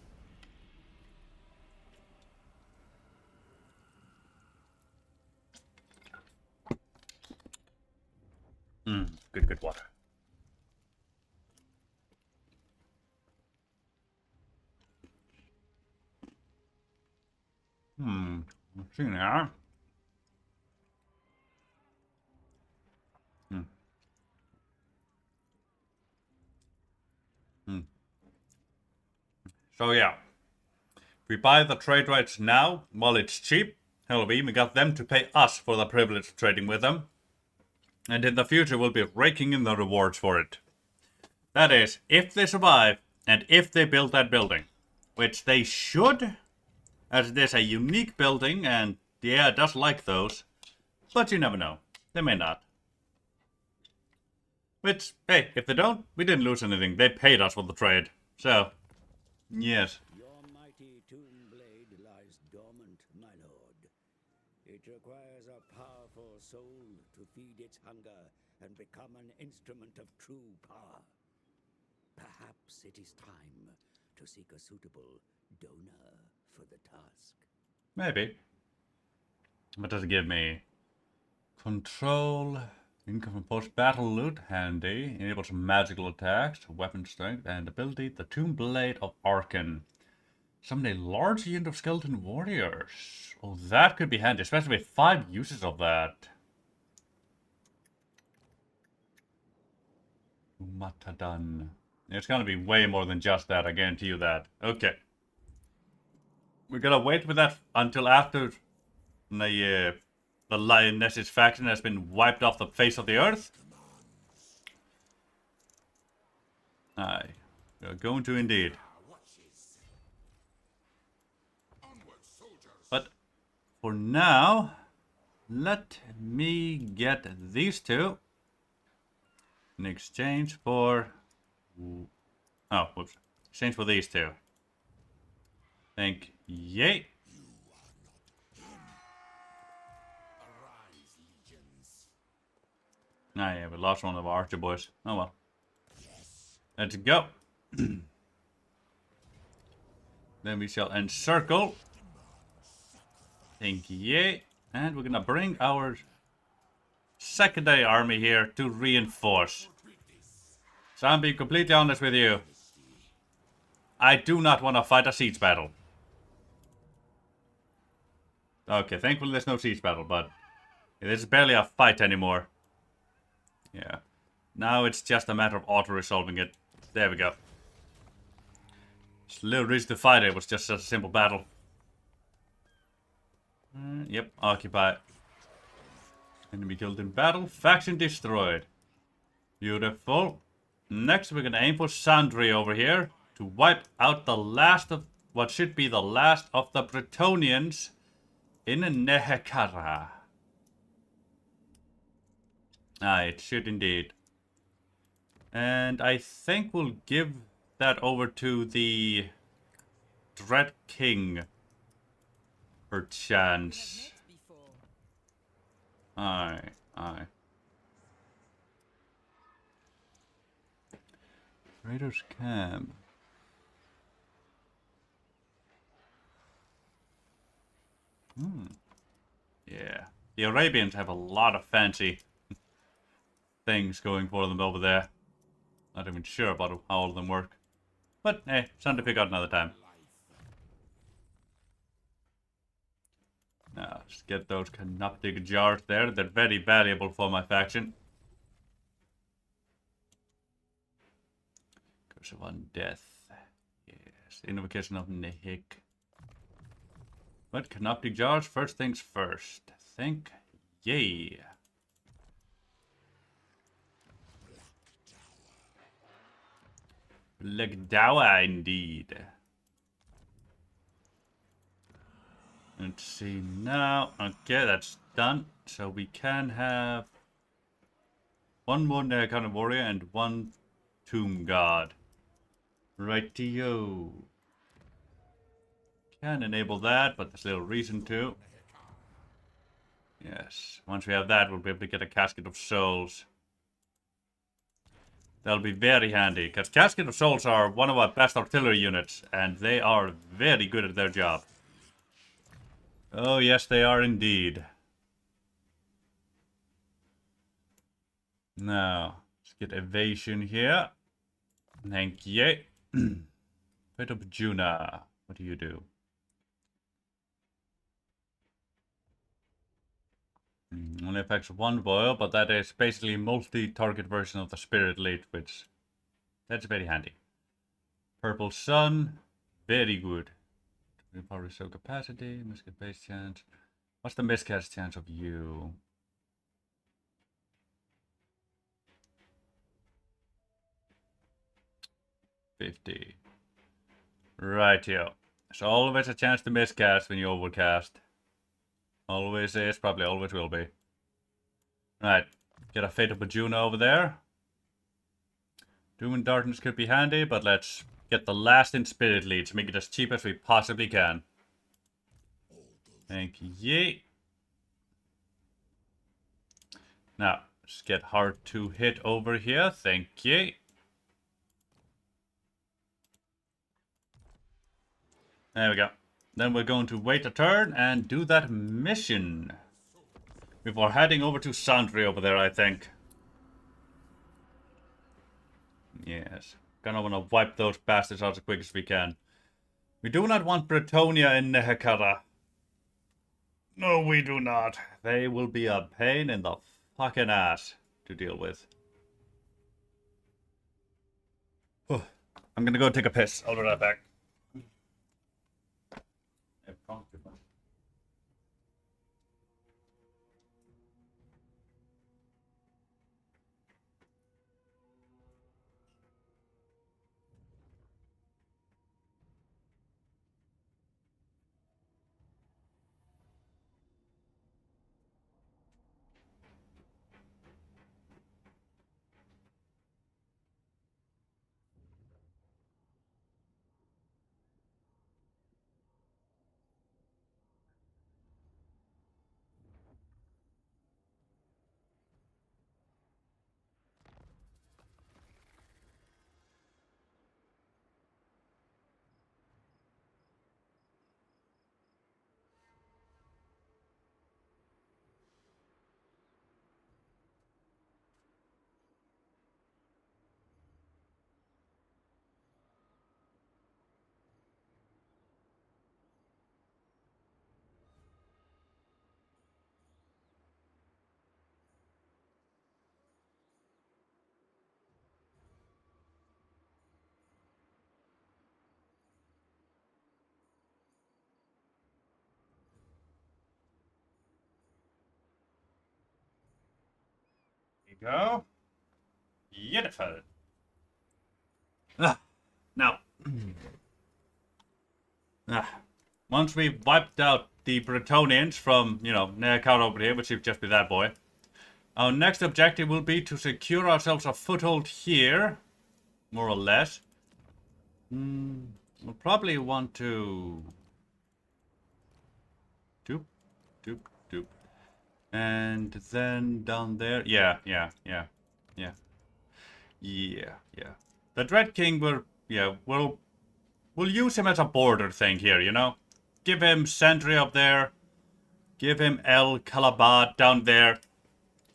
Good water. Let's see now. So yeah, we buy the trade rights now while it's cheap. Hell, we even got them to pay us for the privilege of trading with them. And in the future, we'll be raking in the rewards for it. That is, if they survive, and if they build that building. Which they should, as it is a unique building, and yeah, it does like those. But you never know. They may not. Which, hey, if they don't, we didn't lose anything. They paid us for the trade. So, yes. Your mighty tomb blade lies dormant, my lord. It requires a powerful soul to feed its hunger and become an instrument of true power. Perhaps it is time to seek a suitable donor for the task. Maybe. What does it give me? Control, income from post-battle loot, handy. Enables magical attacks, weapon strength, and ability. The Tomb Blade of Arkhan. Summon a large unit of skeleton warriors. Oh, that could be handy, especially with 5 uses of that. Matadan. It's gonna be way more than just that, I guarantee you that. Okay. We're gonna wait with that until after the Lioness's faction has been wiped off the face of the earth. Aye. We're going to indeed. But for now, let me get these two in exchange for... Oh, whoops. Exchange for these two. Thank ye. Ah, yeah, we lost one of our archer boys. Oh well. Let's go. Then we shall encircle. Thank ye. And we're gonna bring our secondary army here to reinforce. So I'm being completely honest with you. I do not want to fight a siege battle. Okay, thankfully there's no siege battle, but it is barely a fight anymore. Yeah. Now it's just a matter of auto-resolving it. There we go. It's a little risky to fight it. It was just a simple battle. Yep, occupy. Enemy killed in battle. Faction destroyed. Beautiful. Next we're gonna aim for Sandri over here to wipe out the last of what should be the last of the Bretonnians in Nehekara. Ah, it should indeed. And I think we'll give that over to the Dread King. Perchance. Aye, aye. Raiders Camp. Yeah. The Arabians have a lot of fancy things going for them over there. Not even sure about how all of them work. But, hey, something to pick out another time. Now, let's get those canoptic jars there. They're very valuable for my faction. Curse of Undeath. Yes, Invocation of Nehik. But canoptic jars, first things first. Think, yay. Black Tower, indeed. Let's see now. Okay, that's done. So we can have one more kind of warrior and one tomb guard. Rightio. Can enable that, but there's little reason to. Yes, once we have that, we'll be able to get a Casket of Souls. That'll be very handy, because Casket of Souls are one of our best artillery units, and they are very good at their job. Oh yes, they are indeed. Now, let's get evasion here. Thank you. Fate of Juna. What do you do? Only affects one boil, but that is basically a multi-target version of the Spirit Lead, which that's very handy. Purple Sun, very good. Power show capacity, miscast base chance. What's the miscast chance of you? $50. Rightio. So always a chance to miscast when you overcast. Always is, probably always will be. Right, get a Fate of Bajuna over there. Doom and Darkness could be handy, but let's get the last in Spirit Leads. Make it as cheap as we possibly can. Thank ye. Now, let's get hard to hit over here. Thank ye. There we go. Then we're going to wait a turn and do that mission. Before heading over to Sandry over there, I think. Yes. Gonna want to wipe those bastards out as quick as we can. We do not want Bretonia in Nehekara. No, we do not. They will be a pain in the fucking ass to deal with. I'm gonna go take a piss. I'll be right back. Go. Beautiful. Now, once we've wiped out the Bretonians from, Nehekara over here, which should just be that boy, Our next objective will be to secure ourselves a foothold here. More or less. We'll probably want to... Doop, doop, doop. And then down there... Yeah. The Dread King will... Yeah, we'll use him as a border thing here, you know? Give him Sentry up there. Give him El Calabat down there.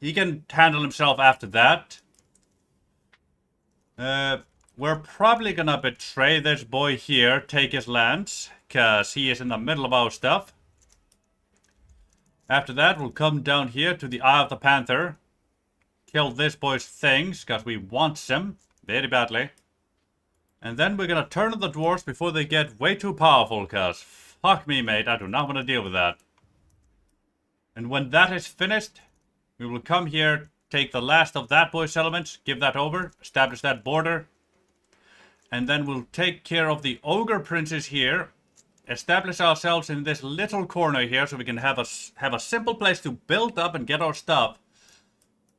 He can handle himself after that. We're probably gonna betray this boy here, take his lands, because he is in the middle of our stuff. After that, we'll come down here to the Eye of the Panther. Kill this boy's things, because we want them very badly. And then we're gonna turn on the dwarves before they get way too powerful, because fuck me, mate, I do not want to deal with that. And when that is finished, we will come here, take the last of that boy's settlements, give that over, establish that border. And then we'll take care of the ogre princes here, establish ourselves in this little corner here so we can have a simple place to build up and get our stuff.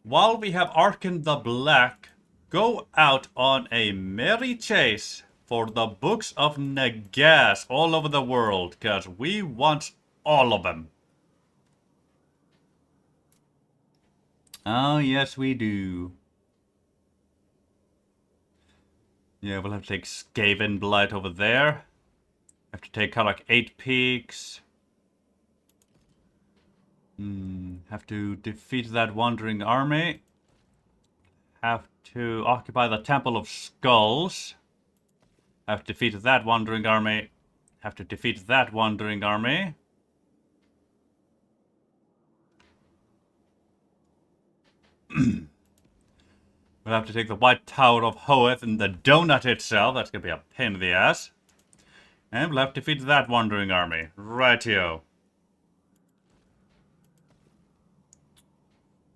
While we have Arkhan the Black go out on a merry chase for the books of Nagas all over the world, because we want all of them. Oh, yes, we do. Yeah, we'll have to take Skaven Blight over there. Have to take Karak 8 Peaks. Have to defeat that wandering army. Have to occupy the Temple of Skulls. Have to defeat that wandering army. Have to defeat that wandering army. We'll have to take the White Tower of Hoeth and the donut itself. That's gonna be a pain in the ass. And we'll have to defeat that wandering army. Rightio.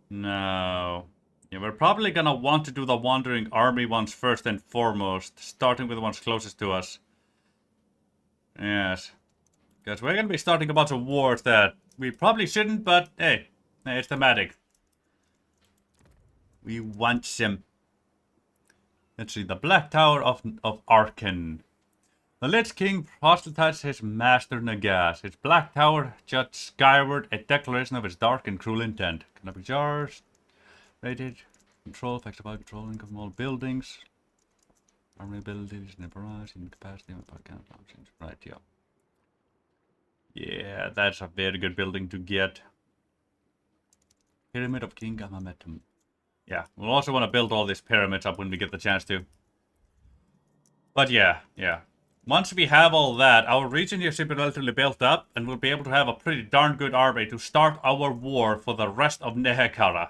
No. Yeah, we're probably gonna want to do the wandering army ones first and foremost. Starting with the ones closest to us. Yes. Because we're gonna be starting a bunch of wars that we probably shouldn't, but hey, it's thematic. We want some. Let's see, the Black Tower of Arkhan. The Lich King proselytized his master Nagas. His Black Tower juts skyward, a declaration of his dark and cruel intent. Can I be charged? Rated. Control, effects about control, income from all buildings. Army abilities, barrage, incapacity, count options. Right, yeah. Yeah, that's a very good building to get. Pyramid of King Gamametum. Yeah, we'll also want to build all these pyramids up when we get the chance to. But yeah. Once we have all that, our region here should be relatively built up, and we'll be able to have a pretty darn good army to start our war for the rest of Nehekara.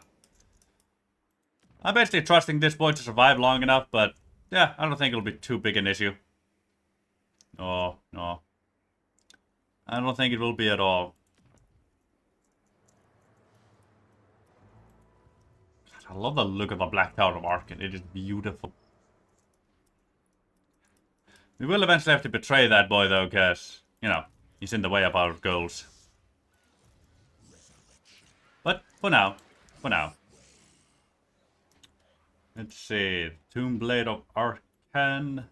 I'm basically trusting this boy to survive long enough, but yeah, I don't think it'll be too big an issue. No. I don't think it will be at all. I love the look of the Black Tower of Arkhan. It is beautiful. We will eventually have to betray that boy, though, because, you know, he's in the way of our goals. But for now. Let's see. Tomb Blade of Arkhan.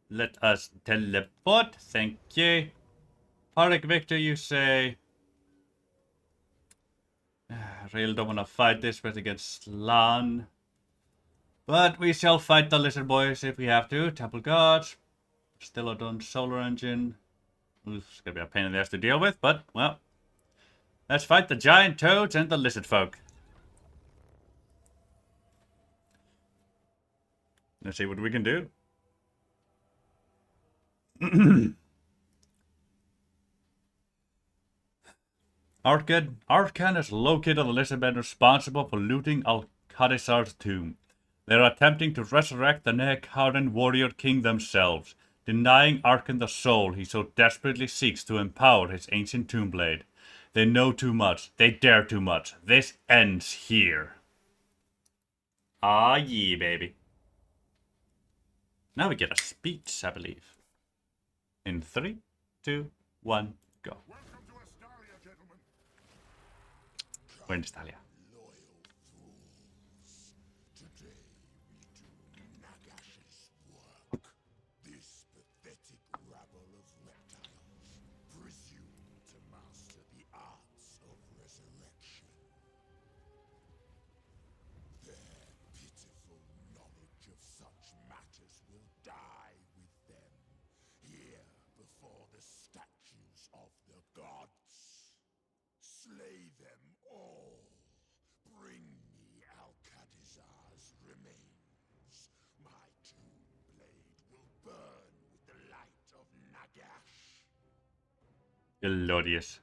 Let us teleport. Thank you. Harik Victor, you say... Really don't want to fight this with against Lan. But we shall fight the lizard boys if we have to. Temple Guards. Still done solar engine. It's gonna be a pain in the ass to deal with, but well. Let's fight the giant toads and the lizard folk. Let's see what we can do. Arkhan has located the lizard men responsible for looting Al-Khadisar's tomb. They are attempting to resurrect the Nehekharan warrior king themselves, denying Arkhan the soul he so desperately seeks to empower his ancient tomb blade. They know too much. They dare too much. This ends here. Ah, yeah, baby. Now we get a speech, I believe. In 3, 2, 1, go. Welcome to Astaria, gentlemen. We're in Stalia. Loyal Slay them all. Bring me Alcatizar's remains. My tomb blade will burn with the light of Nagash. Hilarious.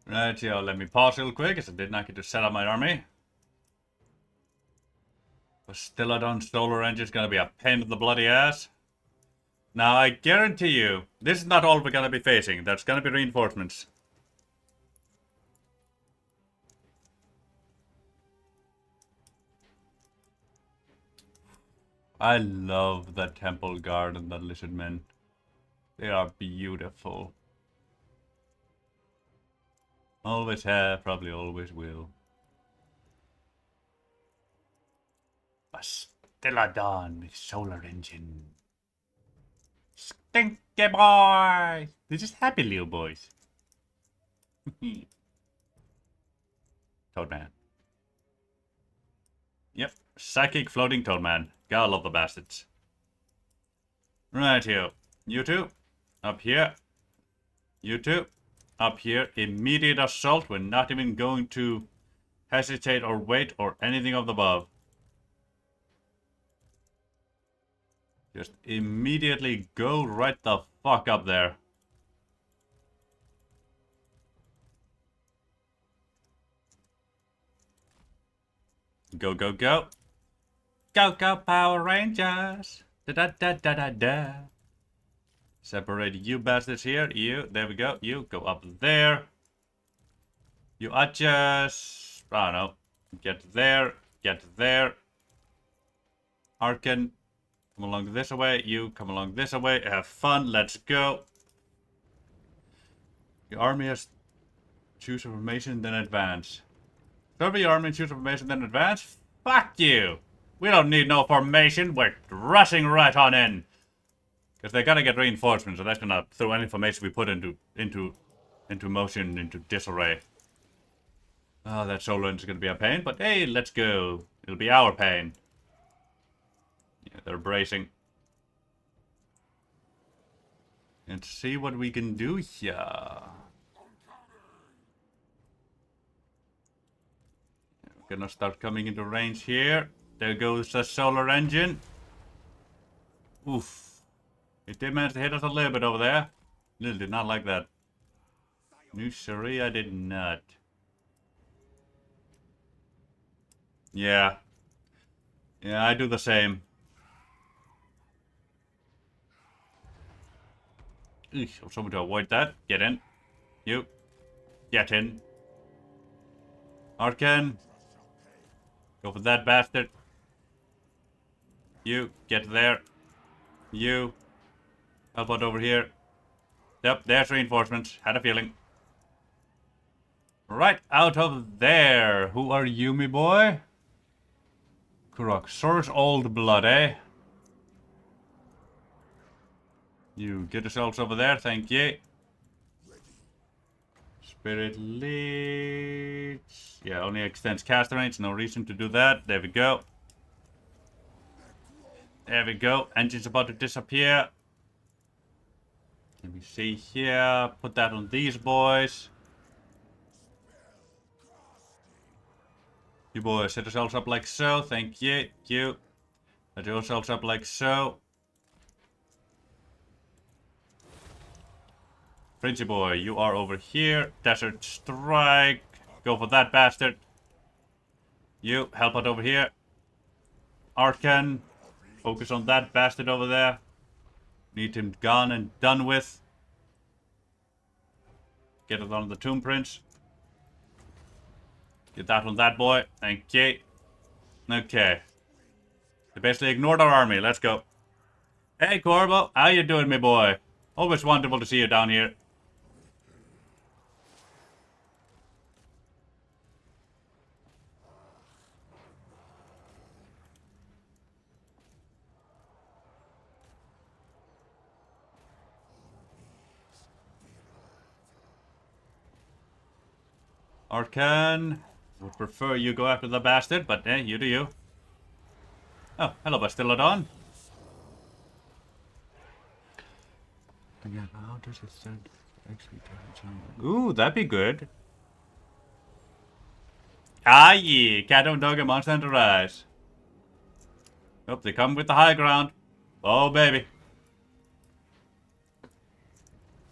Right, yo, let me pause real quick, as I did not get to set up my army. Bastillodon Solar Engine's gonna be a pain in the bloody ass. Now, I guarantee you, this is not all we're gonna be facing. There's gonna be reinforcements. I love the Temple Guard and the Lizard Men. They are beautiful. Always have, probably always will. Bastillodon with Solar Engine. Stinky boys! They're just happy little boys. Toadman. Yep, Psychic Floating Toadman. Gotta love the bastards. Right here. You two, up here. You two, up here. Immediate assault. We're not even going to hesitate or wait or anything of the above. Just immediately go right the fuck up there. Go, go, go. Go, go, Power Rangers. Da da da da da da. Separate you bastards here. You, there we go. You, go up there. You adjust. I don't know. Get there. Get there. Arkhan. Come along this way. You come along this way. Have fun. Let's go. Your army has choose a formation, then advance. Serve your army and choose a formation, then advance? Fuck you! We don't need no formation. We're rushing right on in. Because they gotta get reinforcements, so that's gonna throw any formation we put into motion into disarray. Oh, that solar engine's gonna be a pain, but hey, let's go. It'll be our pain. Yeah, they're bracing. And see what we can do here. We're gonna start coming into range here. There goes the solar engine. Oof. It did manage to hit us a little bit over there. Little did not like that. No, sorry, I did not. Yeah. Yeah, I do the same. Eesh, I'm someone to avoid that. Get in. You. Get in. Arkhan. Go for that bastard. You. Get there. You. Help out over here. Yep, there's reinforcements. Had a feeling. Right out of there. Who are you, me boy? Kurok. Source old blood, eh? You get yourselves over there, thank you. Spirit leads. Yeah, only extends caster range, no reason to do that. There we go. There we go. Engine's about to disappear. Let me see here. Put that on these boys. You boys set yourselves up like so. Thank you. You. Set yourselves up like so. Princey boy, you are over here. Desert Strike. Go for that bastard. You, help out over here. Arkhan. Focus on that bastard over there. Need him gone and done with. Get it on the Tomb Prince. Get that on that boy. Thank you. Okay. They basically ignored our army. Let's go. Hey, Corvo. How you doing, me boy? Always wonderful to see you down here. Arkhan, would prefer you go after the bastard, but you do you. Oh, hello, Bastillodon. Again, how does it send actually? Ooh, that'd be good. Ah, yeah. Cat and dog and monster and rise. Oh, they come with the high ground. Oh, baby.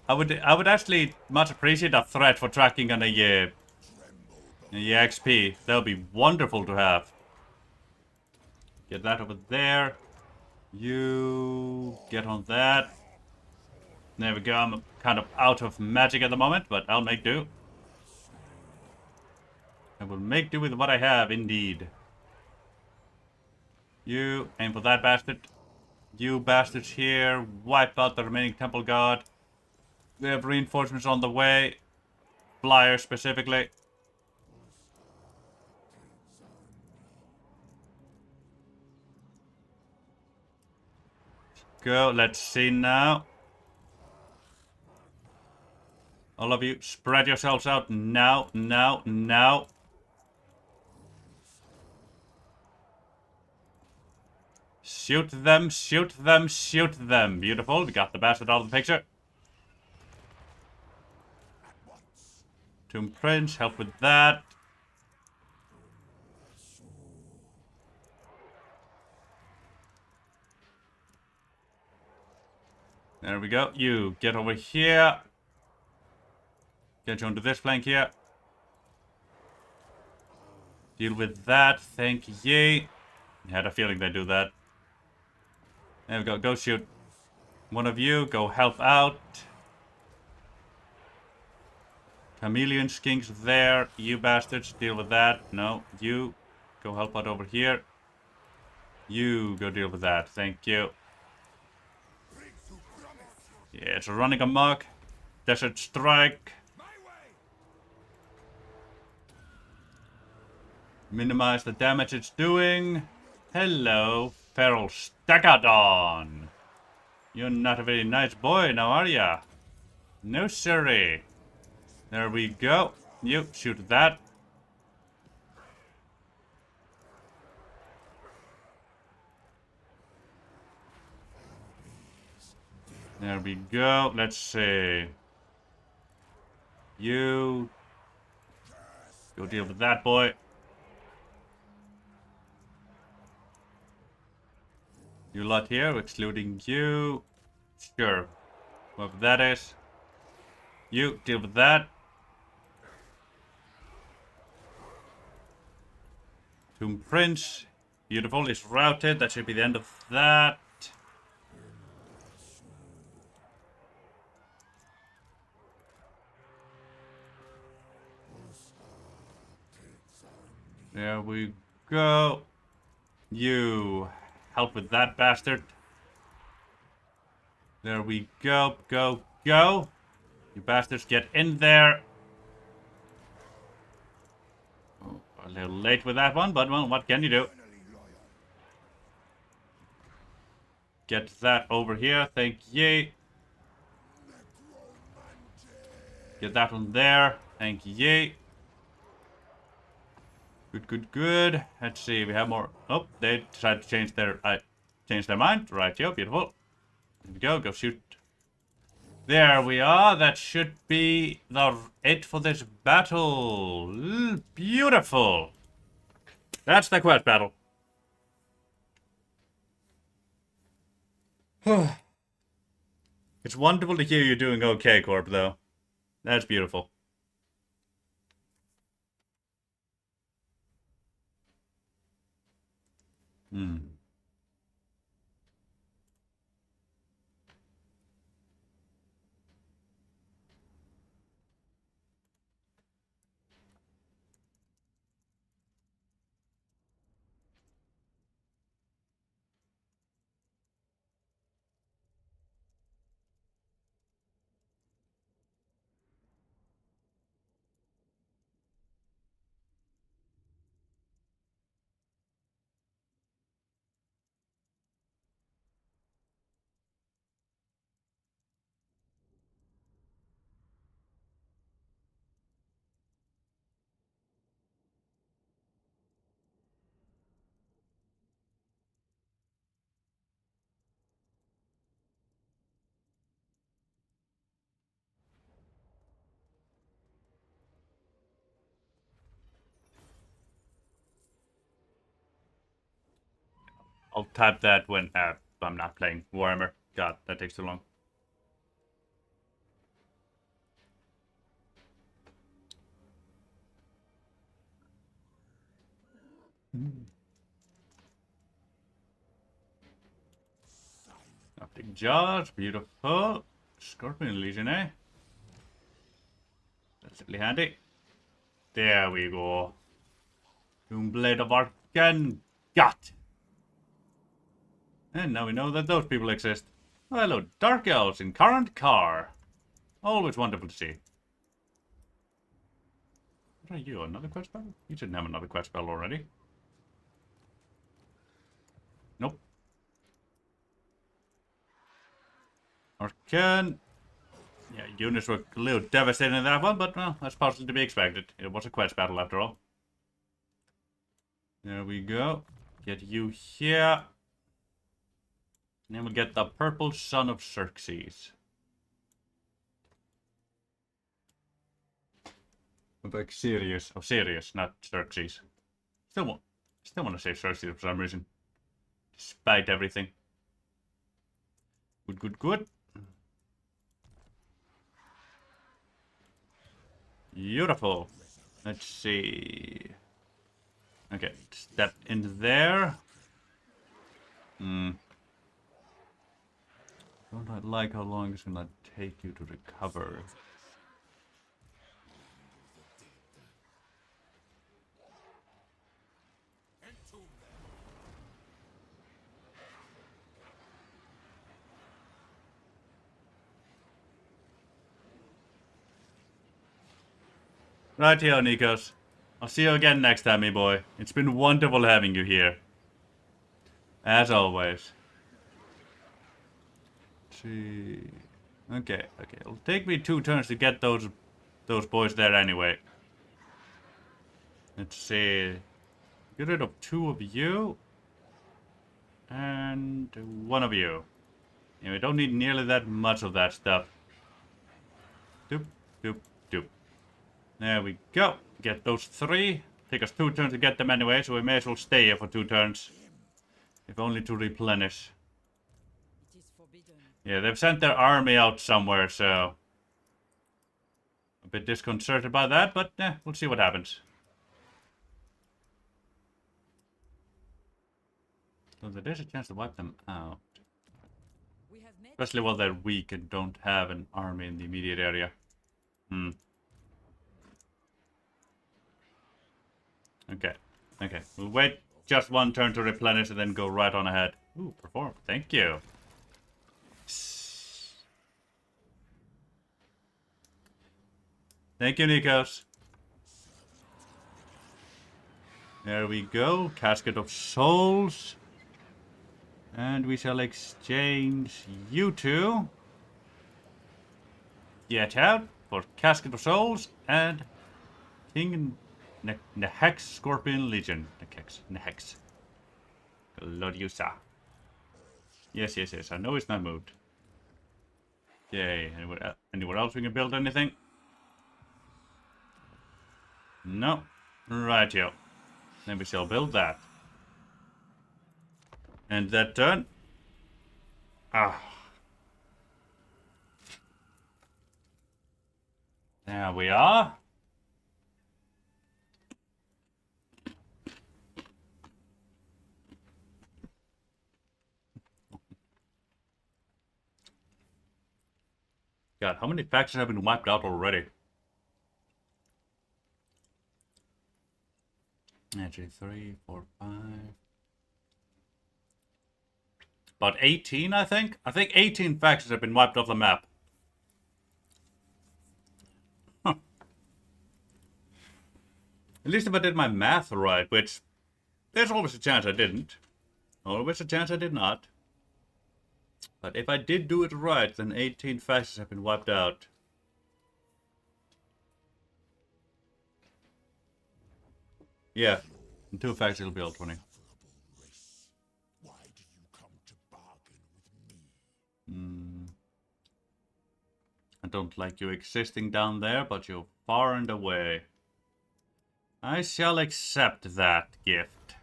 I would actually much appreciate a threat for tracking on a XP. That would be wonderful to have. Get that over there. You get on that. There we go. I'm kind of out of magic at the moment, but I'll make do. I will make do with what I have, indeed. You aim for that bastard. You bastards here. Wipe out the remaining temple guard. We have reinforcements on the way. Flyers specifically. Go. Let's see now. All of you, spread yourselves out now, now, now. Shoot them, shoot them, shoot them. Beautiful. We got the bastard out of the picture. Tomb Prince, help with that. There we go. You get over here. Get you onto this flank here. Deal with that. Thank ye. I had a feeling they'd do that. There we go. Go shoot. One of you, go help out. Chameleon skinks there. You bastards, deal with that. No, you go help out over here. You go deal with that. Thank you. Yeah, it's running amok. Desert Strike. Minimize the damage it's doing. Hello, Feral Stakadon. You're not a very nice boy now, are ya? No, sirree. There we go. You shoot that. There we go. Let's see. You go deal with that boy. You lot here, excluding you. Sure. Whoever that is. You deal with that. Tomb Prince. Beautiful. Is routed. That should be the end of that. There we go. You help with that bastard. There we go. Go, go. You bastards get in there. Oh, a little late with that one, but well, what can you do? Get that over here. Thank ye. Get that one there. Thank ye. Good, good, good. Let's see. We have more. Oh, they decided to change their mind. Right, yo, beautiful. There we go. Go shoot. There we are. That should be it for this battle. Beautiful. That's the quest battle. It's wonderful to hear you doing okay, Corp, though. That's beautiful. Hmm. I'll type that when I'm not playing Warhammer. God, that takes too long. Optic Jaws, beautiful. Scorpion Legion, eh? That's really handy. There we go. Doomblade of Arkhan. Got. And now we know that those people exist. Oh, hello, Dark Elves in current car. Always wonderful to see. What are you, another quest spell? You shouldn't have another quest spell already. Nope. Arkhan. Yeah, units were a little devastating in that one, but well, that's partially to be expected. It was a quest battle after all. There we go. Get you here. And then we'll get the Purple Son of Xerxes. Like Sirius. Oh, Sirius, not Xerxes. Still want to say Xerxes for some reason. Despite everything. Good, good, good. Beautiful. Let's see. Okay, step in there. Don't I like how long it's gonna take you to recover? Right here, Nikos. I'll see you again next time, me boy. It's been wonderful having you here. As always. Let's see. Okay. It'll take me 2 turns to get those boys there anyway. Let's see. Get rid of 2 of you. And 1 of you. And we don't need nearly that much of that stuff. Doop, doop, doop. There we go. Get those 3. Take us 2 turns to get them anyway, so we may as well stay here for 2 turns. If only to replenish. Yeah, they've sent their army out somewhere, so... a bit disconcerted by that, but we'll see what happens. So there is a chance to wipe them out. Especially while they're weak and don't have an army in the immediate area. Okay. We'll wait just 1 turn to replenish and then go right on ahead. Ooh, perform. Thank you. Thank you, Nikos. There we go. Casket of Souls. And we shall exchange you 2. Get out for Casket of Souls and King Nehex Scorpion Legion. Nehex. Gloriosa. Yes. I know it's not moved. Okay. Anywhere else we can build anything? No. Rightio. Then we shall build that. And that turn. There we are. God, how many factions have been wiped out already? Actually, 3, 4, 5. About 18, I think. I think 18 factions have been wiped off the map. Huh. At least if I did my math right, which there's always a chance I didn't. Always a chance I did not. But if I did do it right, then 18 factions have been wiped out. Yeah, in 2 factions it'll be all 20. Why do you come to bargain with me? I don't like you existing down there, but you're far and away. I shall accept that gift.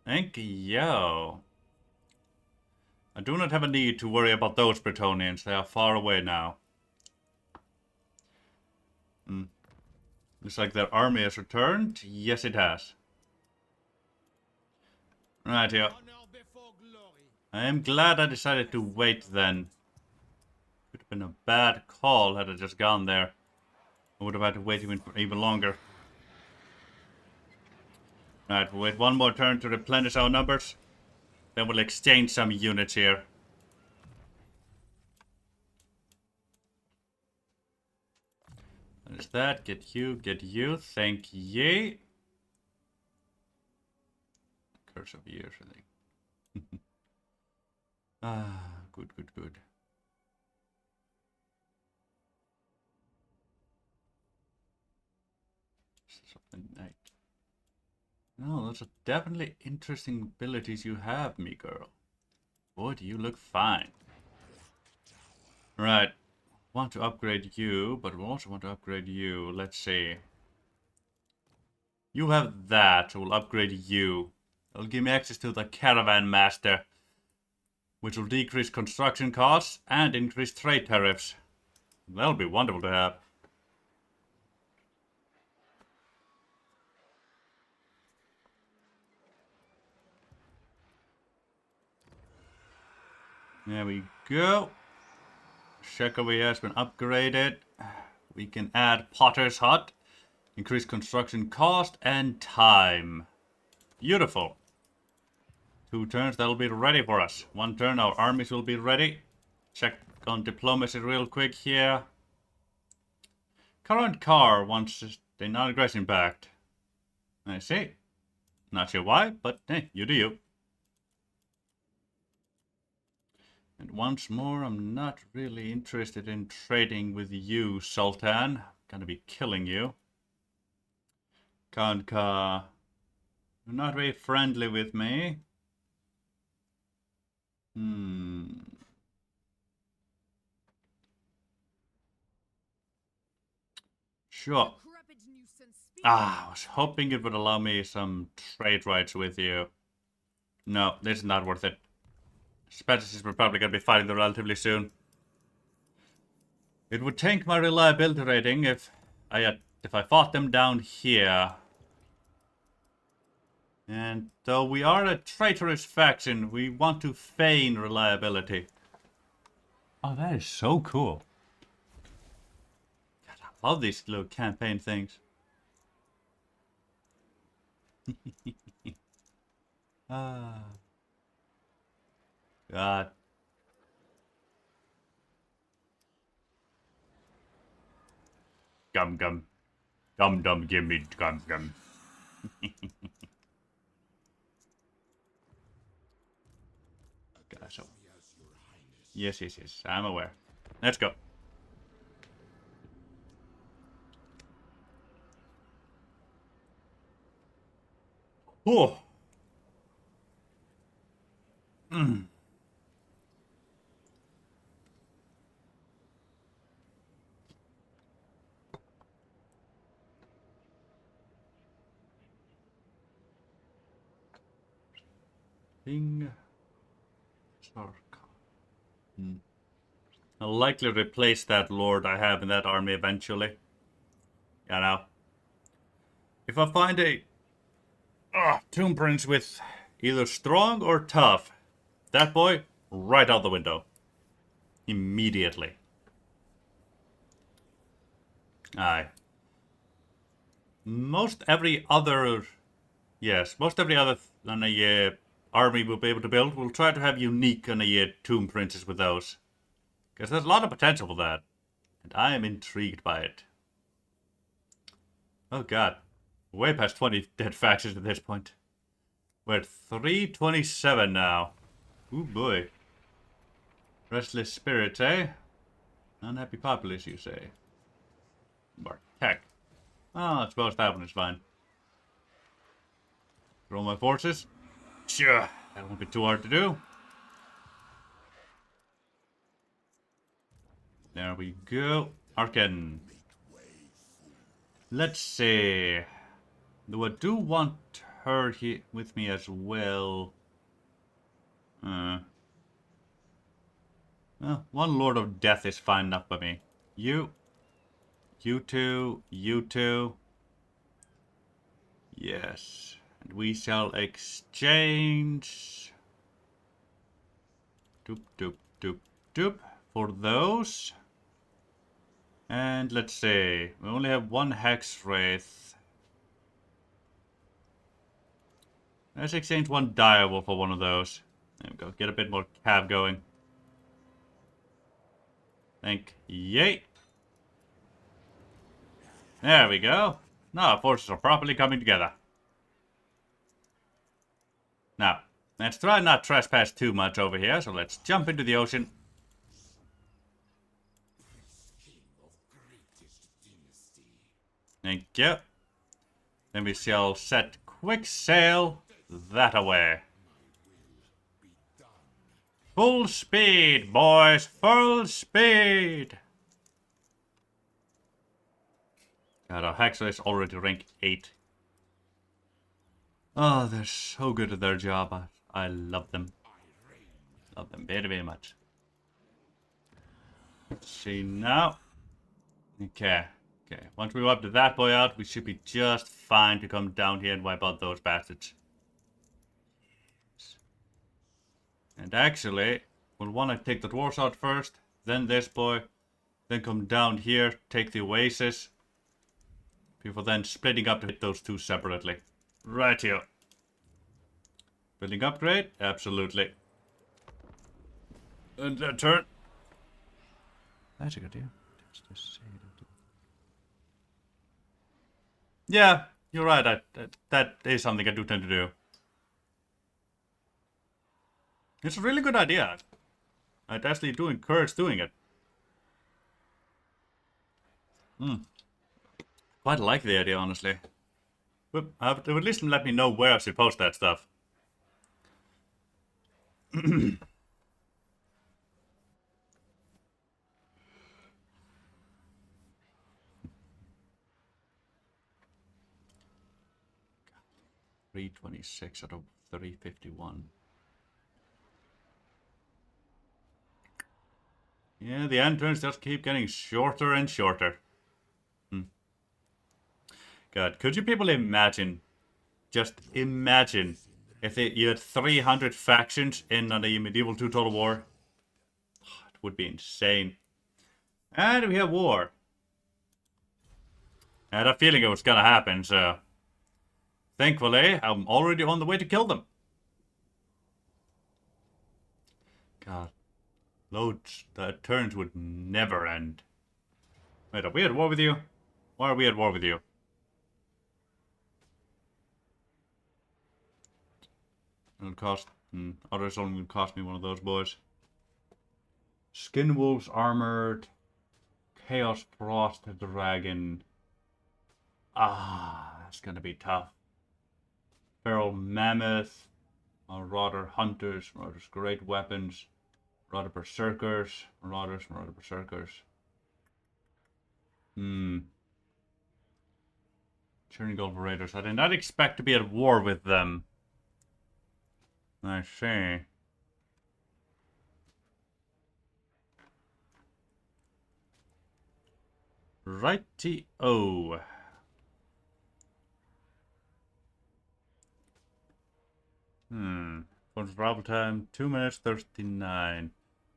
Thank you. I do not have a need to worry about those Bretonians. They are far away now. Looks like their army has returned. Yes, it has. Right here. I am glad I decided to wait then. Could have been a bad call had I just gone there. I would have had to wait even longer. Right, we'll wait one more turn to replenish our numbers. Then we'll exchange some units here. What is that? Get you. Thank ye. Curse of years, I think. Good. Something night. No, those are definitely interesting abilities you have, me girl. Boy, do you look fine. Right. Want to upgrade you, but we also want to upgrade you. Let's see. You have that, so we'll upgrade you. It'll give me access to the Caravan Master, which will decrease construction costs and increase trade tariffs. That'll be wonderful to have. There we go. Shekovi has been upgraded. We can add Potter's Hut. Increase construction cost and time. Beautiful. 2 turns, that'll be ready for us. 1 turn, our armies will be ready. Check on diplomacy real quick here. Current car wants the non-aggression pact. I see. Not sure why, but hey, you do you. And once more, I'm not really interested in trading with you, Sultan. I'm gonna be killing you. Kanka, you're not very friendly with me. Sure. I was hoping it would allow me some trade rights with you. No, this is not worth it. Species we're probably gonna be fighting them relatively soon. It would tank my reliability rating if I fought them down here. And though we are a traitorous faction, we want to feign reliability. Oh, that is so cool. God, I love these little campaign things. God. Gum gum. Dum dum, give me gum gum. So. Yes, I'm aware. Let's go. Oh. King Arkhan. I'll likely replace that lord I have in that army eventually. You know. If I find a Tomb Prince with either strong or tough, that boy, right out the window. Immediately. Aye. Most every other army we'll be able to build, we'll try to have unique Tomb Princes with those. Because there's a lot of potential for that. And I am intrigued by it. Oh god. Way past 20 dead factions at this point. We're at 327 now. Ooh boy. Restless spirits, eh? Unhappy populace, you say? Mark. Heck. Oh, I suppose that one is fine. Throw my forces? Sure. That won't be too hard to do. There we go. Arkhan. Let's see. Though I do want her here with me as well. Well, one Lord of Death is fine enough by me. You two, you two. Yes. And we shall exchange. Doop, doop, doop, doop. For those. And let's see. We only have one Hex Wraith. Let's exchange one Direwolf for one of those. There we go. Get a bit more cav going. Thank yay. There we go. Now our forces are properly coming together. Now, let's try not trespass too much over here, so let's jump into the ocean. Thank you. Then we shall set quick sail that away. Full speed, boys! Full speed! God, our Hexer is already rank 8. Oh, they're so good at their job. I love them. Love them very, very much. Let's see now. Okay. Okay. Once we wipe that boy out, we should be just fine to come down here and wipe out those bastards. And actually, we'll want to take the dwarves out first, then this boy, then come down here, take the oasis, before then splitting up to hit those two separately. Right here. Building upgrade? Absolutely. And turn. That's a good idea. Yeah, you're right. That is something I do tend to do. It's a really good idea. I'd actually do encourage doing it. Quite like the idea, honestly. But at least let me know where I should post that stuff. 326 out of 351. Yeah, the entrance just keep getting shorter and shorter. God, could you people imagine? Just imagine if you had 300 factions in a medieval 2 total war. It would be insane. And we have war. I had a feeling it was gonna happen, so thankfully I'm already on the way to kill them. God, loads. The turns would never end. Wait, are we at war with you? Why are we at war with you? It'll cost... others only will cost me one of those boys. Skin Wolves Armored. Chaos Frost Dragon. Ah, that's gonna be tough. Feral Mammoth. Marauder Hunters. Marauders Great Weapons. Marauder Berserkers. Marauders Berserkers. Churning Gold Raiders. I did not expect to be at war with them. I see. Righty-o. For travel time, 2 minutes 39.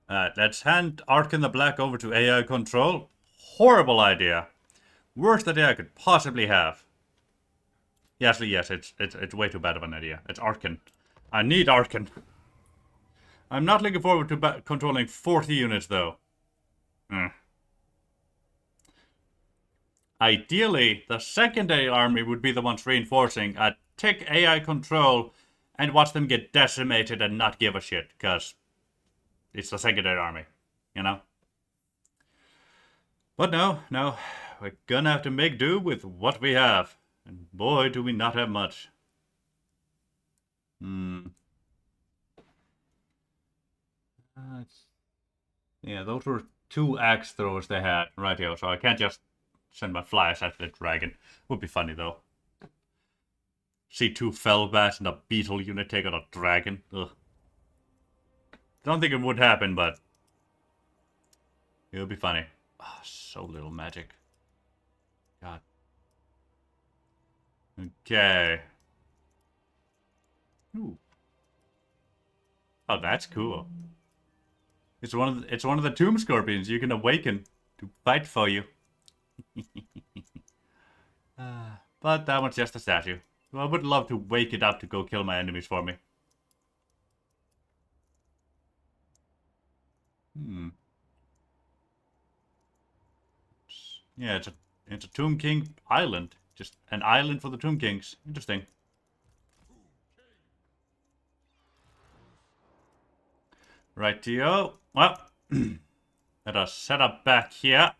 Alright, let's hand Arkhan the Black over to AI control. Horrible idea. Worst idea I could possibly have. Yes, it's way too bad of an idea. It's Arkhan. I need Arkhan. I'm not looking forward to controlling 40 units, though. Ideally, the secondary army would be the ones reinforcing. I'd take AI control and watch them get decimated and not give a shit, because it's the secondary army, you know? But no, we're gonna have to make do with what we have. And boy, do we not have much. Yeah, those were 2 axe throwers they had right here, so I can't just send my flyers after the dragon. Would be funny though. See 2 Felbats and a beetle unit take out a dragon. Ugh. Don't think it would happen, but it would be funny. Oh, so little magic. God. Okay. Ooh. Oh, that's cool. It's one of the tomb scorpions you can awaken to fight for you. But that one's just a statue. So I would love to wake it up to go kill my enemies for me. Yeah, it's a Tomb King island. Just an island for the Tomb Kings. Interesting. Rightio. Well, let us set up back here.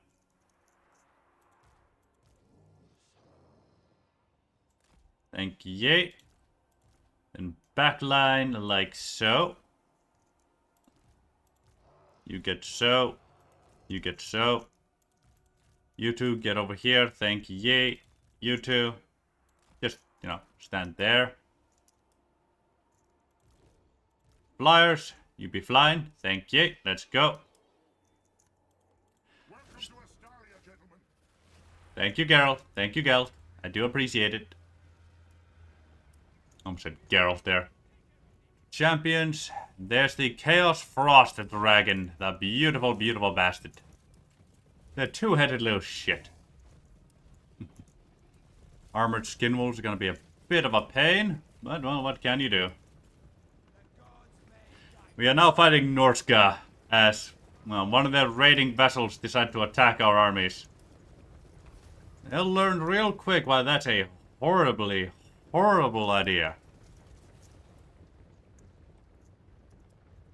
Thank you. And backline like so. You get so. You get so. You two get over here. Thank you. You two. Just, you know, stand there. Flyers. You be flying. Thank you. Let's go. Thank you, Geralt. Thank you, Geralt. I do appreciate it. Almost said Geralt there. Champions. There's the Chaos Frost Dragon. The beautiful, beautiful bastard. The 2-headed little shit. Armored skin wolves are going to be a bit of a pain. But, well, what can you do? We are now fighting Norska as, well, one of their raiding vessels decide to attack our armies. They'll learn real quick why that's a horribly, horrible idea.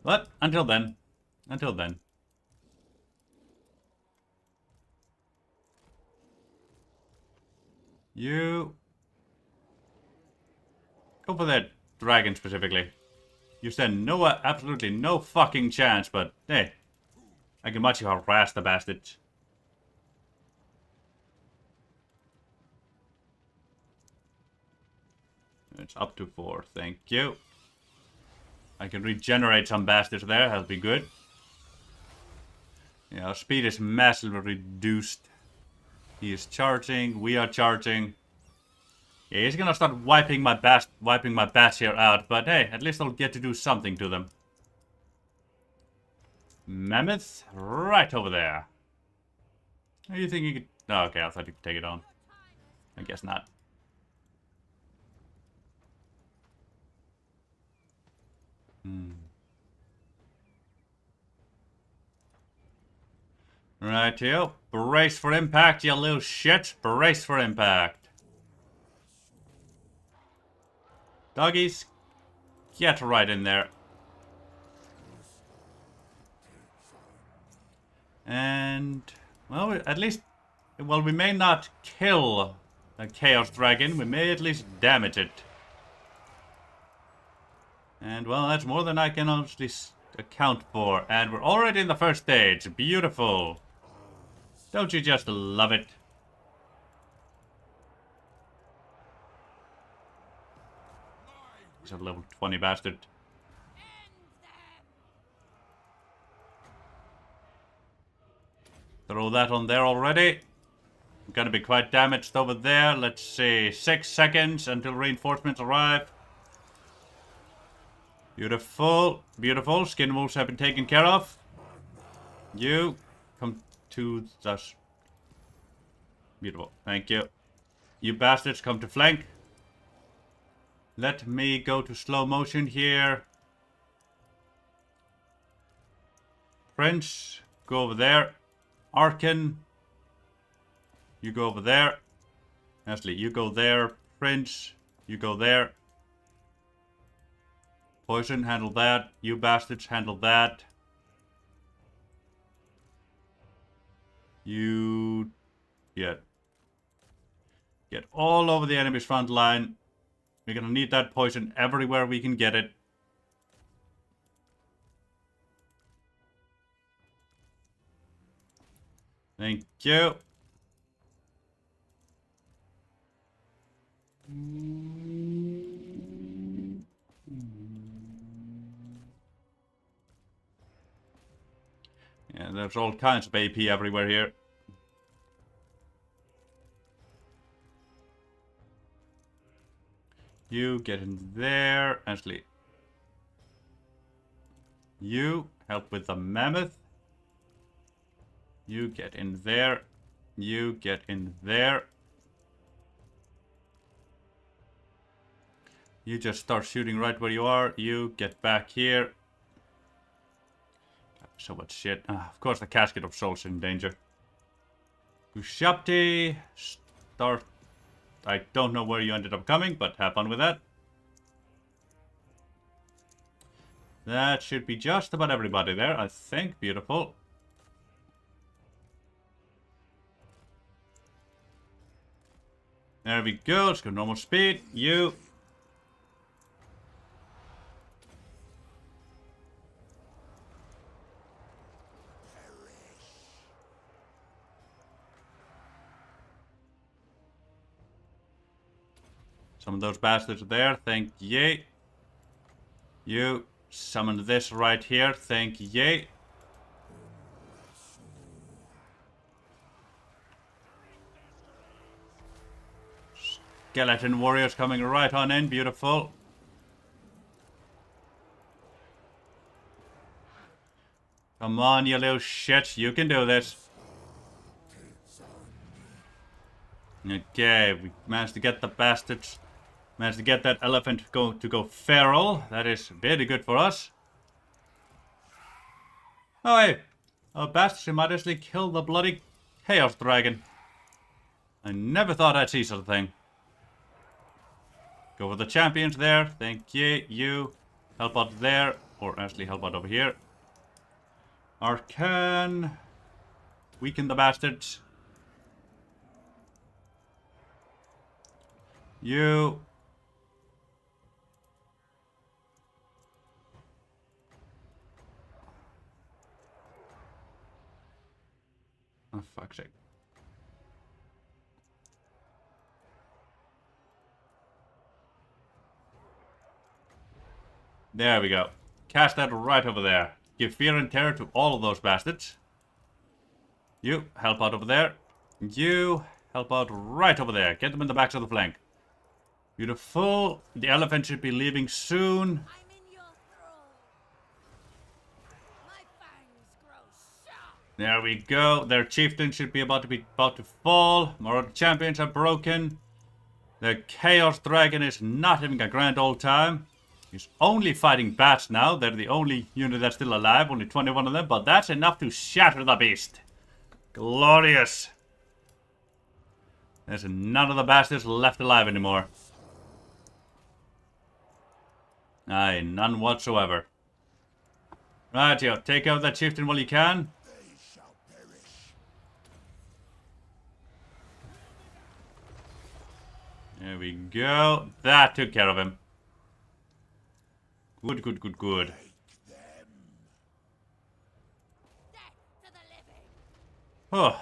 But, until then. Until then. You... Go for that dragon specifically. You stand no, absolutely no fucking chance, but hey, I can watch you harass the bastards. It's up to 4, thank you. I can regenerate some bastards there, that'll be good. Yeah, our speed is massively reduced. He is charging, we are charging. Yeah, he's gonna start wiping my bats here out, but hey, at least I'll get to do something to them. Mammoth, right over there. Are you think you could... Oh, okay, I thought you could take it on. I guess not. Right here. Brace for impact, you little shit. Brace for impact. Doggies, get right in there. And, well, at least, well, we may not kill a Chaos Dragon, we may at least damage it. And, well, that's more than I can honestly account for. And we're already in the first stage. Beautiful. Don't you just love it? He's a level 20 bastard. Throw that on there already. I'm gonna be quite damaged over there. Let's see, 6 seconds until reinforcements arrive. Beautiful, beautiful. Skin wolves have been taken care of. You come to us. Beautiful, thank you. You bastards come to flank. Let me go to slow motion here. Prince, go over there. Arkhan, you go over there. Ashley, you go there. Prince, you go there. Poison, handle that. You bastards, handle that. You... Get all over the enemy's front line. We're gonna need that poison everywhere we can get it. Thank you. And there's all kinds of AP everywhere here. You get in there, Ashley. You help with the mammoth. You get in there. You get in there. You just start shooting right where you are. You get back here. So much shit. Of course the Casket of Souls in danger. Ushapti. Start. I don't know where you ended up coming, but have fun with that. That should be just about everybody there, I think. Beautiful. There we go. Let's go normal speed. You. Some of those bastards there. Thank ye. You. Summon this right here. Thank ye. Skeleton warriors coming right on in. Beautiful. Come on, you little shit. You can do this. Okay, we managed to get the bastards. Managed to get that elephant to go feral. That is very good for us. Oh hey, bastards who might actually kill the bloody chaos dragon. I never thought I'd see such a thing. Go for the champions there. Thank you. You help out there, or actually help out over here. Arkhan. Weaken the bastards. You. Oh, fuck's sake. There we go. Cast that right over there. Give fear and terror to all of those bastards. You, help out over there. You, help out right over there. Get them in the backs of the flank. Beautiful. The elephant should be leaving soon. I'm in your thrall. My fangs grow sharp. There we go. Their chieftain should be about to fall. More of the champions are broken. The Chaos Dragon is not having a grand old time. He's only fighting bats now. They're the only unit that's still alive. Only 21 of them, but that's enough to shatter the beast. Glorious. There's none of the bastards left alive anymore. Aye, none whatsoever. Right, yo, take out that chieftain while you can. They shall perish. There we go. That took care of him. Good, good, good, good. Take them. Death to the living. Oh.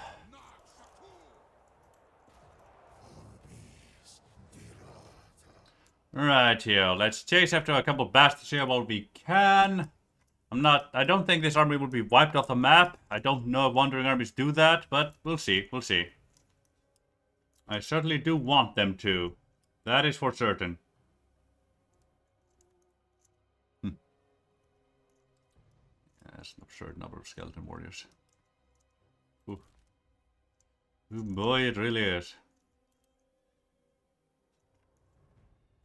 Right here, let's chase after a couple bastards here while we can. I don't think this army will be wiped off the map. I don't know if wandering armies do that, but we'll see, we'll see. I certainly do want them to. That is for certain. That's an absurd number of skeleton warriors. Ooh. Oh boy, it really is.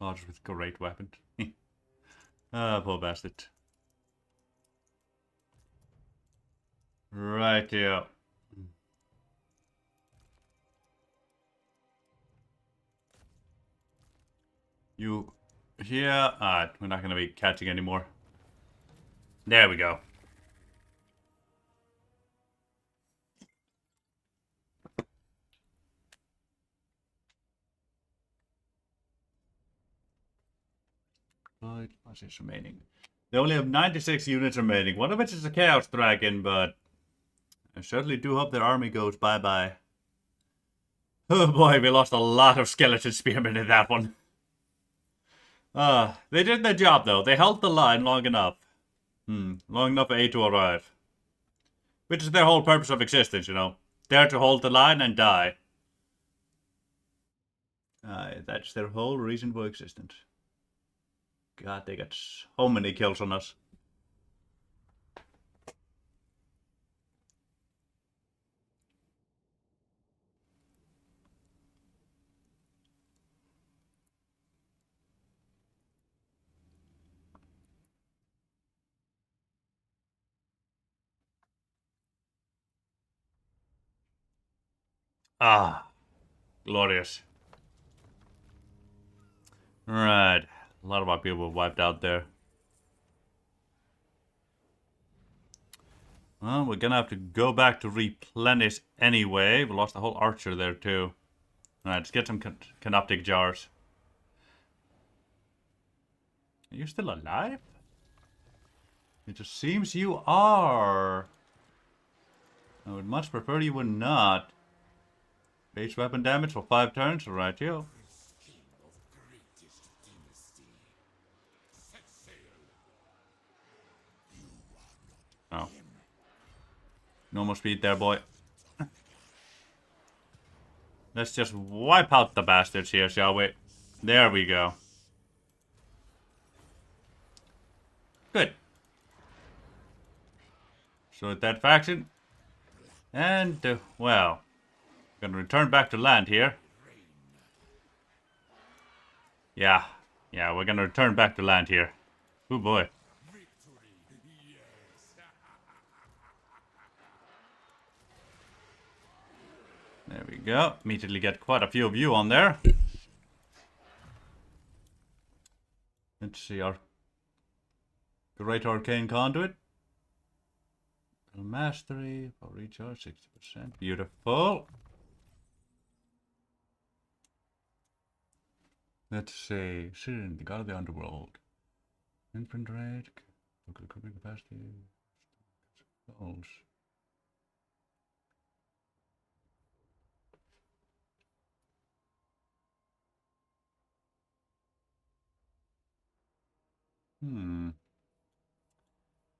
Archers with great weapon. Ah, poor bastard. Right here. You here? Ah, we're not going to be catching anymore. There we go. Right, what's this remaining? They only have 96 units remaining. One of which is a Chaos Dragon, but I certainly do hope their army goes bye-bye. Oh boy, we lost a lot of skeleton spearmen in that one. They did their job though. They held the line long enough. Long enough for A to arrive. Which is their whole purpose of existence, you know. There to hold the line and die. That's their whole reason for existence. God, they got so many kills on us. Ah, glorious. Right, a lot of our people were wiped out there. Well, we're gonna have to go back to replenish anyway. We lost a whole archer there too. Alright, let's get some canoptic jars. Are you still alive? It just seems you are. I would much prefer you were not. Base weapon damage for 5 turns, right, yo. Oh. Normal speed there, boy. Let's just wipe out the bastards here, shall we? There we go. Good. So that faction. And, well, gonna return back to land here. Yeah, we're gonna return back to land here. Oh boy. There we go. Immediately get quite a few of you on there. Let's see our Great Arcane Conduit. Mastery, power recharge 60%. Beautiful. Let's see. Sin, the god of the underworld. Infant rate. Local cooking capacity. Souls.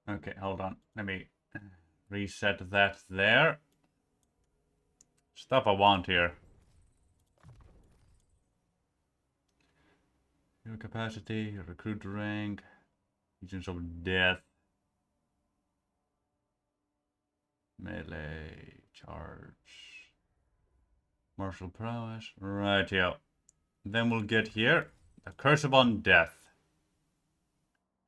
Okay, hold on. Let me reset that there. Stuff I want here. Your capacity, your recruit rank, Agents of Death, melee, charge, martial prowess. Right, yeah. Then we'll get here the Curse upon Death.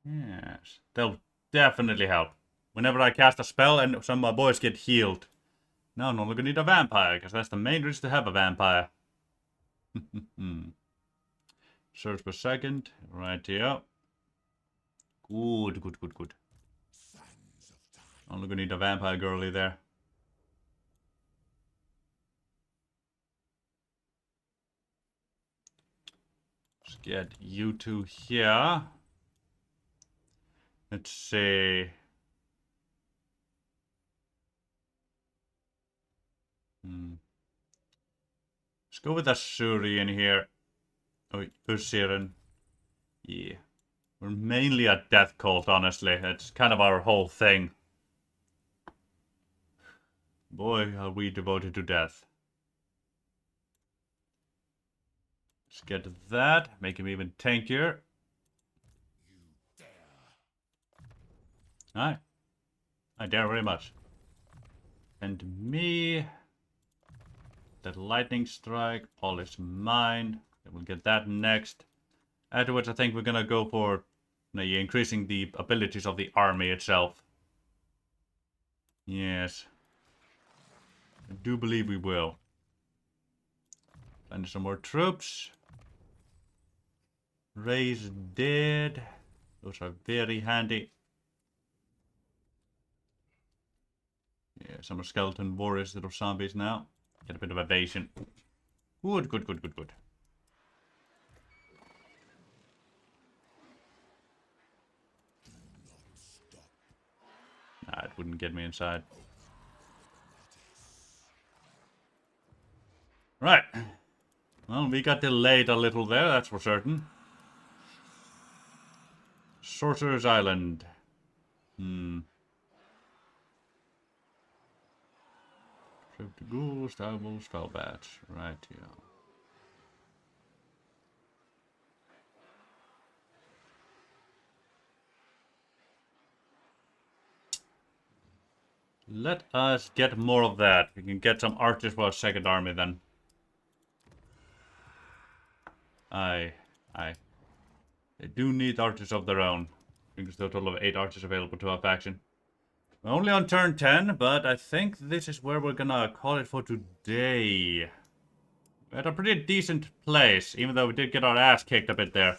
Yes, they'll definitely help. Whenever I cast a spell and some of my boys get healed. Now I'm no longer need a vampire, because that's the main reason to have a vampire. Surge per second. Right here. Good. Only gonna need a vampire girly there. Let's get you two here. Let's see. Let's go with Asuri in here. Oh, Usiren. Yeah. We're mainly a death cult, honestly. It's kind of our whole thing. Boy, are we devoted to death. Let's get that. Make him even tankier. Alright. I dare very much. And me. That lightning strike. All is mine. We'll get that next. Afterwards, I think we're gonna go for increasing the abilities of the army itself. Yes. I do believe we will. Find some more troops. Raise dead. Those are very handy. Yeah, some are skeleton warriors that are zombies now. Get a bit of evasion. Good. Nah, it wouldn't get me inside. Right. Well, we got delayed a little there, that's for certain. Sorcerer's Island. Ghouls, devils, spellbats. Right, yeah. Let us get more of that. We can get some archers for our second army then. They do need archers of their own. I think there's a total of 8 archers available to our faction. We're only on turn 10, but I think this is where we're gonna call it for today. We're at a pretty decent place, even though we did get our ass kicked a bit there.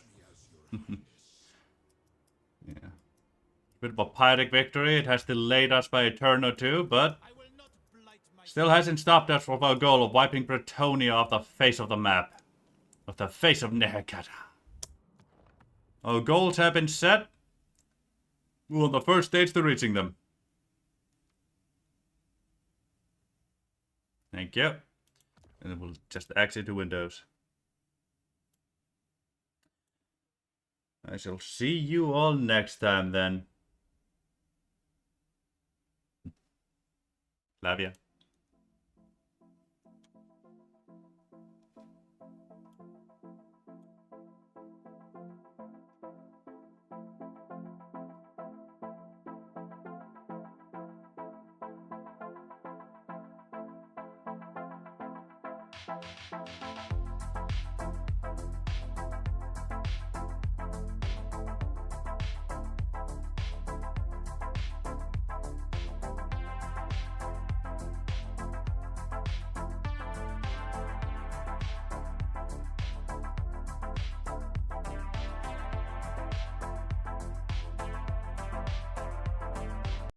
Yeah. Bit of a pyrrhic victory. It has delayed us by a turn or two, but still hasn't stopped us from our goal of wiping Bretonia off the face of the map. Off the face of Nehekata. Our goals have been set. We're on the first stage to reaching them. Thank you. And then we'll just exit to Windows. I shall see you all next time then. Love ya.